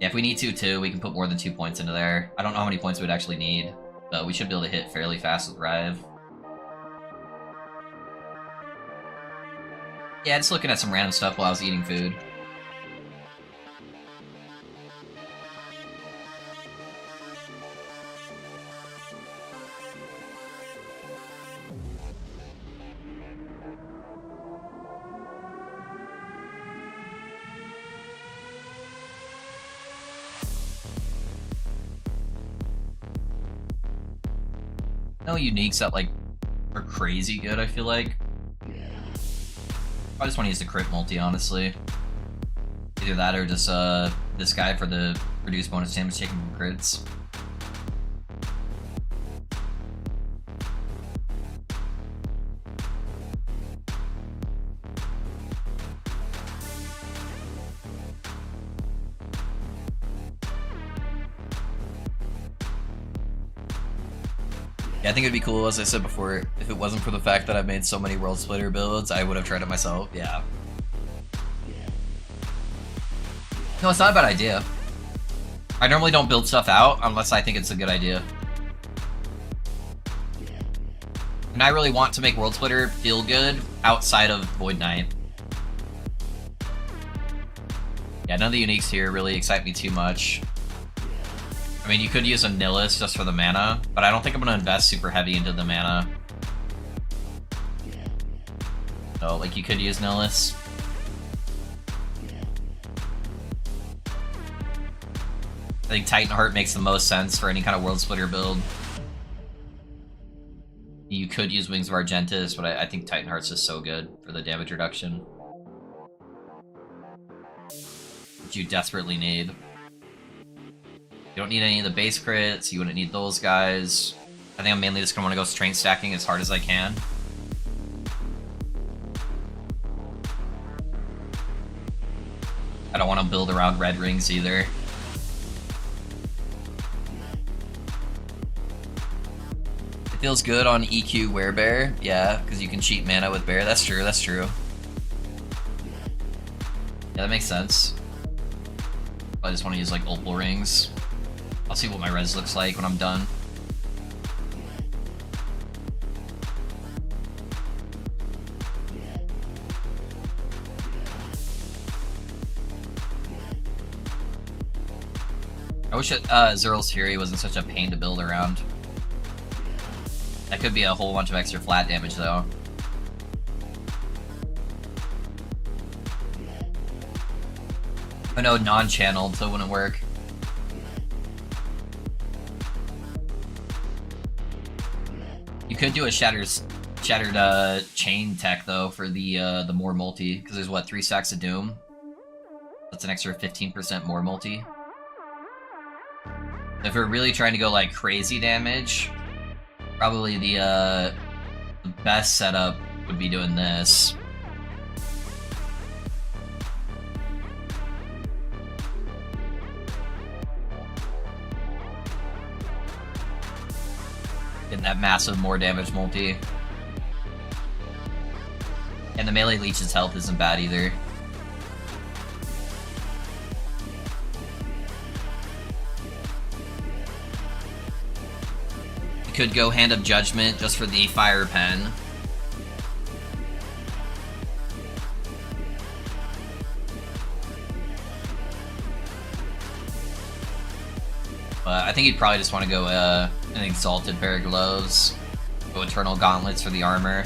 Yeah, if we need to too, we can put more than 2 points into there. I don't know how many points we'd actually need, but we should be able to hit fairly fast with Rive. Yeah, just looking at some random stuff while I was eating food. No uniques that like are crazy good, I feel like. I just want to use the crit multi, honestly. Either that or just this guy for the reduced bonus damage taken from crits. Yeah, I think it'd be cool, as I said before, if it wasn't for the fact that I've made so many World Splitter builds, I would have tried it myself, yeah. No, it's not a bad idea. I normally don't build stuff out unless I think it's a good idea. And I really want to make World Splitter feel good outside of Void Knight. Yeah, none of the uniques here really excite me too much. I mean, you could use a Nihilus just for the mana, but I don't think I'm going to invest super heavy into the mana. So, like, you could use Nihilus. I think Titanheart makes the most sense for any kind of World Splitter build. You could use Wings of Argentis, but I think Titanheart's just so good for the damage reduction. Which you desperately need. You don't need any of the base crits, you wouldn't need those guys. I think I'm mainly just going to want to go strength stacking as hard as I can. I don't want to build around red rings either. It feels good on EQ Werebear, yeah, because you can cheat mana with Bear. That's true, that's true. Yeah, that makes sense. I just want to use like Opal rings. I'll see what my res looks like when I'm done. wish Zerl's Fury wasn't such a pain to build around. That could be a whole bunch of extra flat damage, though. Oh no, non-channeled, so it wouldn't work. You could do a shattered chain tech though for the more multi, because there's what, 3 stacks of doom. That's an extra 15% more multi. If we're really trying to go like crazy damage, probably the best setup would be doing this. Getting that massive more damage multi. And the melee leech's health isn't bad either. You could go Hand of Judgment just for the fire pen. But I think you'd probably just want to go an Exalted pair of gloves. Go Eternal Gauntlets for the armor.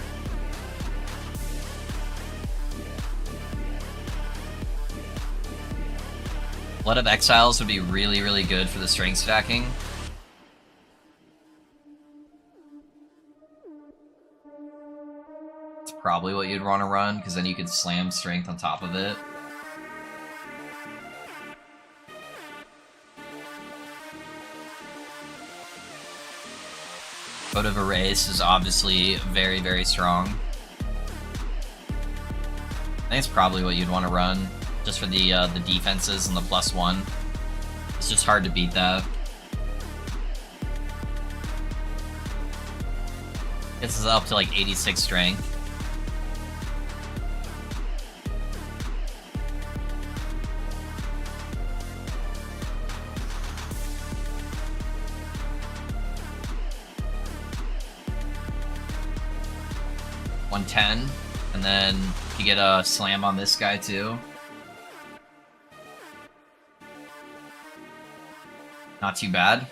Blood of Exiles would be really, really good for the strength stacking. It's probably what you'd want to run, because then you could slam strength on top of it. Code of Erase is obviously very, very strong. I think it's probably what you'd want to run, just for the defenses and the +1. It's just hard to beat that. Gets us up to like 86 strength. $110, and then you get a slam on this guy too. Not too bad.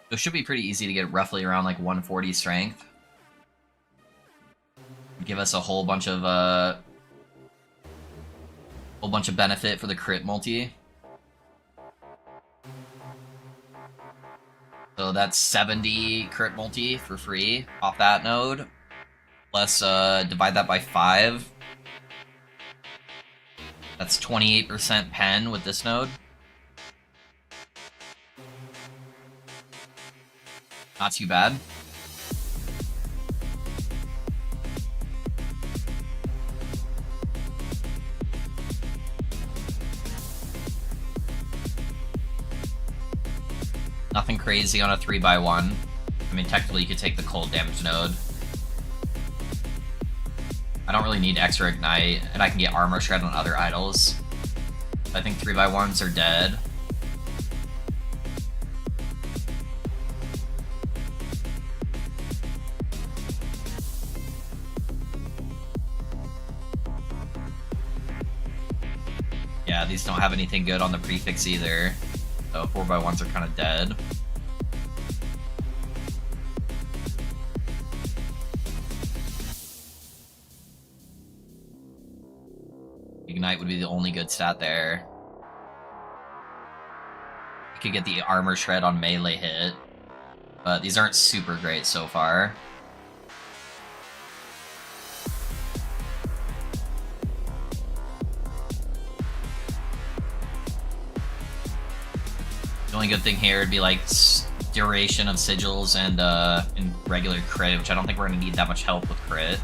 So it should be pretty easy to get roughly around like 140 strength. Give us a whole bunch of benefit for the crit multi. So that's 70 crit multi for free off that node. Plus, divide that by 5. That's 28% pen with this node. Not too bad. Nothing crazy on a 3x1. I mean, technically you could take the cold damage node. I don't really need extra ignite, and I can get armor shred on other idols. I think 3x1s are dead. Yeah, these don't have anything good on the prefix either. So 4x1s are kind of dead. Ignite would be the only good stat there. You could get the armor shred on melee hit, but these aren't super great so far. The only good thing here would be like duration of sigils and regular crit, which I don't think we're gonna need that much help with crit.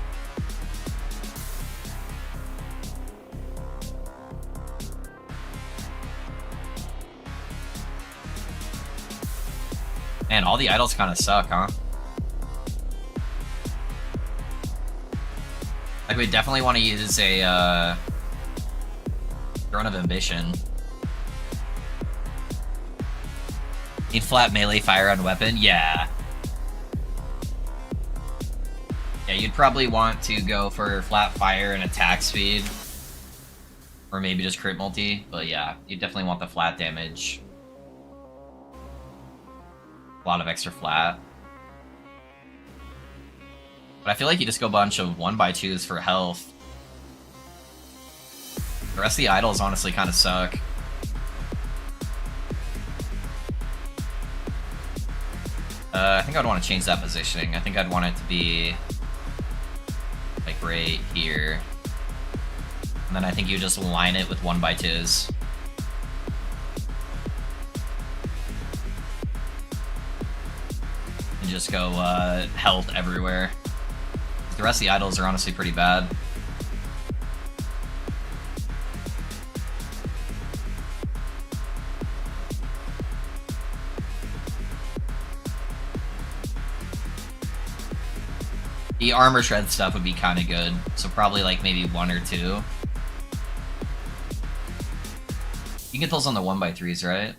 Man, all the idols kind of suck, huh? Like, we definitely want to use a Throne of Ambition. Need flat melee fire on weapon? Yeah. Yeah, Yeah, you'd probably want to go for flat fire and attack speed. Or maybe just crit multi, but yeah, you definitely want the flat damage. A lot of extra flat. But I feel like you just go a bunch of 1x2s for health. The rest of the idols honestly kind of suck. I think I'd want to change that positioning. I think I'd want it to be like right here. And then I think you just line it with 1x2s. And just go health everywhere. The rest of the idols are honestly pretty bad. The armor shred stuff would be kind of good, so probably like maybe 1 or 2. You can get those on the 1x3s, right?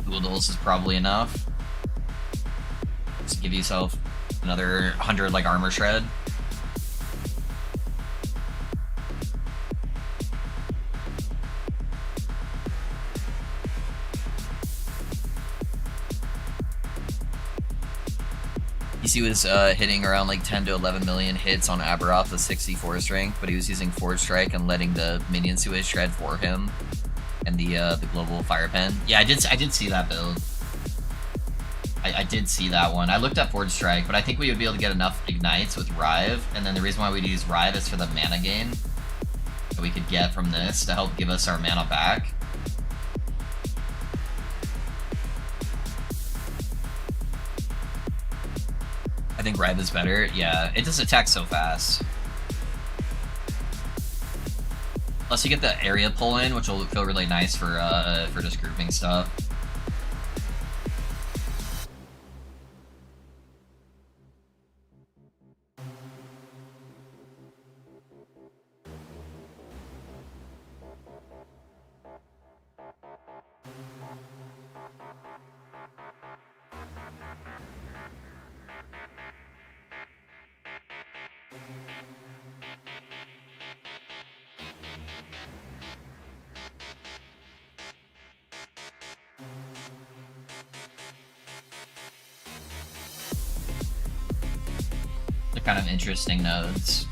Two of those is probably enough. Just give yourself another 100 like armor shred. He was hitting around like 10 to 11 million hits on Aberoth with 64 strength, but he was using Forge Strike and letting the minions do his shred for him, and the global fire pen. Yeah, I did see that build. I did see that one. I looked at Forge Strike, but I think we would be able to get enough ignites with Rive, and then the reason why we'd use Rive is for the mana gain that we could get from this to help give us our mana back. I think Rive is better. Yeah, it just attacks so fast. Plus, you get the area pull in, which will feel really nice for just grouping stuff. They're kind of interesting nodes.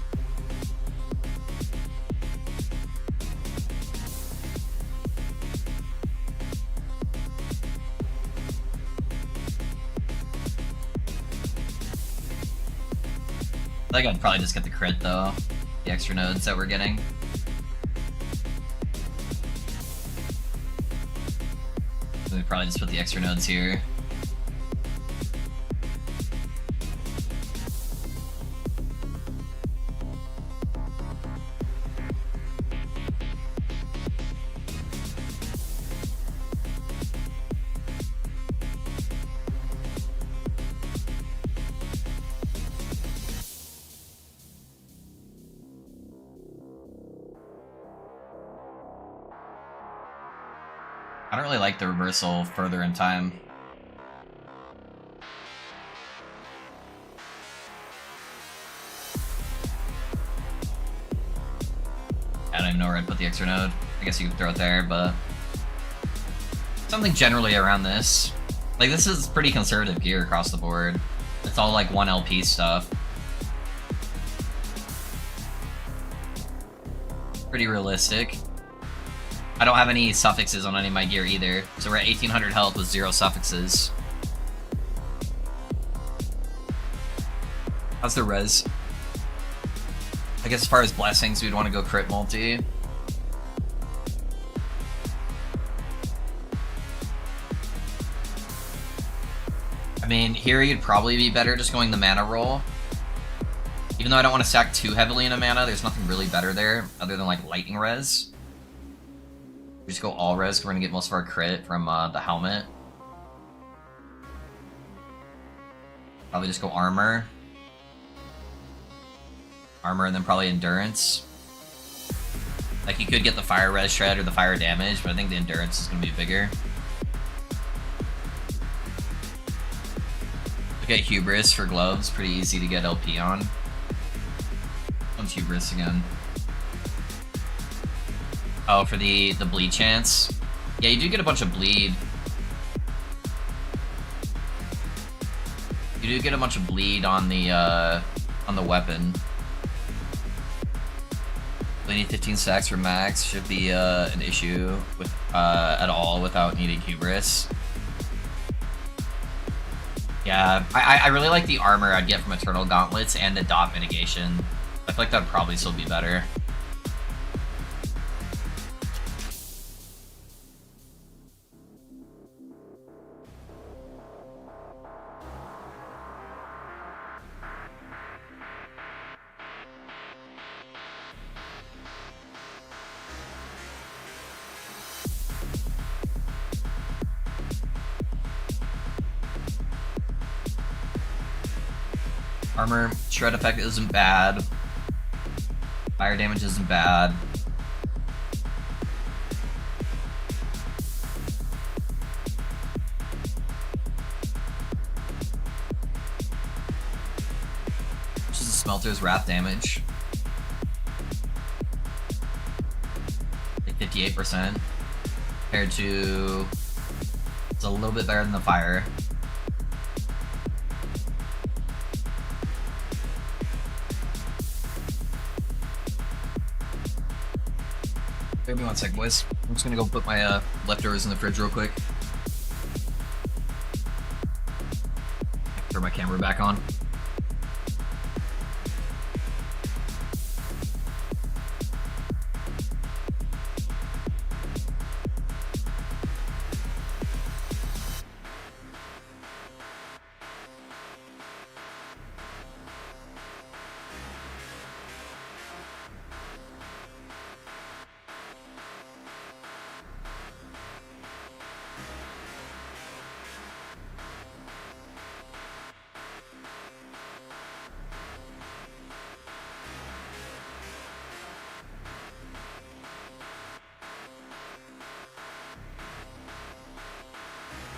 I think I'd probably just get the crit though, the extra nodes that we're getting. We'd probably just put the extra nodes here. I don't really like the reversal further in time. I don't even know where I'd put the extra node. I guess you could throw it there, but something generally around this. Like, this is pretty conservative gear across the board. It's all like 1 LP stuff. Pretty realistic. I don't have any suffixes on any of my gear either, so we're at 1800 health with 0 suffixes. How's the res? I guess as far as blessings, we'd want to go crit multi. I mean, here you'd probably be better just going the mana roll. Even though I don't want to stack too heavily in a mana, there's nothing really better there other than like lightning res. We just go all res because we're going to get most of our crit from the helmet. Probably just go armor. armor, and then probably endurance. Like, you could get the fire res shred or the fire damage, but I think the endurance is going to be bigger. Look at hubris for gloves, pretty easy to get LP on. One's hubris again. Oh, for the bleed chance. Yeah, you do get a bunch of bleed. You do get a bunch of bleed on the weapon. Bleeding 15 stacks for max should be an issue with at all without needing hubris. Yeah, I really like the armor I'd get from Eternal Gauntlets and the dot mitigation. I feel like that'd probably still be better. Armor shred effect isn't bad. Fire damage isn't bad. Which is the Smelter's Wrath damage. Like 58%. Compared to... It's a little bit better than the fire. Give me one sec, boys. I'm just gonna go put my leftovers in the fridge real quick. Turn my camera back on.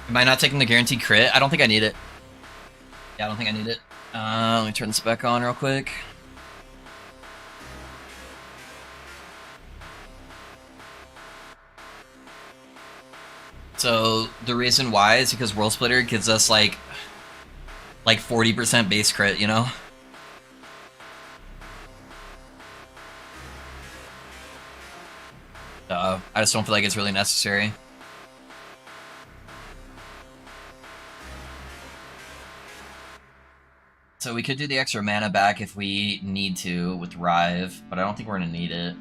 Am I not taking the guaranteed crit? I don't think I need it. Yeah, I don't think I need it. Let me turn this back on real quick. So the reason why is because World Splitter gives us like 40% base crit, you know? I just don't feel like it's really necessary. So we could do the extra mana back if we need to with Rive, but I don't think we're gonna need it.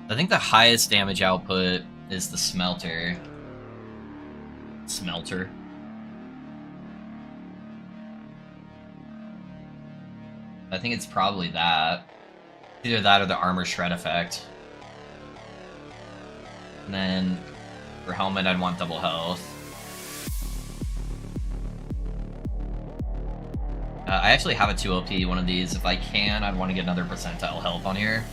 I think the highest damage output is the Smelter. I think it's probably that. Either that or the armor shred effect. And then for helmet, I'd want double health. I actually have a 2 LP one of these. If I can, I'd want to get another percentile health on here.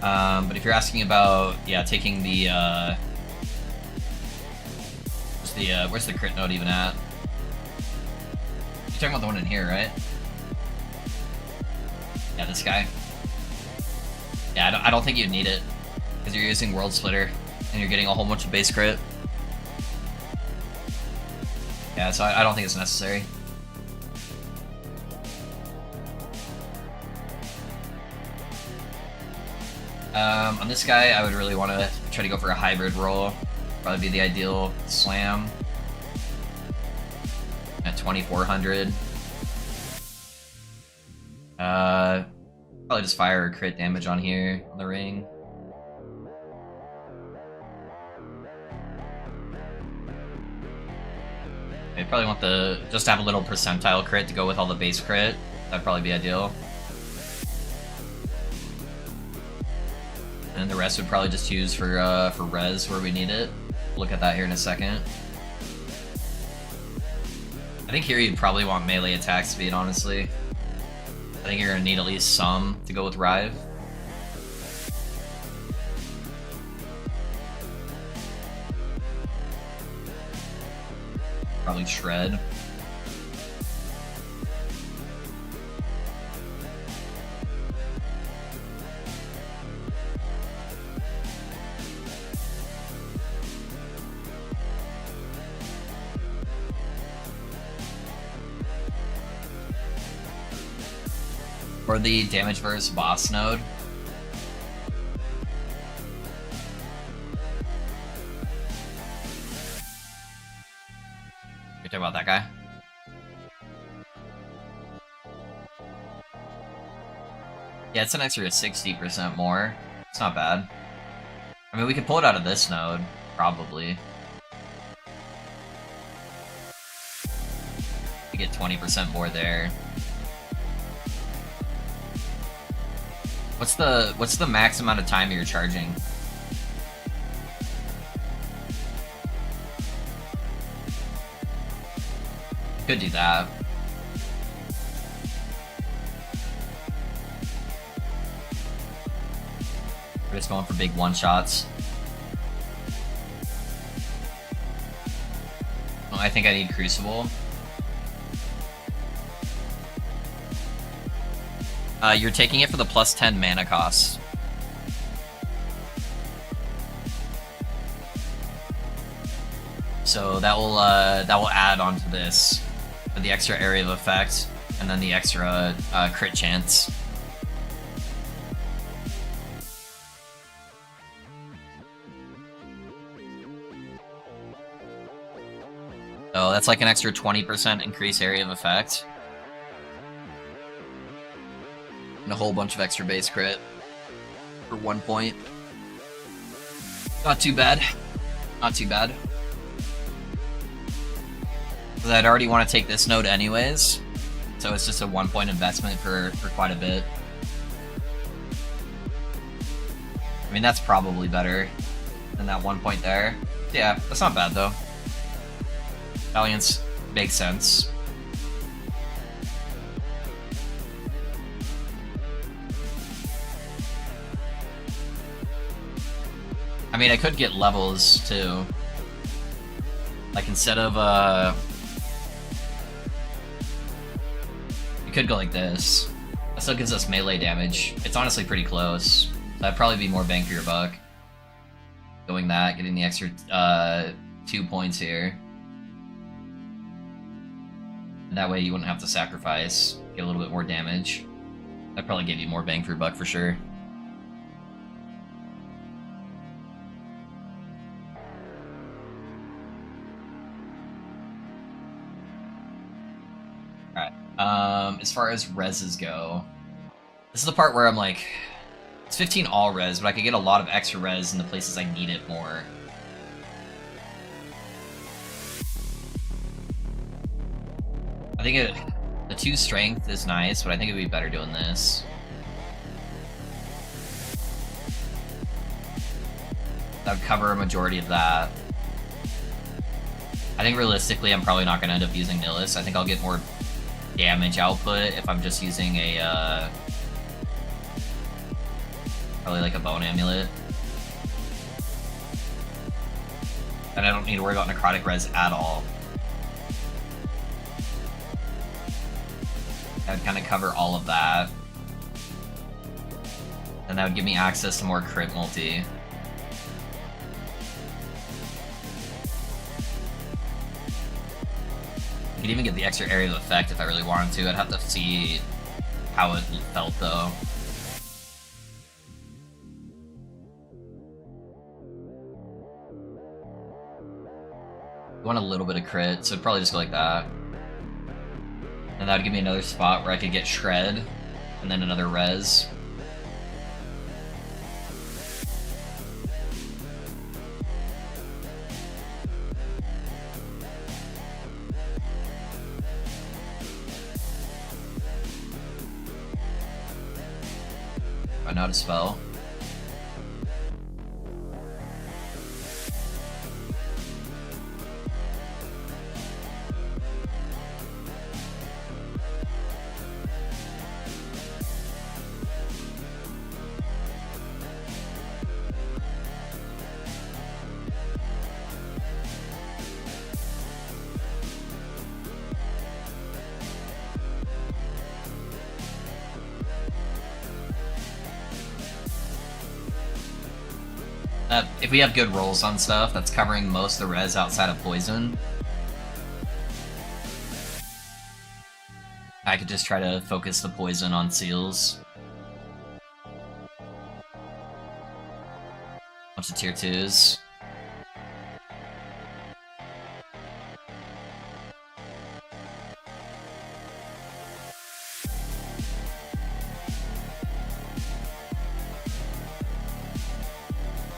But if you're asking about, yeah, taking the, where's the crit node even at? You're talking about the one in here, right? Yeah, this guy. Yeah, I don't think you'd need it, because you're using World Splitter, and you're getting a whole bunch of base crit. Yeah, so I don't think it's necessary. On this guy, I would really want to try to go for a hybrid roll. Probably be the ideal slam. At 2400. Probably just fire a crit damage on here, on the ring. I probably want just to have a little percentile crit to go with all the base crit. That'd probably be ideal. And the rest would probably just use for res where we need it. Look at that here in a second. I think here you'd probably want melee attack speed, honestly. I think you're gonna need at least some to go with Rive. Probably Shred. Or the damage versus boss node. You're talking about that guy? Yeah, it's an extra 60% more. It's not bad. I mean, we could pull it out of this node, probably. We get 20% more there. What's the max amount of time you're charging? Could do that. We're just going for big one-shots. Oh, I think I need Crucible. You're taking it for the plus 10 mana cost. So that will add onto this for the extra area of effect, and then the extra crit chance. So that's like an extra 20% increase area of effect. And a whole bunch of extra base crit for 1 point. Not too bad. Not too bad. Because I'd already want to take this node anyways. So it's just a 1 point investment for quite a bit. I mean, that's probably better than that 1 point there. Yeah, that's not bad though. Valiance makes sense. I mean, I could get levels too. Like instead of you could go like this. That still gives us melee damage. It's honestly pretty close. That'd probably be more bang for your buck. Going that, getting the extra 2 points here. And that way you wouldn't have to sacrifice. Get a little bit more damage. That'd probably give you more bang for your buck for sure. As far as reses go, this is the part where I'm like, it's 15 all res, but I could get a lot of extra res in the places I need it more. I think the 2 strength is nice, but I think it would be better doing this. That would cover a majority of that. I think realistically, I'm probably not going to end up using Nihilus. I think I'll get more damage output if I'm just using a probably like a bone amulet, and I don't need to worry about necrotic res at all. That would kind of cover all of that, and that would give me access to more crit multi. I could even get the extra area of effect if I really wanted to. I'd have to see how it felt though. I want a little bit of crit, so I'd probably just go like that. And that would give me another spot where I could get Shred, and then another res. Run out of spell. If we have good rolls on stuff that's covering most of the res outside of poison, I could just try to focus the poison on seals. Bunch of tier 2s.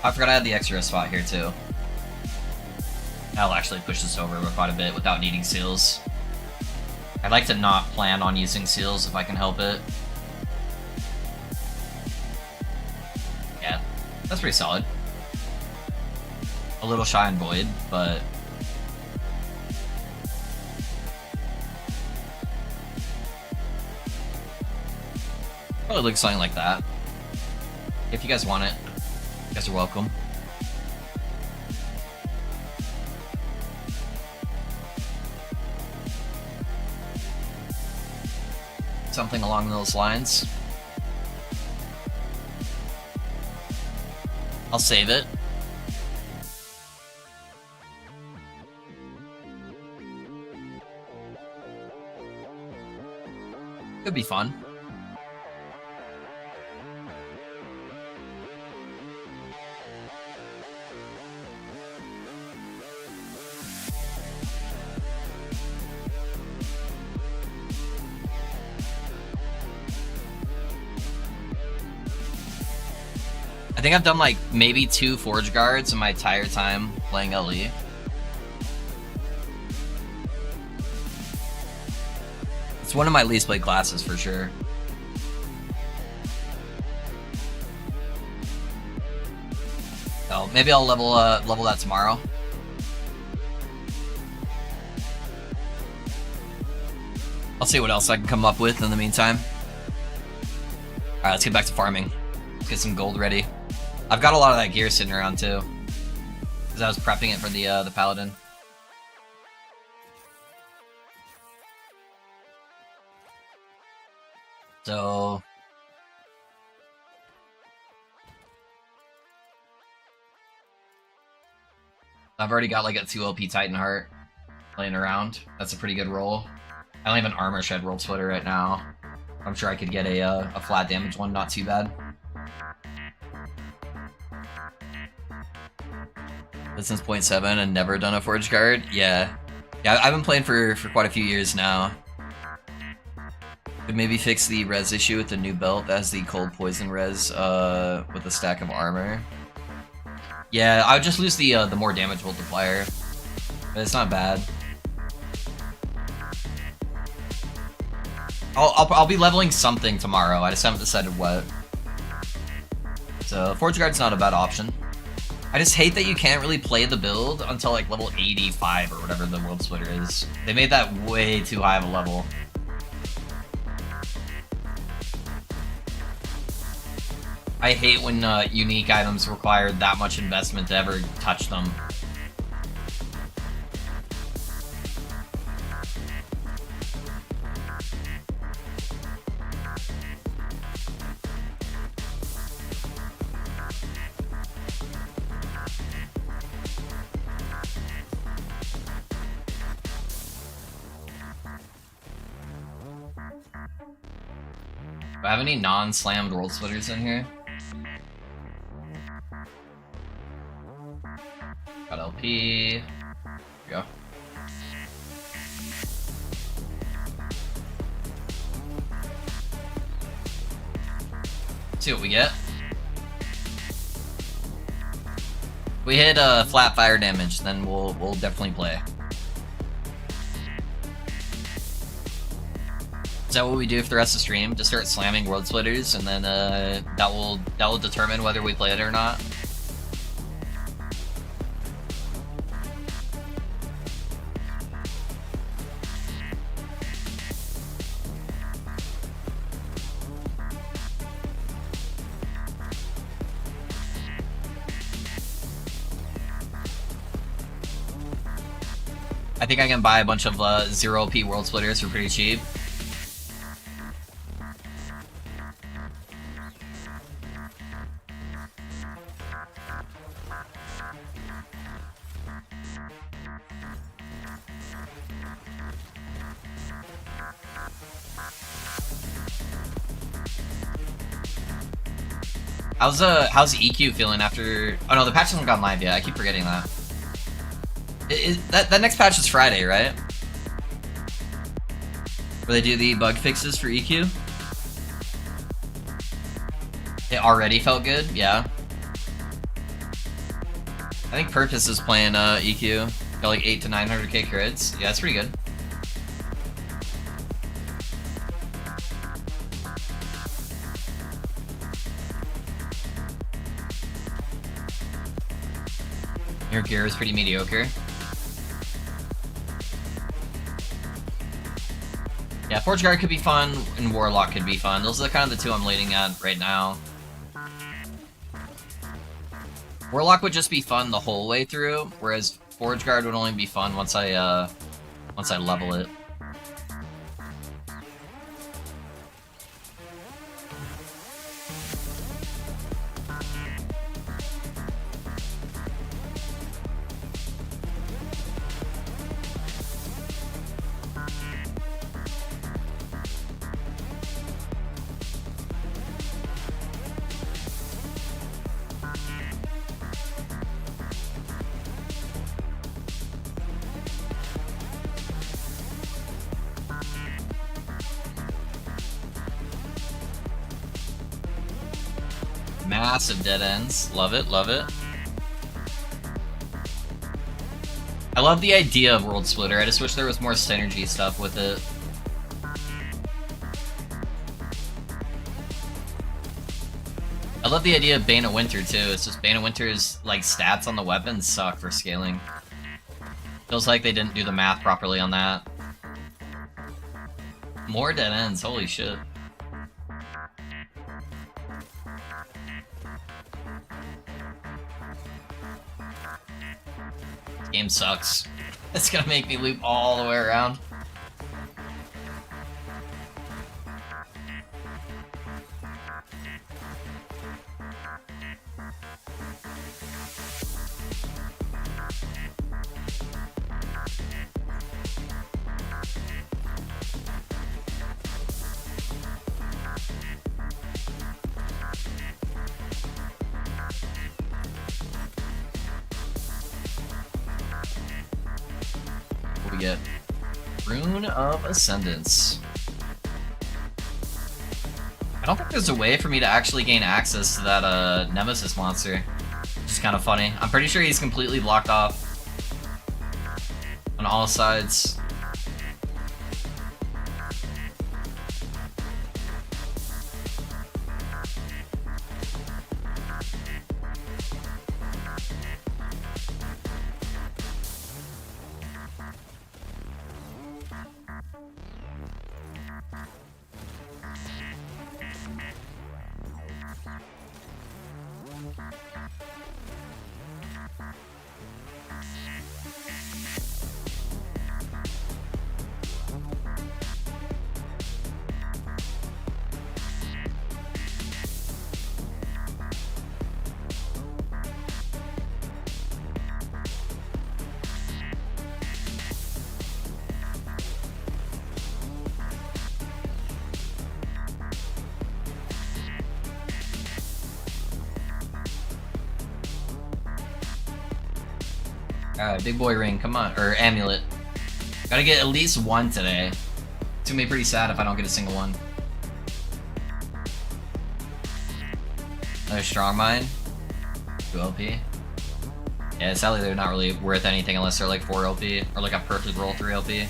I forgot I had the extra spot here too. That'll actually push this over quite a bit without needing seals. I'd like to not plan on using seals if I can help it. Yeah, that's pretty solid. A little shy on Void, but... probably looks something like that. If you guys want it, you guys are welcome. Something along those lines. I'll save it. Could be fun. I think I've done like maybe 2 Forge Guards in my entire time playing LE. It's one of my least played classes for sure. So maybe I'll level that tomorrow. I'll see what else I can come up with in the meantime. Alright, let's get back to farming. Let's get some gold ready. I've got a lot of that gear sitting around too, because I was prepping it for the paladin. So I've already got like a 2 LP Titan Heart laying around. That's a pretty good roll. I don't have an Armor Shed World Splitter right now. I'm sure I could get a flat damage one, not too bad. But since 0.7 and never done a Forge Guard? Yeah. Yeah, I've been playing for quite a few years now. Could maybe fix the res issue with the new belt that has the cold poison res with a stack of armor. Yeah, I would just lose the more damage multiplier. But it's not bad. I'll be leveling something tomorrow. I just haven't decided what. So Forge Guard's not a bad option. I just hate that you can't really play the build until like level 85 or whatever the World Splitter is. They made that way too high of a level. I hate when unique items require that much investment to ever touch them. Do I have any non-slammed World Splitters in here? Got LP. There we go. See what we get. If we hit flat fire damage, then we'll definitely play. Is that what we do for the rest of the stream? Just start slamming World Splitters, and then that will determine whether we play it or not. I think I can buy a bunch of 0p World Splitters for pretty cheap. How's EQ feeling after? Oh no, the patch hasn't gone live yet. I keep forgetting that. That next patch is Friday, right? Where they do the bug fixes for EQ. It already felt good, yeah. I think Purpose is playing EQ. Got like 800 to 900k crits. Yeah, that's pretty good. Your gear is pretty mediocre. Yeah, Forge Guard could be fun, and Warlock could be fun. Those are kind of the two I'm leaning at right now. Warlock would just be fun the whole way through, whereas Forge Guard would only be fun once I level it. Massive dead ends. Love it, love it. I love the idea of World Splitter. I just wish there was more synergy stuff with it. I love the idea of Bane of Winter too. It's just Bane of Winter's like stats on the weapons suck for scaling. Feels like they didn't do the math properly on that. More dead ends, holy shit. Game sucks. It's gonna make me loop all the way around. We get Rune of Ascendance. I don't think there's a way for me to actually gain access to that Nemesis monster, which is kind of funny. I'm pretty sure he's completely blocked off on all sides. Big boy ring, come on, or amulet. Gotta get at least one today. It's gonna be pretty sad if I don't get a single one. Another strong mine. 2 LP. Yeah, sadly they're not really worth anything unless they're like 4 LP or like a perfect roll 3 LP.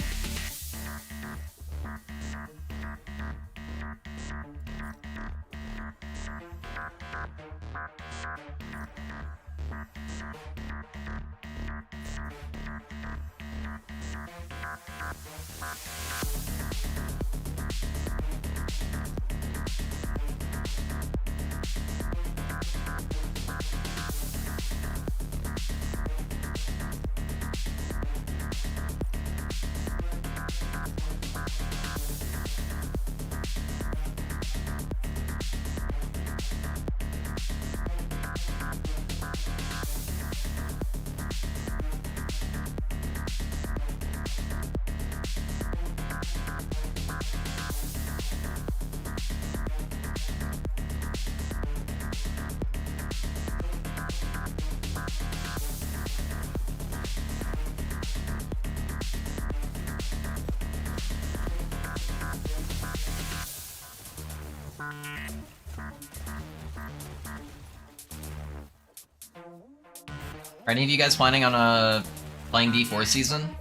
Are any of you guys planning on playing D4 season?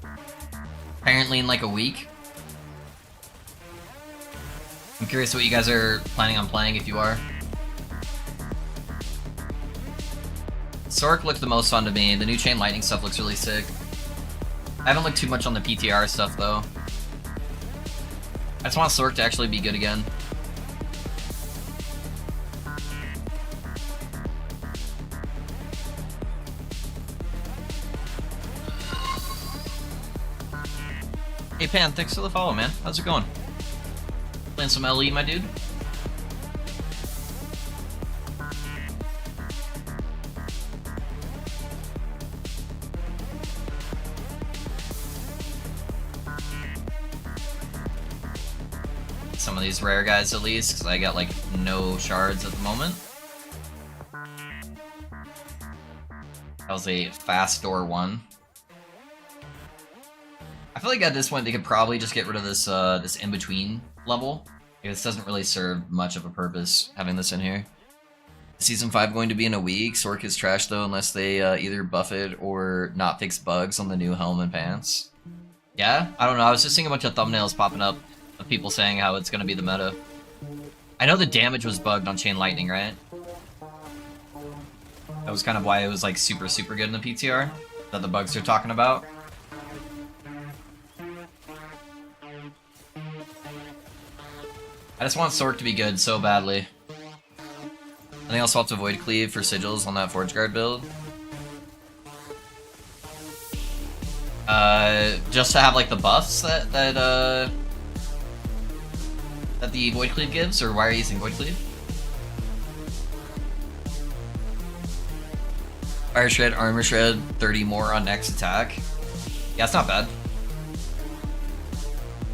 Apparently in like a week. I'm curious what you guys are planning on playing if you are. Sork looked the most fun to me. The new Chain Lightning stuff looks really sick. I haven't looked too much on the PTR stuff though. I just want Sork to actually be good again. Hey Pan, thanks for the follow, man. How's it going? Playing some LE, my dude? Some of these rare guys at least, because I got like no shards at the moment. That was a fast door one. I feel like at this point they could probably just get rid of this this in-between level. This doesn't really serve much of a purpose having this in here. Season 5 going to be in a week. Sork is trash though unless they either buff it or not fix bugs on the new helm and pants. Yeah? I don't know, I was just seeing a bunch of thumbnails popping up of people saying how it's gonna be the meta. I know the damage was bugged on Chain Lightning, right? That was kind of why it was like super good in the PTR that the bugs are talking about. I just want Sork to be good so badly. I think I'll swap to Void Cleave for sigils on that Forge Guard build. Just to have like the buffs that the Void Cleave gives, or why are you using Void Cleave? Fire Shred, Armor Shred, 30 more on next attack. Yeah, it's not bad.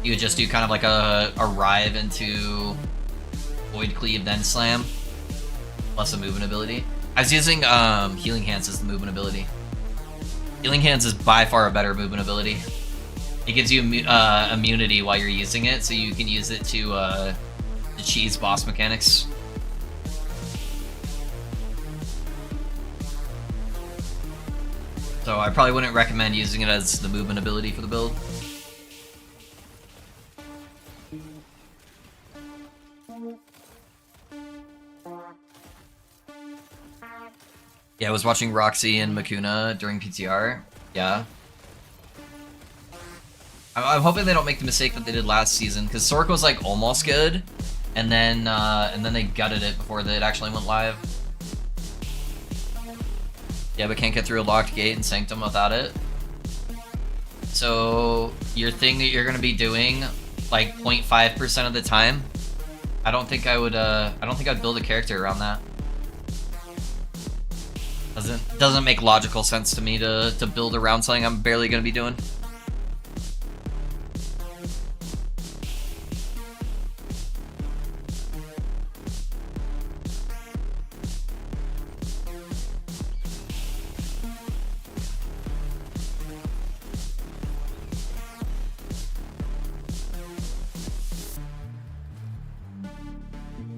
You would just do kind of like a arrive into Void Cleave, then slam, plus a movement ability. I was using Healing Hands as the movement ability. Healing Hands is by far a better movement ability. It gives you immunity while you're using it, so you can use it to cheese boss mechanics. So I probably wouldn't recommend using it as the movement ability for the build. Yeah, I was watching Roxy and Makuna during PTR. Yeah. I'm hoping they don't make the mistake that they did last season, because Sork was like almost good, and then they gutted it before it actually went live. Yeah, but can't get through a locked gate in Sanctum without it. So your thing that you're gonna be doing like 0.5% of the time, I don't think I'd build a character around that. Doesn't make logical sense to me to build around something I'm barely gonna be doing.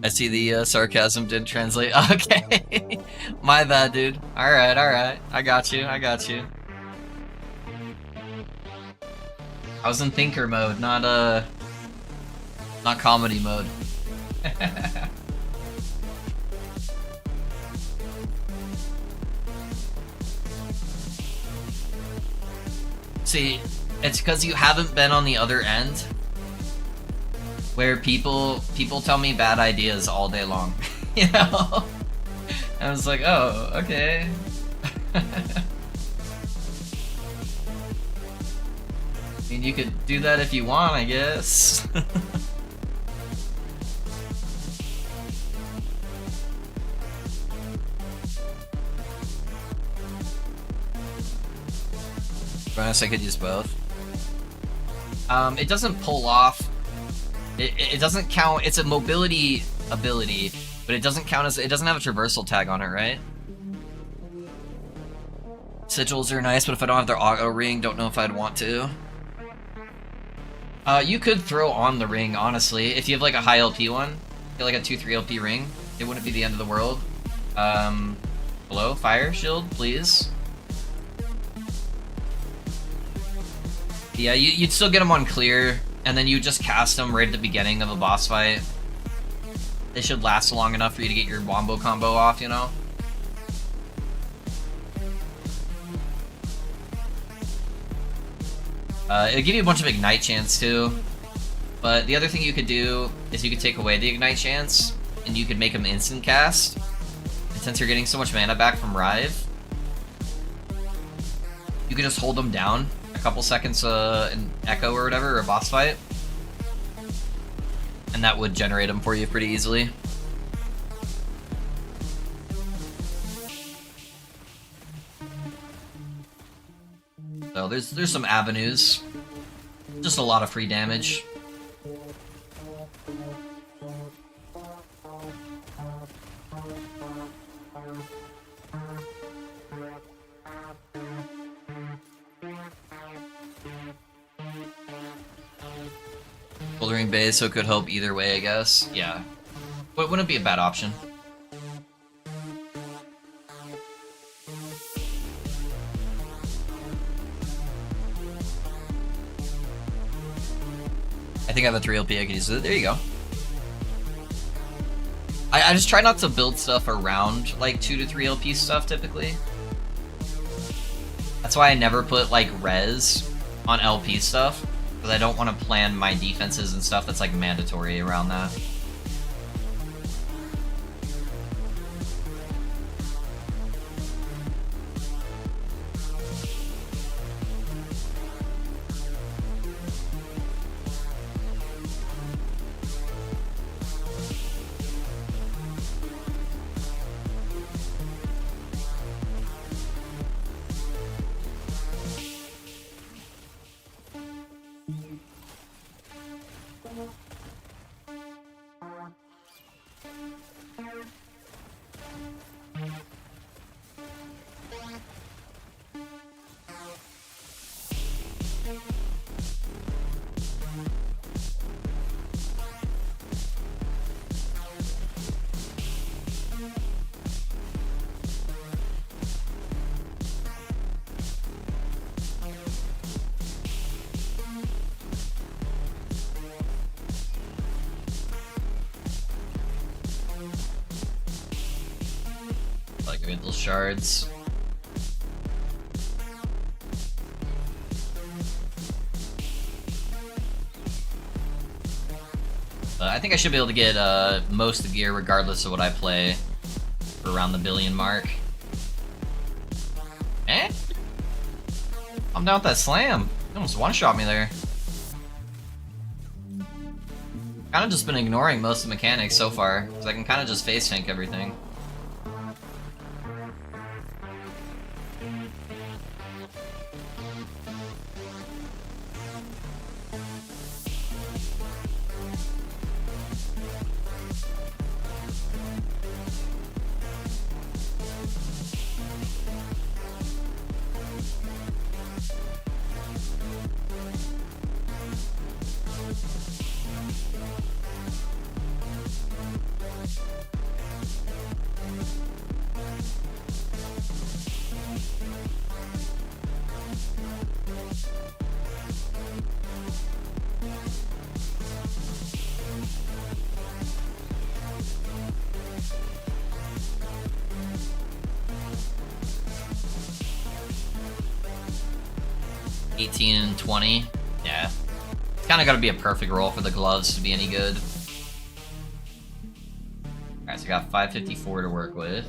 I see the sarcasm didn't translate. Okay. My bad, dude. Alright, alright. I got you. I was in thinker mode, not comedy mode. See, it's because you haven't been on the other end. Where people tell me bad ideas all day long, you know? I was like, oh, okay. I mean, you could do that if you want, I guess. To be honest, I could use both. It doesn't pull off. It doesn't count. It's a mobility ability, but it doesn't count as. It doesn't have a traversal tag on it, right? Sigils are nice, but if I don't have their auto ring, don't know if I'd want to. You could throw on the ring, honestly. If you have like a high LP one, get like a 2-3 LP ring, it wouldn't be the end of the world. Hello, fire shield, please. Yeah, you'd still get them on clear, and then you just cast them right at the beginning of a boss fight. They should last long enough for you to get your wombo combo off, you know? It'll give you a bunch of ignite chance too. But the other thing you could do is you could take away the ignite chance, and you could make them instant cast. And since you're getting so much mana back from Rive, you can just hold them down a couple seconds in Echo or whatever, or a boss fight. And that would generate them for you pretty easily. So there's some avenues. Just a lot of free damage. Bouldering base, so it could help either way, I guess. Yeah. But wouldn't be a bad option. I think I have a 3 LP I can use. There you go. I just try not to build stuff around like 2 to 3 LP stuff typically. That's why I never put like res on LP stuff, because I don't want to plan my defenses and stuff that's like mandatory around that. Like little shards. I think I should be able to get most of the gear regardless of what I play for around the billion mark. Eh? I'm down with that slam. You almost one-shot me there. Kind of just been ignoring most of the mechanics so far, because I can kind of just face tank everything. And 20. Yeah. It's kind of got to be a perfect roll for the gloves to be any good. Alright, so I got 554 to work with.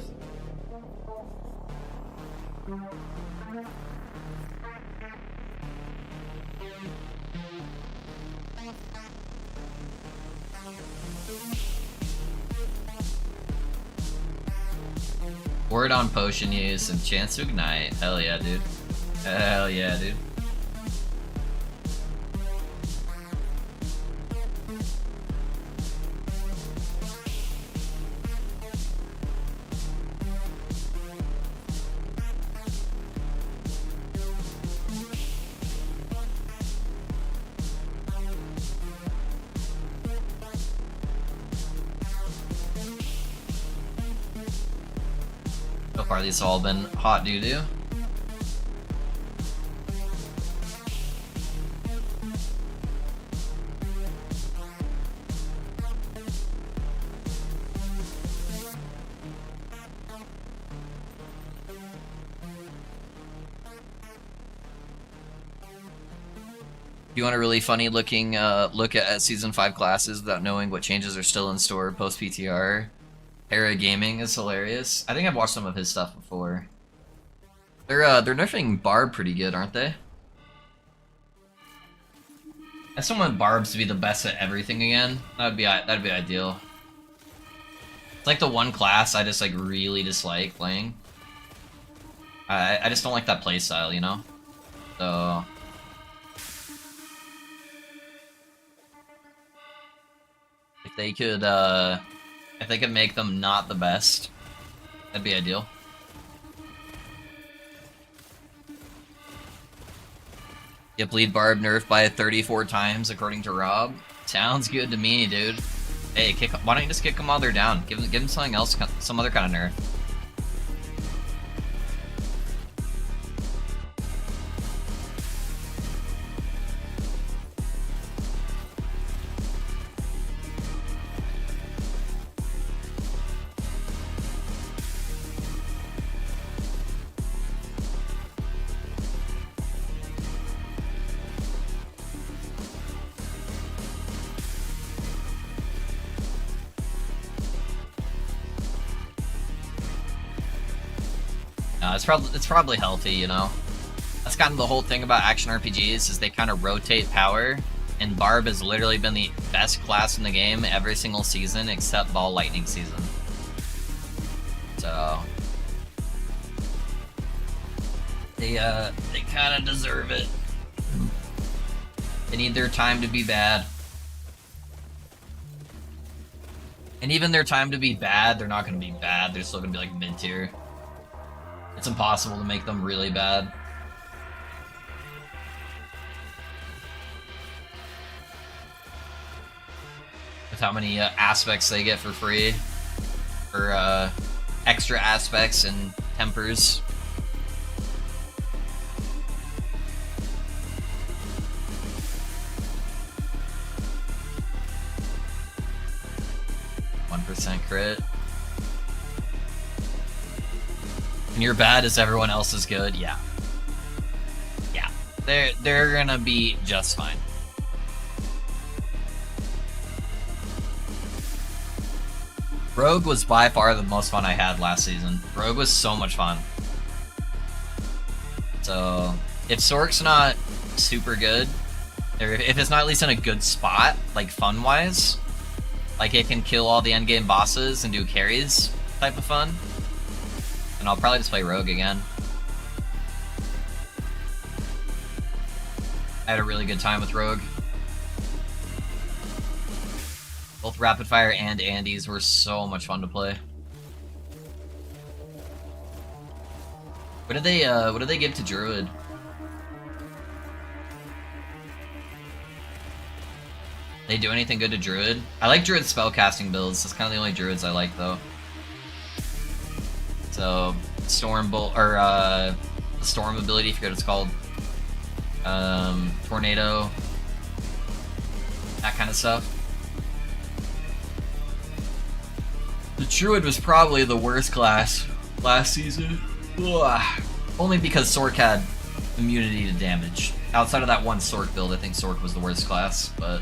Word on potion use and chance to ignite. Hell yeah, dude. Hell yeah, dude. So far, these have all been hot doo-doo. Do you want a really funny looking look at season 5 classes without knowing what changes are still in store post PTR? Hera Gaming is hilarious. I think I've watched some of his stuff before. They're nerfing Barb pretty good, aren't they? I just want Barbs to be the best at everything again. That'd be ideal. It's like the one class I just like really dislike playing. I just don't like that playstyle, you know? So if they could make them not the best, that'd be ideal. Get bleed Barb nerfed by 34 times according to Rob. Sounds good to me, dude. Hey, why don't you just kick them while they're down? Give them something else, some other kind of nerf. No, it's probably healthy, you know. That's kind of the whole thing about action RPGs is they kind of rotate power, and Barb has literally been the best class in the game every single season except Ball Lightning season. So they kind of deserve it. They need their time to be bad. And even their time to be bad, they're not going to be bad. They're still going to be like mid-tier. It's impossible to make them really bad. With how many aspects they get for free. Or extra aspects and tempers. %1 crit. When you're bad as everyone else is good, yeah. Yeah. They're gonna be just fine. Rogue was by far the most fun I had last season. Rogue was so much fun. So, if Sork's not super good, or if it's not at least in a good spot, like fun-wise, like it can kill all the endgame bosses and do carries type of fun, and I'll probably just play Rogue again. I had a really good time with Rogue. Both Rapid Fire and Andes were so much fun to play. What did they give to Druid? They do anything good to Druid? I like Druid spellcasting builds. That's kind of the only Druids I like, though. So, Storm Bolt, or the Storm ability, I forget what it's called. Tornado. That kind of stuff. The Druid was probably the worst class last season. Ugh. Only because Sork had immunity to damage. Outside of that one Sork build, I think Sork was the worst class, but...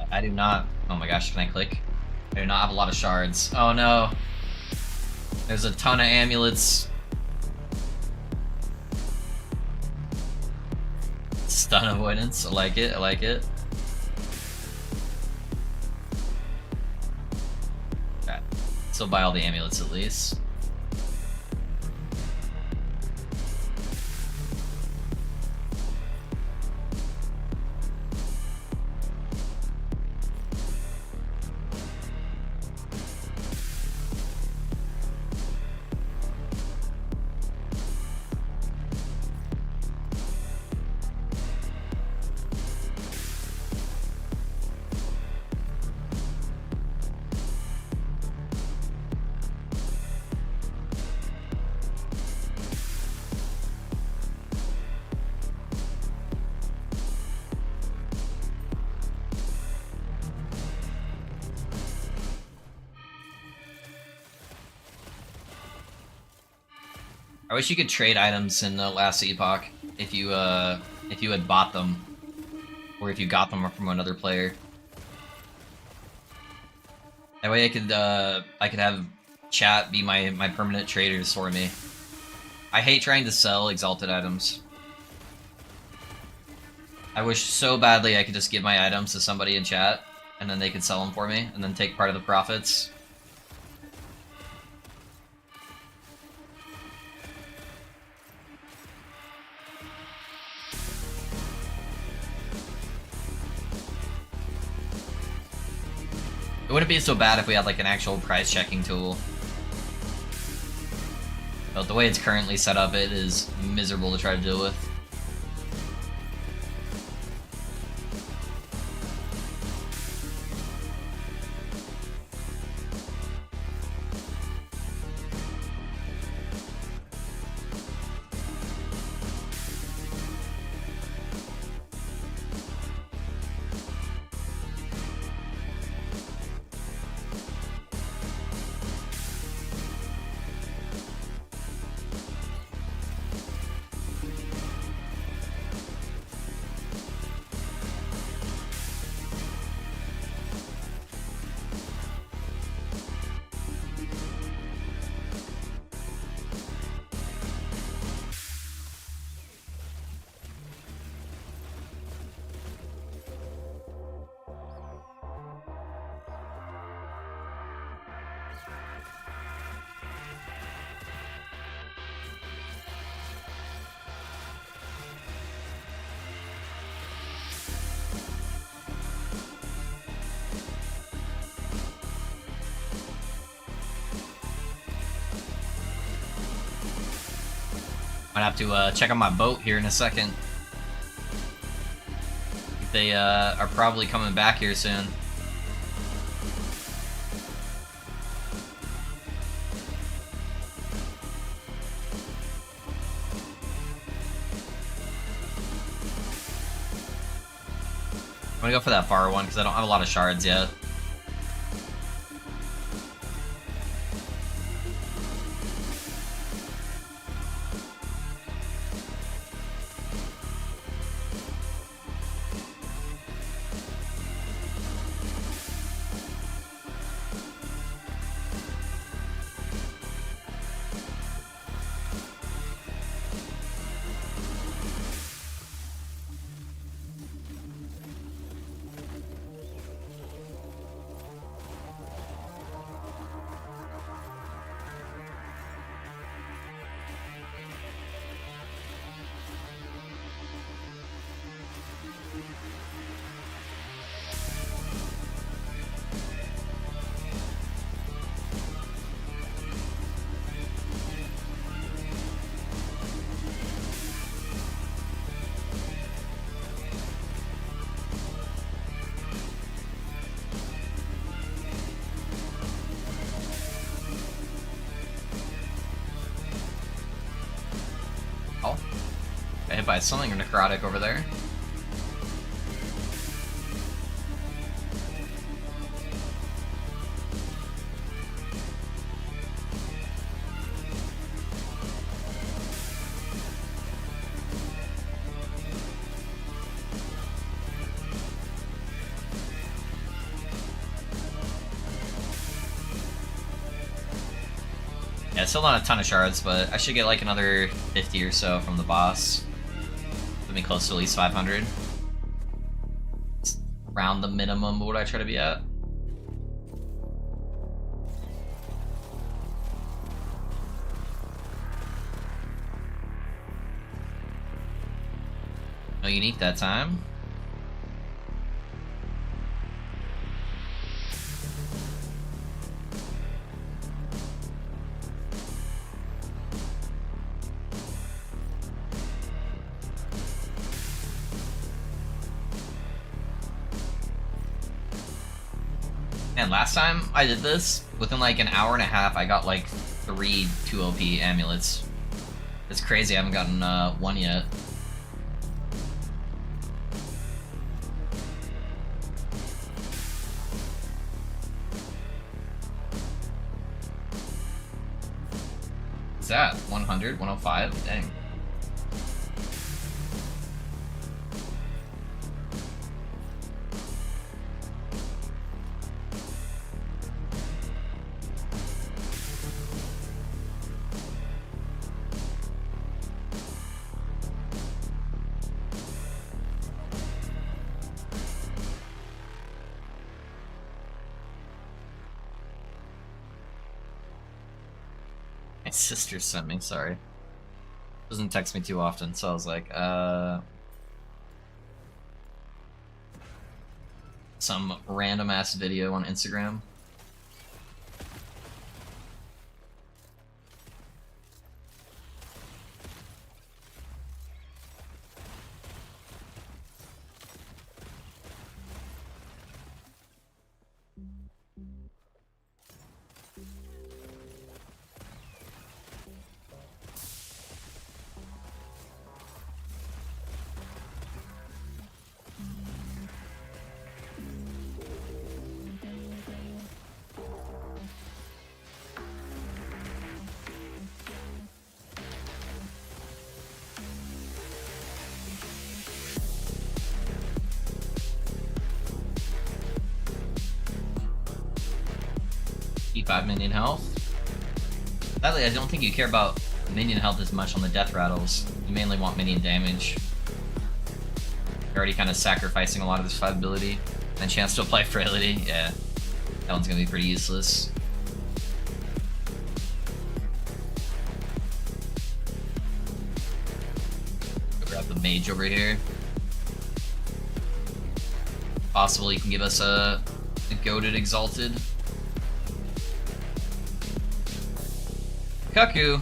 I do not... Oh my gosh, can I click? I do not have a lot of shards. Oh no. There's a ton of amulets. Stun avoidance. I like it, I like it. Okay. So buy all the amulets at least. I wish you could trade items in the last epoch if you had bought them, or if you got them from another player. That way I could have chat be my permanent traders for me. I hate trying to sell exalted items. I wish so badly I could just give my items to somebody in chat, and then they could sell them for me, and then take part of the profits. It wouldn't be so bad if we had like an actual price checking tool. But the way it's currently set up, it is miserable to try to deal with. Might have to check on my boat here in a second. They are probably coming back here soon. I'm gonna go for that far one because I don't have a lot of shards yet. Got hit by something necrotic over there. Yeah, still not a ton of shards, but I should get like another 50 or so from the boss. Put me close to at least 500. It's around the minimum of what I try to be at. No unique that time. And last time I did this, within like an hour and a half, I got like 3 2LP amulets. It's crazy, I haven't gotten one yet. What's that? One 100, 105, dang. My sister sent me, sorry. Doesn't text me too often, so I was like, some random ass video on Instagram. E5 minion health. Sadly, I don't think you care about minion health as much on the death rattles. You mainly want minion damage. You're already kind of sacrificing a lot of this fight ability. And chance to apply frailty, yeah. That one's gonna be pretty useless. Grab the mage over here. Possible you can give us a goated exalted. Cuckoo.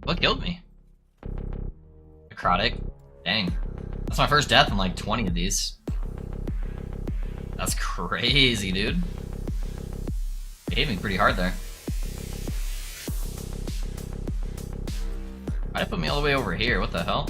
What killed me? Necrotic. Dang. That's my first death in like 20 of these. That's crazy, dude. It hit me pretty hard there. Why'd it put me all the way over here? What the hell?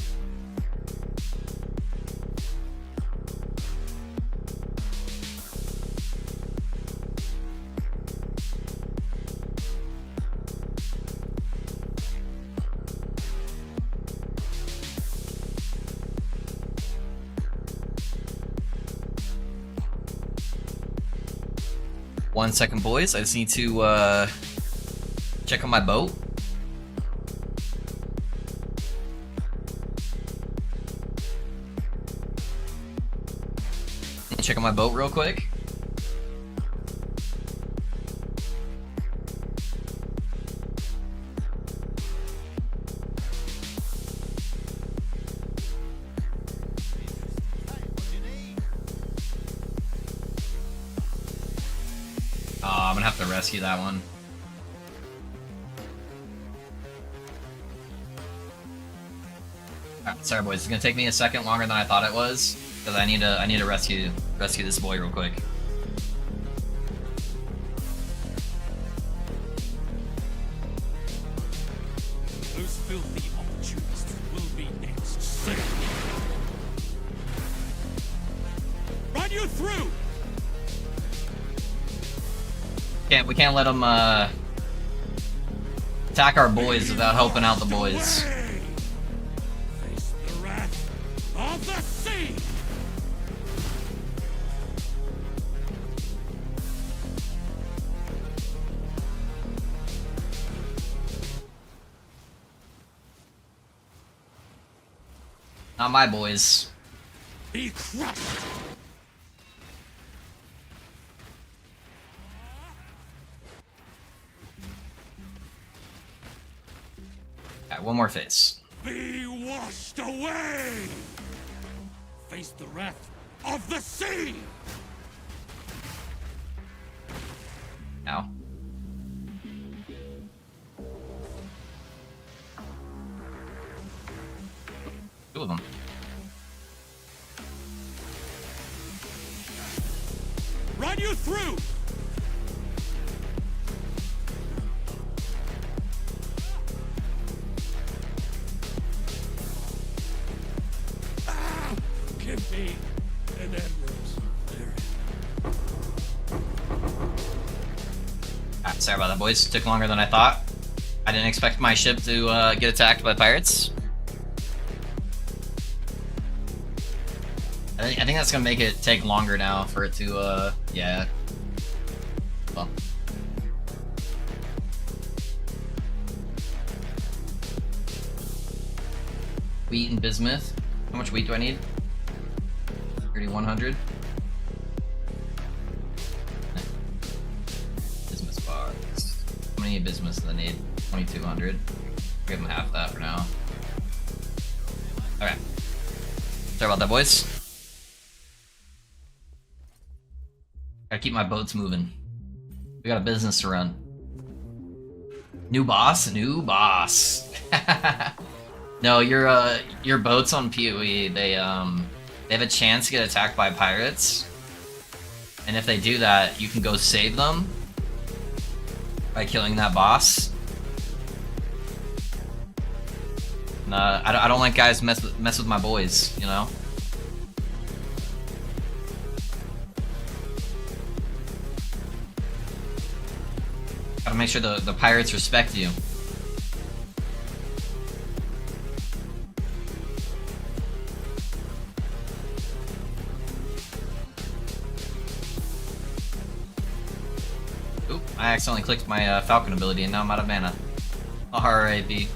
One second, boys. I just need to check on my boat. Check on my boat real quick. I'm gonna have to rescue that one. Alright, sorry boys, it's gonna take me a second longer than I thought it was. Because I need to rescue this boy real quick. Those filthy opportunists will be next. Sick. Run you through! We can't let them attack our boys without helping out the boys. Face the wrath of the sea! Not my boys. Be crushed! Alright, one more face. Be washed away! Face the wrath of the sea! Ow. Two of them. Run you through! Give me an Edwards. Alright, sorry about that, boys. Took longer than I thought. I didn't expect my ship to get attacked by pirates. I think that's gonna make it take longer now for it to, yeah. Well. Wheat and bismuth. How much wheat do I need? 3,100. Bismuth box. How many bismuths do I need? 2,200. Give them half that for now. Okay. Sorry about that, boys. Gotta keep my boats moving. We got a business to run. New boss? New boss. No, your boats on PoE, they have a chance to get attacked by pirates. And if they do that, you can go save them by killing that boss. And, I don't like guys mess with my boys, you know? Gotta make sure the pirates respect you. Oop, I accidentally clicked my falcon ability and now I'm out of mana. R.I.P.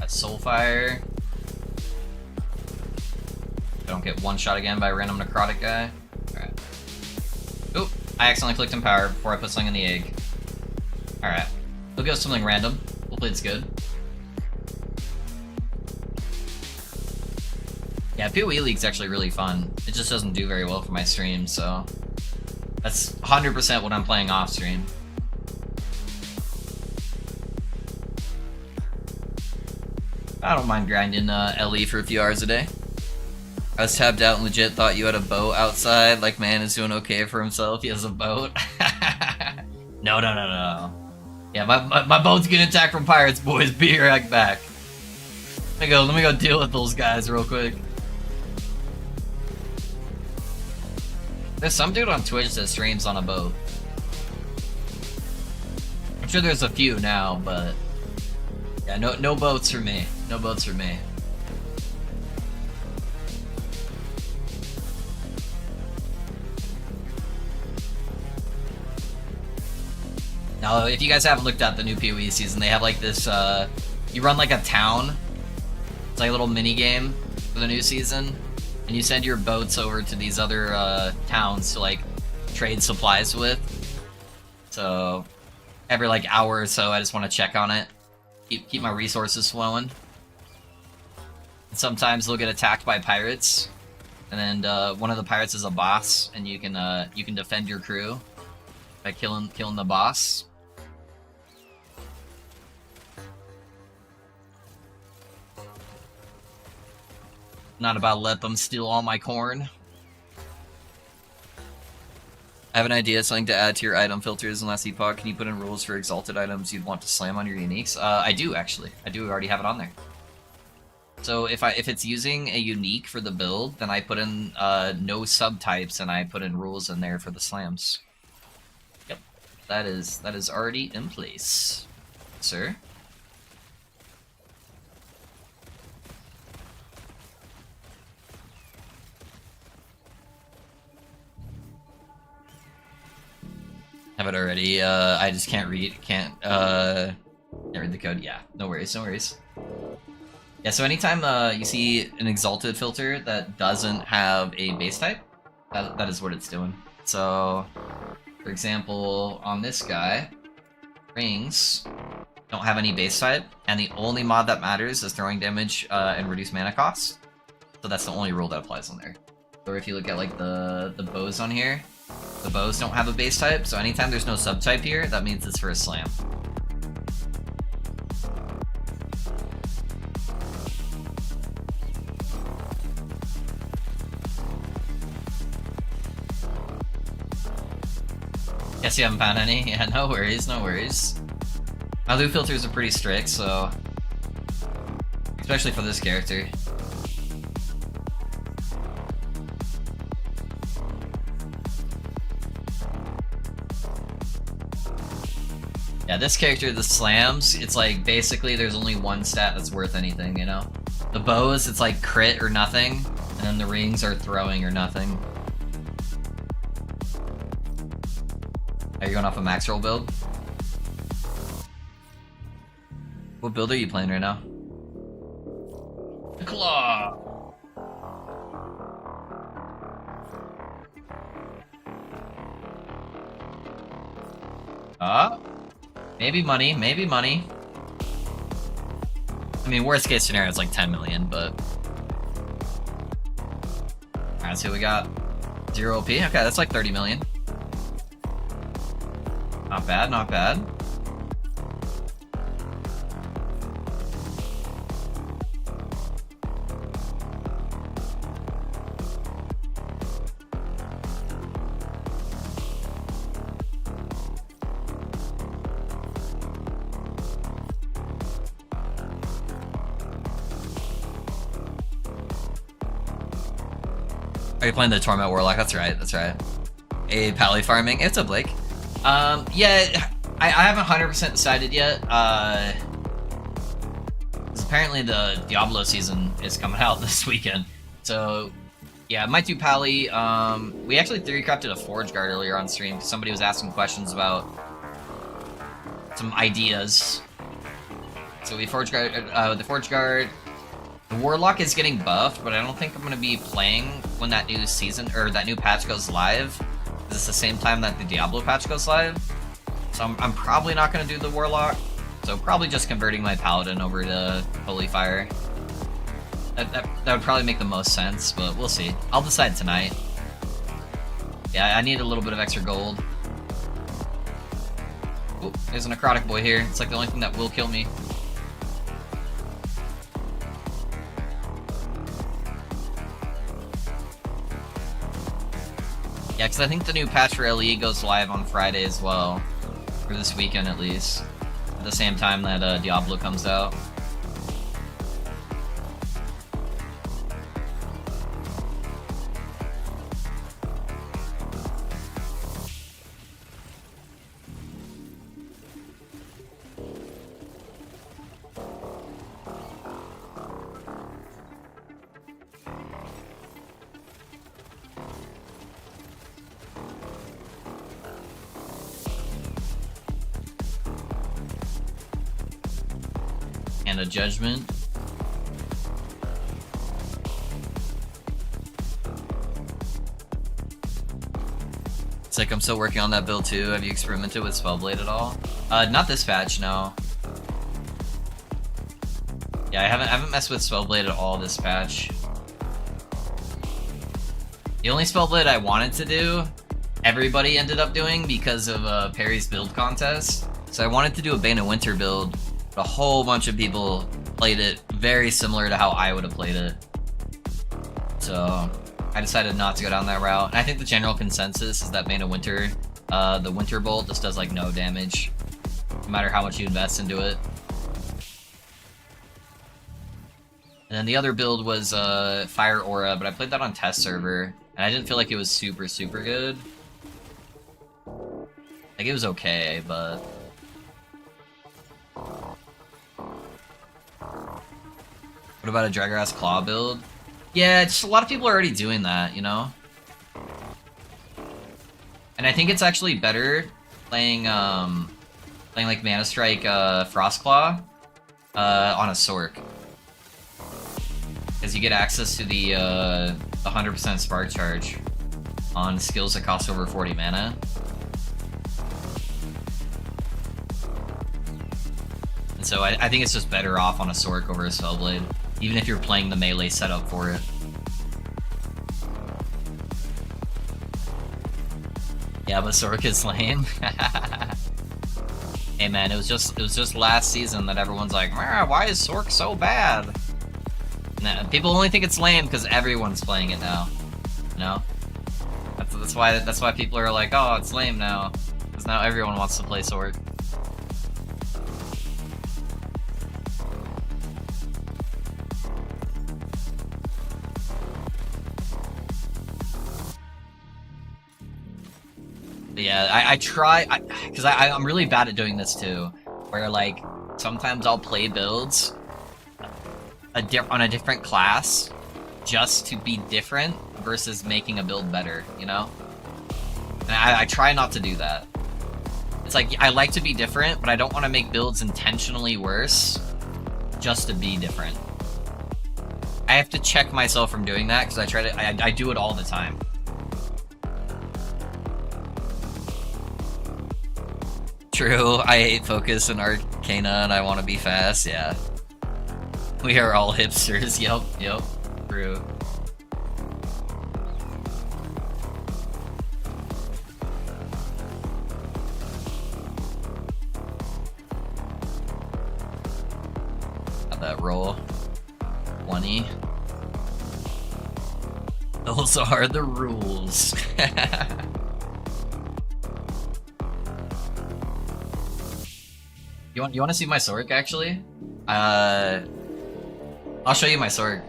Soulfire. I don't get one shot again by a random necrotic guy. Alright. Oop, I accidentally clicked Empower before I put something in the egg. Alright. We'll go something random. Hopefully it's good. Yeah, PoE League's actually really fun. It just doesn't do very well for my stream, so that's 100% what I'm playing off stream. I don't mind grinding LE for a few hours a day. I was tabbed out and legit thought you had a boat outside, like man is doing okay for himself, he has a boat. No. Yeah, my boat's getting attacked from pirates, boys, be right back. Let me go deal with those guys real quick. There's some dude on Twitch that streams on a boat. I'm sure there's a few now, but yeah, no boats for me. No boats for me. Now, if you guys haven't looked at the new PoE season, they have like this, you run like a town. It's like a little mini game for the new season. And you send your boats over to these other towns to like trade supplies with. So every like hour or so, I just want to check on it. Keep my resources flowing. And sometimes they'll get attacked by pirates. And then one of the pirates is a boss, and you can defend your crew by killing the boss. Not about to let them steal all my corn. I have an idea, something to add to your item filters in last epoch. Can you put in rules for exalted items you'd want to slam on your uniques? I do actually. I do already have it on there. So if it's using a unique for the build, then I put in no subtypes and I put in rules in there for the slams. Yep, that is already in place, sir. Have it already. I just can't read. Can't read the code. Yeah, no worries, no worries. Yeah, so anytime you see an exalted filter that doesn't have a base type, that is what it's doing. So, for example, on this guy, rings don't have any base type, and the only mod that matters is throwing damage and reduce mana cost. So that's the only rule that applies on there. Or if you look at like the bows on here, the bows don't have a base type, so anytime there's no subtype here, that means it's for a slam. Guess you haven't found any? Yeah, no worries, no worries. My loot filters are pretty strict, so... especially for this character. Yeah, this character, the slams, it's like basically there's only one stat that's worth anything, you know? The bows, it's like crit or nothing, and then the rings are throwing or nothing. Are you going off a max roll build? What build are you playing right now? The Claw! Maybe money, maybe money. I mean, worst case scenario is like 10 million, but... Alright, let's see what we got. 0 OP? Okay, that's like 30 million. Not bad, not bad. Are you playing the Torment Warlock? That's right, that's right. A pally farming. It's a Blake. Yeah, I haven't 100% decided yet. 'Cause apparently the Diablo season is coming out this weekend. So, yeah, I might do pally. We actually theory-crafted a Forge Guard earlier on stream because somebody was asking questions about some ideas. So we Forge Guard, the Forge Guard. The Warlock is getting buffed, but I don't think I'm going to be playing when that new season, or that new patch goes live. It's the same time that the Diablo patch goes live. So I'm probably not going to do the Warlock. So probably just converting my Paladin over to Holy Fire. That would probably make the most sense, but we'll see. I'll decide tonight. Yeah, I need a little bit of extra gold. Oh, there's a Necrotic Boy here. It's like the only thing that will kill me. Yeah, because I think the new patch for LE goes live on Friday as well. Or this weekend, at least. At the same time that Diablo comes out. and a judgment. It's like I'm still working on that build too. Have you experimented with Spellblade at all? Not this patch, no. Yeah, I haven't messed with Spellblade at all this patch. The only Spellblade I wanted to do, everybody ended up doing because of Perry's build contest. So I wanted to do a Bane of Winter build, but a whole bunch of people played it very similar to how I would have played it. So I decided not to go down that route. And I think the general consensus is that Bane of Winter, the Winter Bolt just does like no damage, no matter how much you invest into it. And then the other build was Fire Aura, but I played that on test server, and I didn't feel like it was super good. Like, it was okay, but... What about a Dragorass Claw build? Yeah, just a lot of people are already doing that, you know? And I think it's actually better playing like Mana Strike Frostclaw on a Sork. Because you get access to the 100% Spark Charge on skills that cost over 40 mana. And so I think it's just better off on a Sork over a Spellblade, even if you're playing the melee setup for it. Yeah, but Sork is lame. Hey man, it was just last season that everyone's like, why is Sork so bad? Nah, people only think it's lame because everyone's playing it now. You know? That's why people are like, oh, it's lame now. Because now everyone wants to play Sork. But yeah, I try, because I'm really bad at doing this too, where like, sometimes I'll play builds on a different class just to be different versus making a build better, you know? And I try not to do that. It's like, I like to be different, but I don't want to make builds intentionally worse just to be different. I have to check myself from doing that because I do it all the time. True, I hate Focus and Arcana and I want to be fast, yeah. We are all hipsters, yep, true. Got that roll. 20. Those are the rules. You want to see my Sork actually? I'll show you my Sork,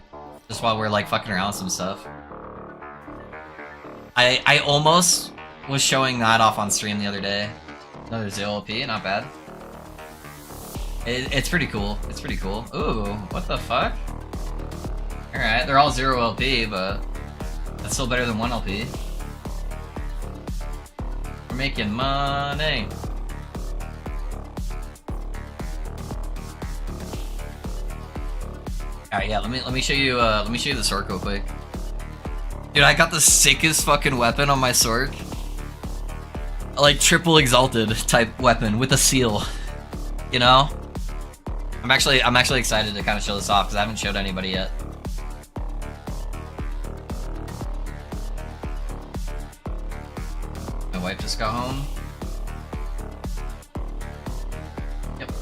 just while we're like fucking around with some stuff. I almost was showing that off on stream the other day. Another 0 LP, not bad. It's pretty cool. It's pretty cool. Ooh, what the fuck? Alright, they're all 0 LP, but that's still better than 1 LP. We're making money. Alright, yeah, let me show you the Sork real quick. Dude, I got the sickest fucking weapon on my Sork. Like triple exalted type weapon with a seal. You know? I'm actually excited to kind of show this off because I haven't showed anybody yet. My wife just got home. Yep.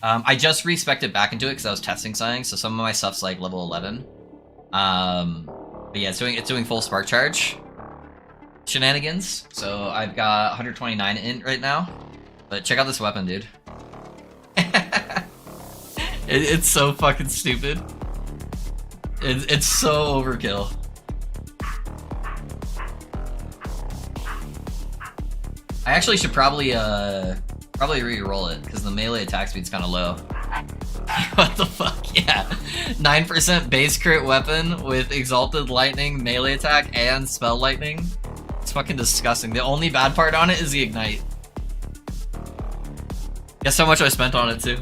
I just respec'd it back into it because I was testing something, so some of my stuff's like level 11. But yeah, it's doing full spark charge shenanigans. So I've got 129 in right now. But check out this weapon, dude. It's so fucking stupid. It's so overkill. I actually should probably re-roll it because the melee attack speed's kind of low. What the fuck? Yeah, 9% base crit weapon with exalted lightning, melee attack, and spell lightning. It's fucking disgusting. The only bad part on it is the ignite. Guess how much I spent on it too.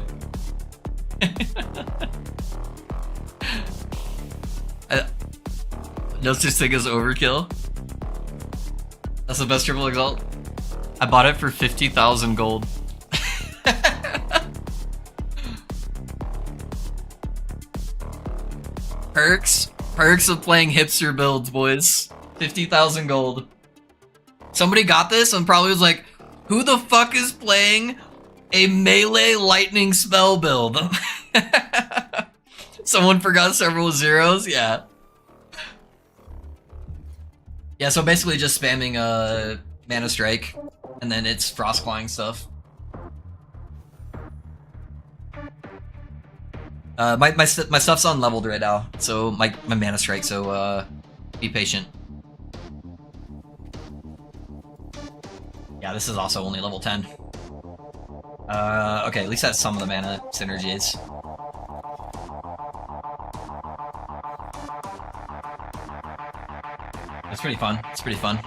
No such thing as overkill. That's the best triple exalt. I bought it for 50,000 gold. Perks of playing hipster builds, boys. 50,000 gold. Somebody got this and probably was like, who the fuck is playing a melee lightning spell build? Someone forgot several zeros? Yeah. Yeah, so basically just spamming Mana Strike, and then it's frost clawing stuff. My stuff's unleveled right now, so my Mana Strike, so be patient. Yeah, this is also only level 10. Okay, at least that's some of the mana synergies. It's pretty fun. It's pretty fun.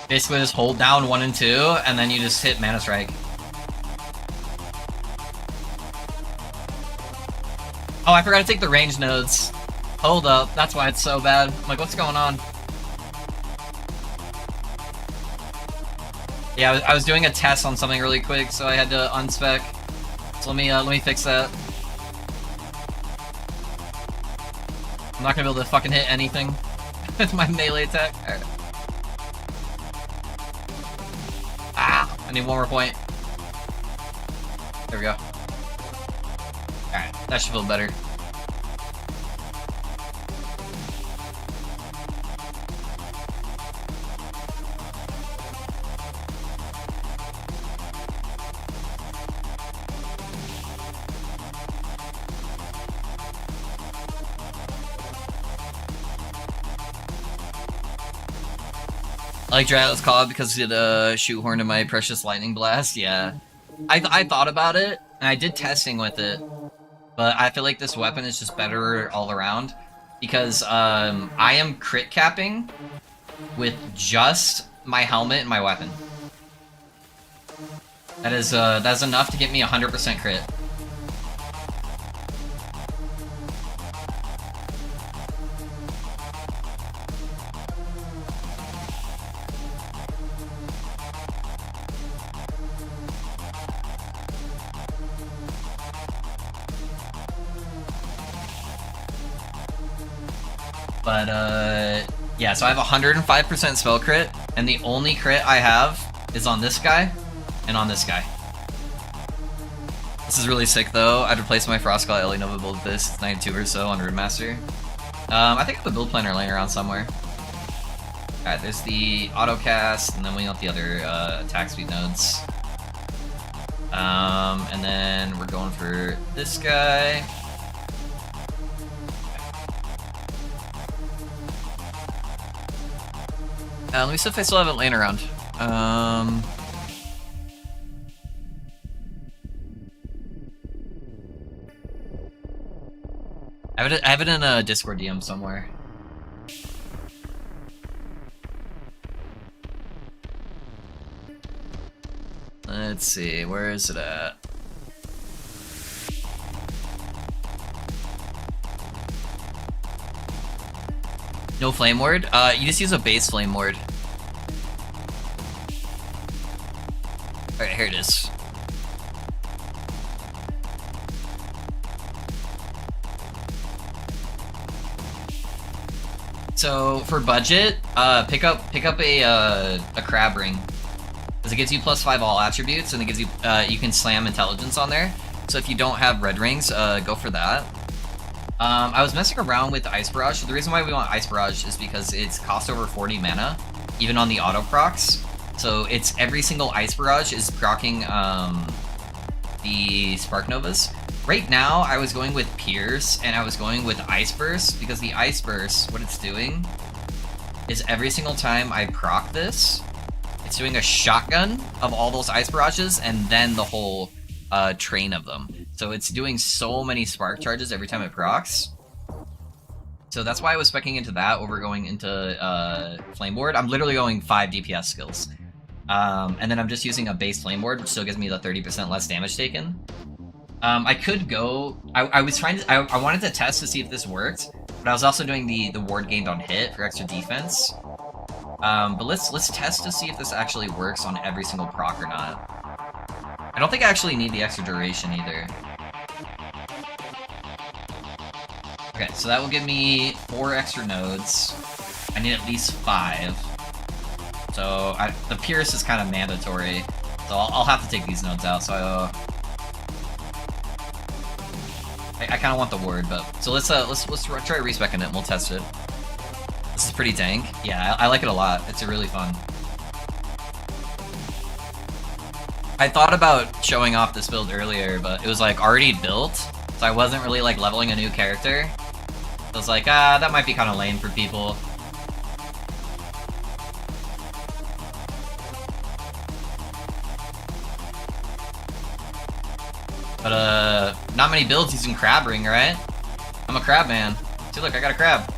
Basically just hold down 1 and 2, and then you just hit Mana Strike. Oh, I forgot to take the range nodes. Hold up, that's why it's so bad. I'm like, what's going on? Yeah, I was doing a test on something really quick, so I had to unspec. So let me fix that. I'm not gonna be able to fucking hit anything with my melee attack. All right. Ah! I need 1 more point. There we go. Alright, that should feel better. I like Dryad's Call because it shoehorned in my Precious Lightning Blast. Yeah, I thought about it and I did testing with it, but I feel like this weapon is just better all around because I am crit capping with just my helmet and my weapon. That's enough to get me 100% crit. But, yeah, so I have 105% spell crit, and the only crit I have is on this guy and on this guy. This is really sick, though. I'd replace my Frostclaw Ellie Nova build with this. It's 92 or so on Rune Master. I think I have a build planner laying around somewhere. Alright, there's the auto cast, and then we want the other attack speed nodes. And then we're going for this guy. Let me see if I still have it laying around. I have it in a Discord DM somewhere. Let's see, where is it at? No Flame Ward? You just use a base Flame Ward. Alright, here it is. So for budget, pick up a crab ring, because it gives you +5 all attributes, and it gives you you can slam intelligence on there. So if you don't have red rings, go for that. I was messing around with Ice Barrage. The reason why we want Ice Barrage is because it's cost over 40 mana, even on the auto procs. So it's every single Ice Barrage is proccing the Spark Novas. Right now, I was going with Pierce, and I was going with Ice Burst, because the Ice Burst, what it's doing is every single time I proc this, it's doing a shotgun of all those Ice Barrages, and then the whole train of them. So it's doing so many spark charges every time it procs. So that's why I was speccing into that over going into Flame Ward. I'm literally going 5 DPS skills. And then I'm just using a base flame ward, which still gives me the 30% less damage taken. I could go... I was trying to... I wanted to test to see if this worked, but I was also doing the ward gained on hit for extra defense. But let's test to see if this actually works on every single proc or not. I don't think I actually need the extra duration either. Okay, so that will give me 4 extra nodes. I need at least 5. So the Pierce is kind of mandatory. So I'll have to take these nodes out. So I kind of want the ward, but so let's try respecking it and we'll test it. This is pretty dank. Yeah, I like it a lot. It's really fun. I thought about showing off this build earlier, but it was like already built, so I wasn't really like leveling a new character. I was like, that might be kind of lame for people. But not many builds using crab ring, right? I'm a crab man. See, look, I got a crab.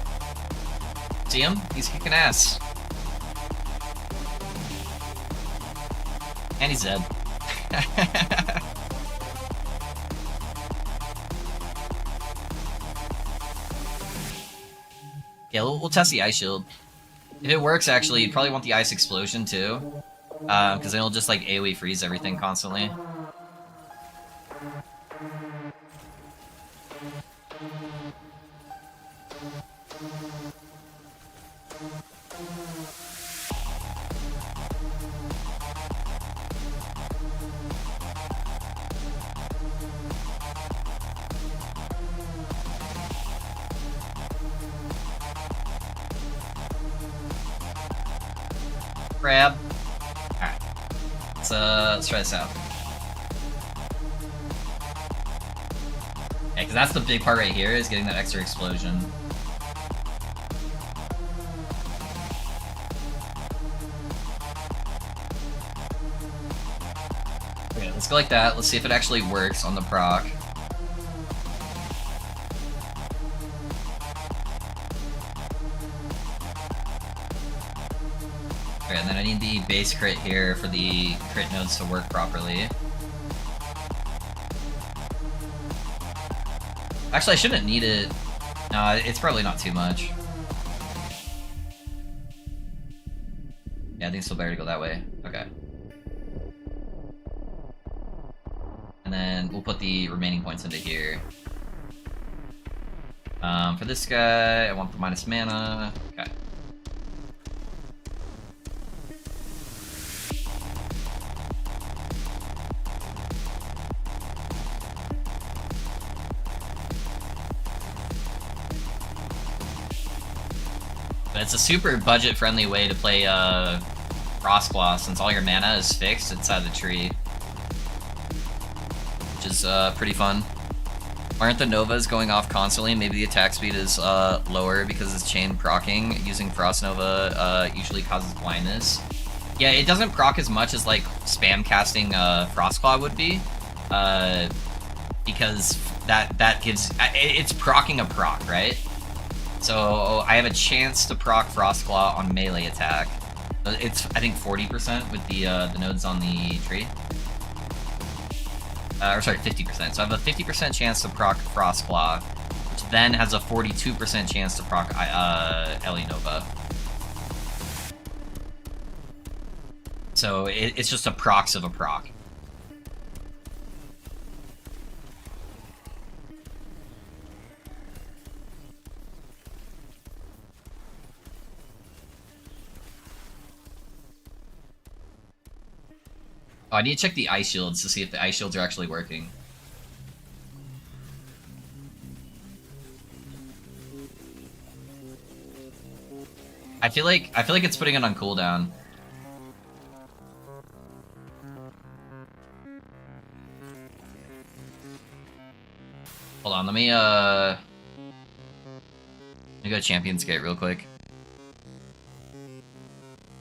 See him? He's kicking ass. And he's dead. Yeah, we'll test the ice shield. If it works, actually, you'd probably want the ice explosion too, because then it'll just like AoE freeze everything constantly. Crab. Alright. Let's try this out. Yeah, because that's the big part right here, is getting that extra explosion. Okay, let's go like that. Let's see if it actually works on the proc. Okay, and then I need the base crit here for the crit nodes to work properly. Actually, I shouldn't need it. No, it's probably not too much. Yeah, I think it's still better to go that way. Okay. And then we'll put the remaining points into here. For this guy, I want the minus mana. Okay. But it's a super budget-friendly way to play Frostclaw, since all your mana is fixed inside the tree. Which is pretty fun. Why aren't the Novas going off constantly? Maybe the attack speed is lower because it's chain procking. Using Frost Nova usually causes blindness. Yeah, it doesn't proc as much as like spam casting Frostclaw would be. Because that gives... It's procking a proc, right? So I have a chance to proc Frostclaw on melee attack. It's, I think, 40% with the nodes on the tree. Or sorry, 50%. So I have a 50% chance to proc Frostclaw, which then has a 42% chance to proc Ellie Nova. So it's just a procs of a proc. Oh, I need to check the ice shields to see if the ice shields are actually working. I feel like it's putting it on cooldown. Hold on, let me go to Champions Gate real quick.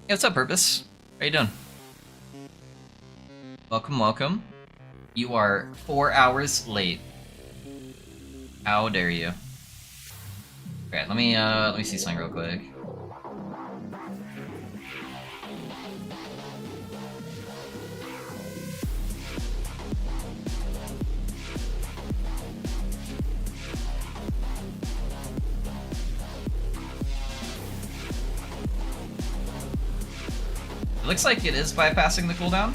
Hey, what's up, Purpose? How you doing? Welcome, welcome. You are 4 hours late. How dare you? Okay, let me see something real quick. It looks like it is bypassing the cooldown.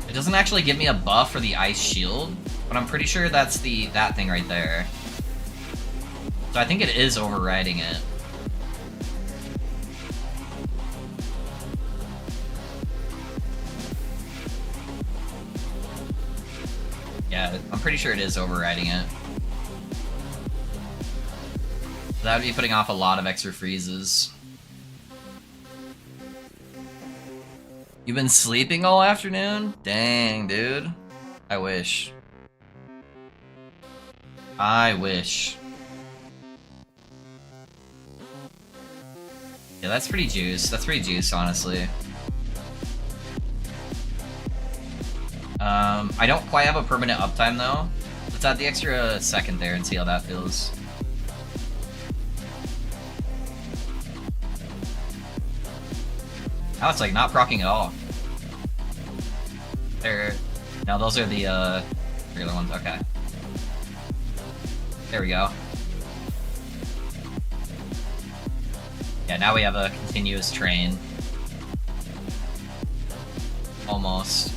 It doesn't actually give me a buff for the ice shield, but I'm pretty sure that's that thing right there. So I think it is overriding it. Yeah, I'm pretty sure it is overriding it. That would be putting off a lot of extra freezes. You've been sleeping all afternoon? Dang, dude. I wish. I wish. Yeah, that's pretty juice. That's pretty juice, honestly. I don't quite have a permanent uptime, though. Let's add the extra second there and see how that feels. Now it's like not proccing at all. There. No, those are the regular ones. Okay. There we go. Yeah, now we have a continuous train. Almost.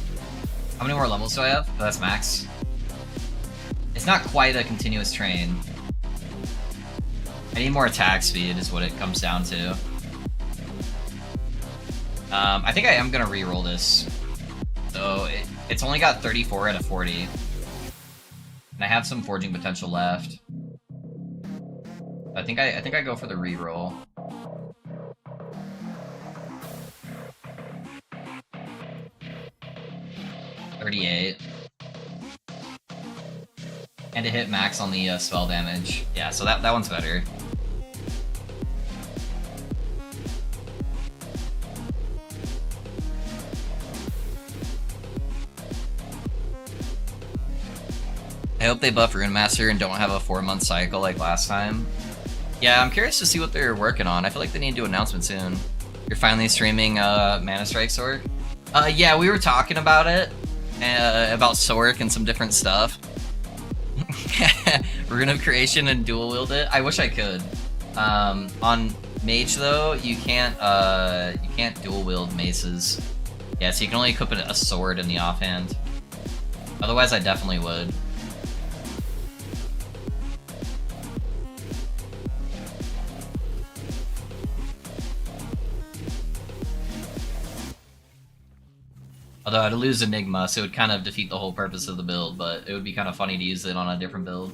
How many more levels do I have? Oh, that's max. It's not quite a continuous train. I need more attack speed is what it comes down to. I think I am gonna re-roll this. So it's only got 34 out of 40. And I have some forging potential left. I think I go for the re-roll. $38. And to hit max on the spell damage. Yeah, so that one's better. I hope they buff Rune Master and don't have a 4-month cycle like last time. Yeah, I'm curious to see what they're working on. I feel like they need to do an announcement soon. You're finally streaming Mana Strike Sork? Yeah, we were talking about it. About Sork and some different stuff. Rune of Creation and dual wield it. I wish I could. On Mage though, you can't dual wield maces. Yeah, so you can only equip a sword in the offhand. Otherwise, I definitely would. Although I'd lose Enigma, so it would kind of defeat the whole purpose of the build, but it would be kind of funny to use it on a different build.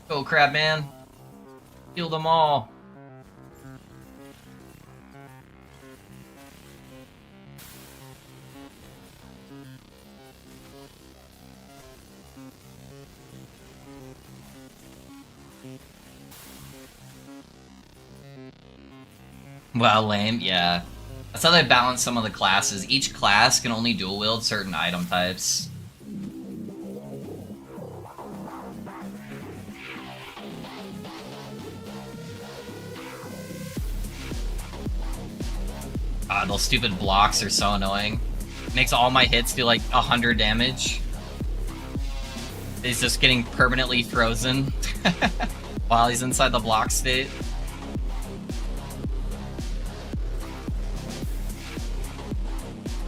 Go, Crabman! Kill them all! Wow, lame, yeah. That's how they balance some of the classes. Each class can only dual wield certain item types. Those stupid blocks are so annoying. Makes all my hits do like 100 damage. He's just getting permanently frozen while he's inside the block state.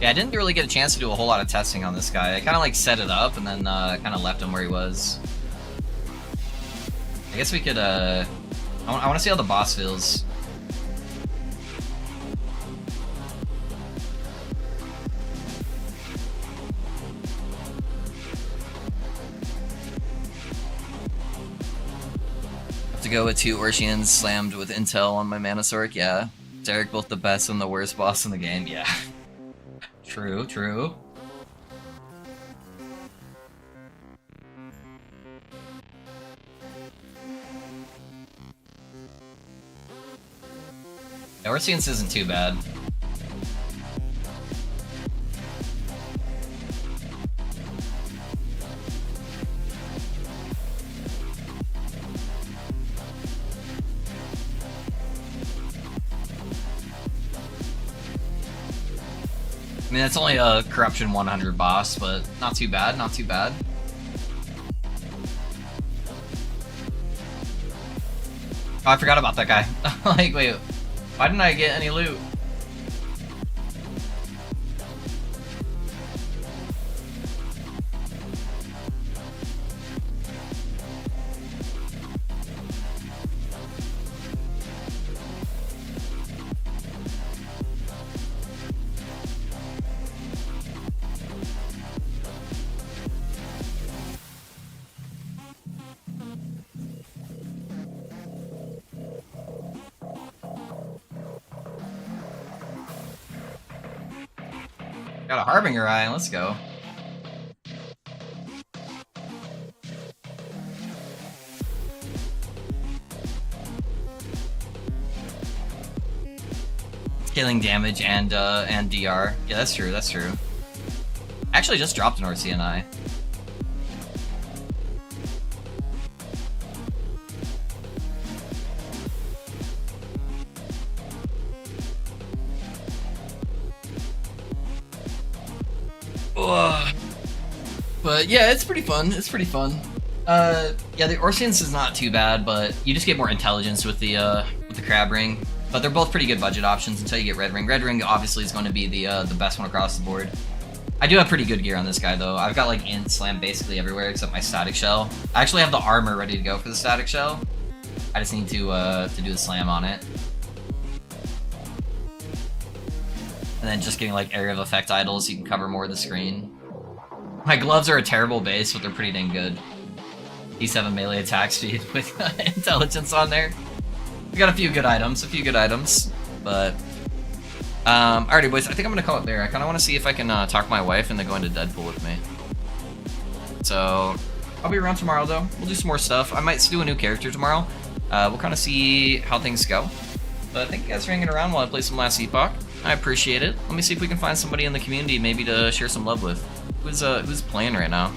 Yeah, I didn't really get a chance to do a whole lot of testing on this guy. I kind of like set it up and then kind of left him where he was. I guess we could, I want to see how the boss feels. Have to go with 2 Orshians slammed with intel on my Mana Sork, yeah. Derek, both the best and the worst boss in the game, yeah. True, true. Yeah, Orsians isn't too bad. I mean, it's only a Corruption 100 boss, but not too bad, not too bad. I forgot about that guy. Like, wait, why didn't I get any loot? Got a Harbinger Eye, let's go. Killing damage and DR. Yeah, that's true, that's true. Actually just dropped an RCNI. Ugh. But yeah, it's pretty fun. It's pretty fun. Yeah, the Orsians is not too bad, but you just get more intelligence with the crab ring. But they're both pretty good budget options until you get red ring. Red ring obviously is going to be the best one across the board. I do have pretty good gear on this guy though. I've got like int slam basically everywhere except my static shell. I actually have the armor ready to go for the static shell. I just need to do the slam on it. And then just getting like area of effect idols so you can cover more of the screen. My gloves are a terrible base, but they're pretty dang good. E7 melee attack speed with intelligence on there. We got a few good items, but alrighty boys, I think I'm gonna call it there. I kinda wanna see if I can talk my wife into going to Deadpool with me. So I'll be around tomorrow though. We'll do some more stuff. I might do a new character tomorrow. We'll kinda see how things go. But thank you guys for hanging around while I play some Last Epoch. I appreciate it. Let me see if we can find somebody in the community maybe to share some love with. Who's playing right now?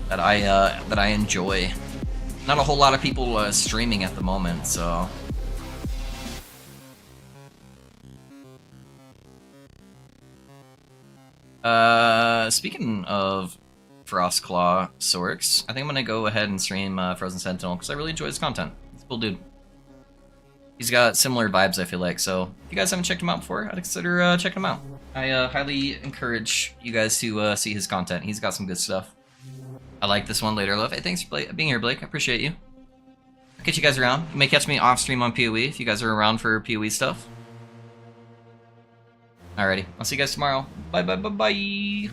That I enjoy. Not a whole lot of people streaming at the moment, so. Speaking of Frostclaw Sorks, I think I'm gonna go ahead and stream Frozen Sentinel because I really enjoy his content. He's a cool dude. He's got similar vibes, I feel like, so if you guys haven't checked him out before, I'd consider checking him out. I highly encourage you guys to see his content. He's got some good stuff. I like this one later, love. Hey, thanks for being here, Blake. I appreciate you. I'll catch you guys around. You may catch me off stream on PoE if you guys are around for PoE stuff. Alrighty, I'll see you guys tomorrow. Bye, bye, bye, bye.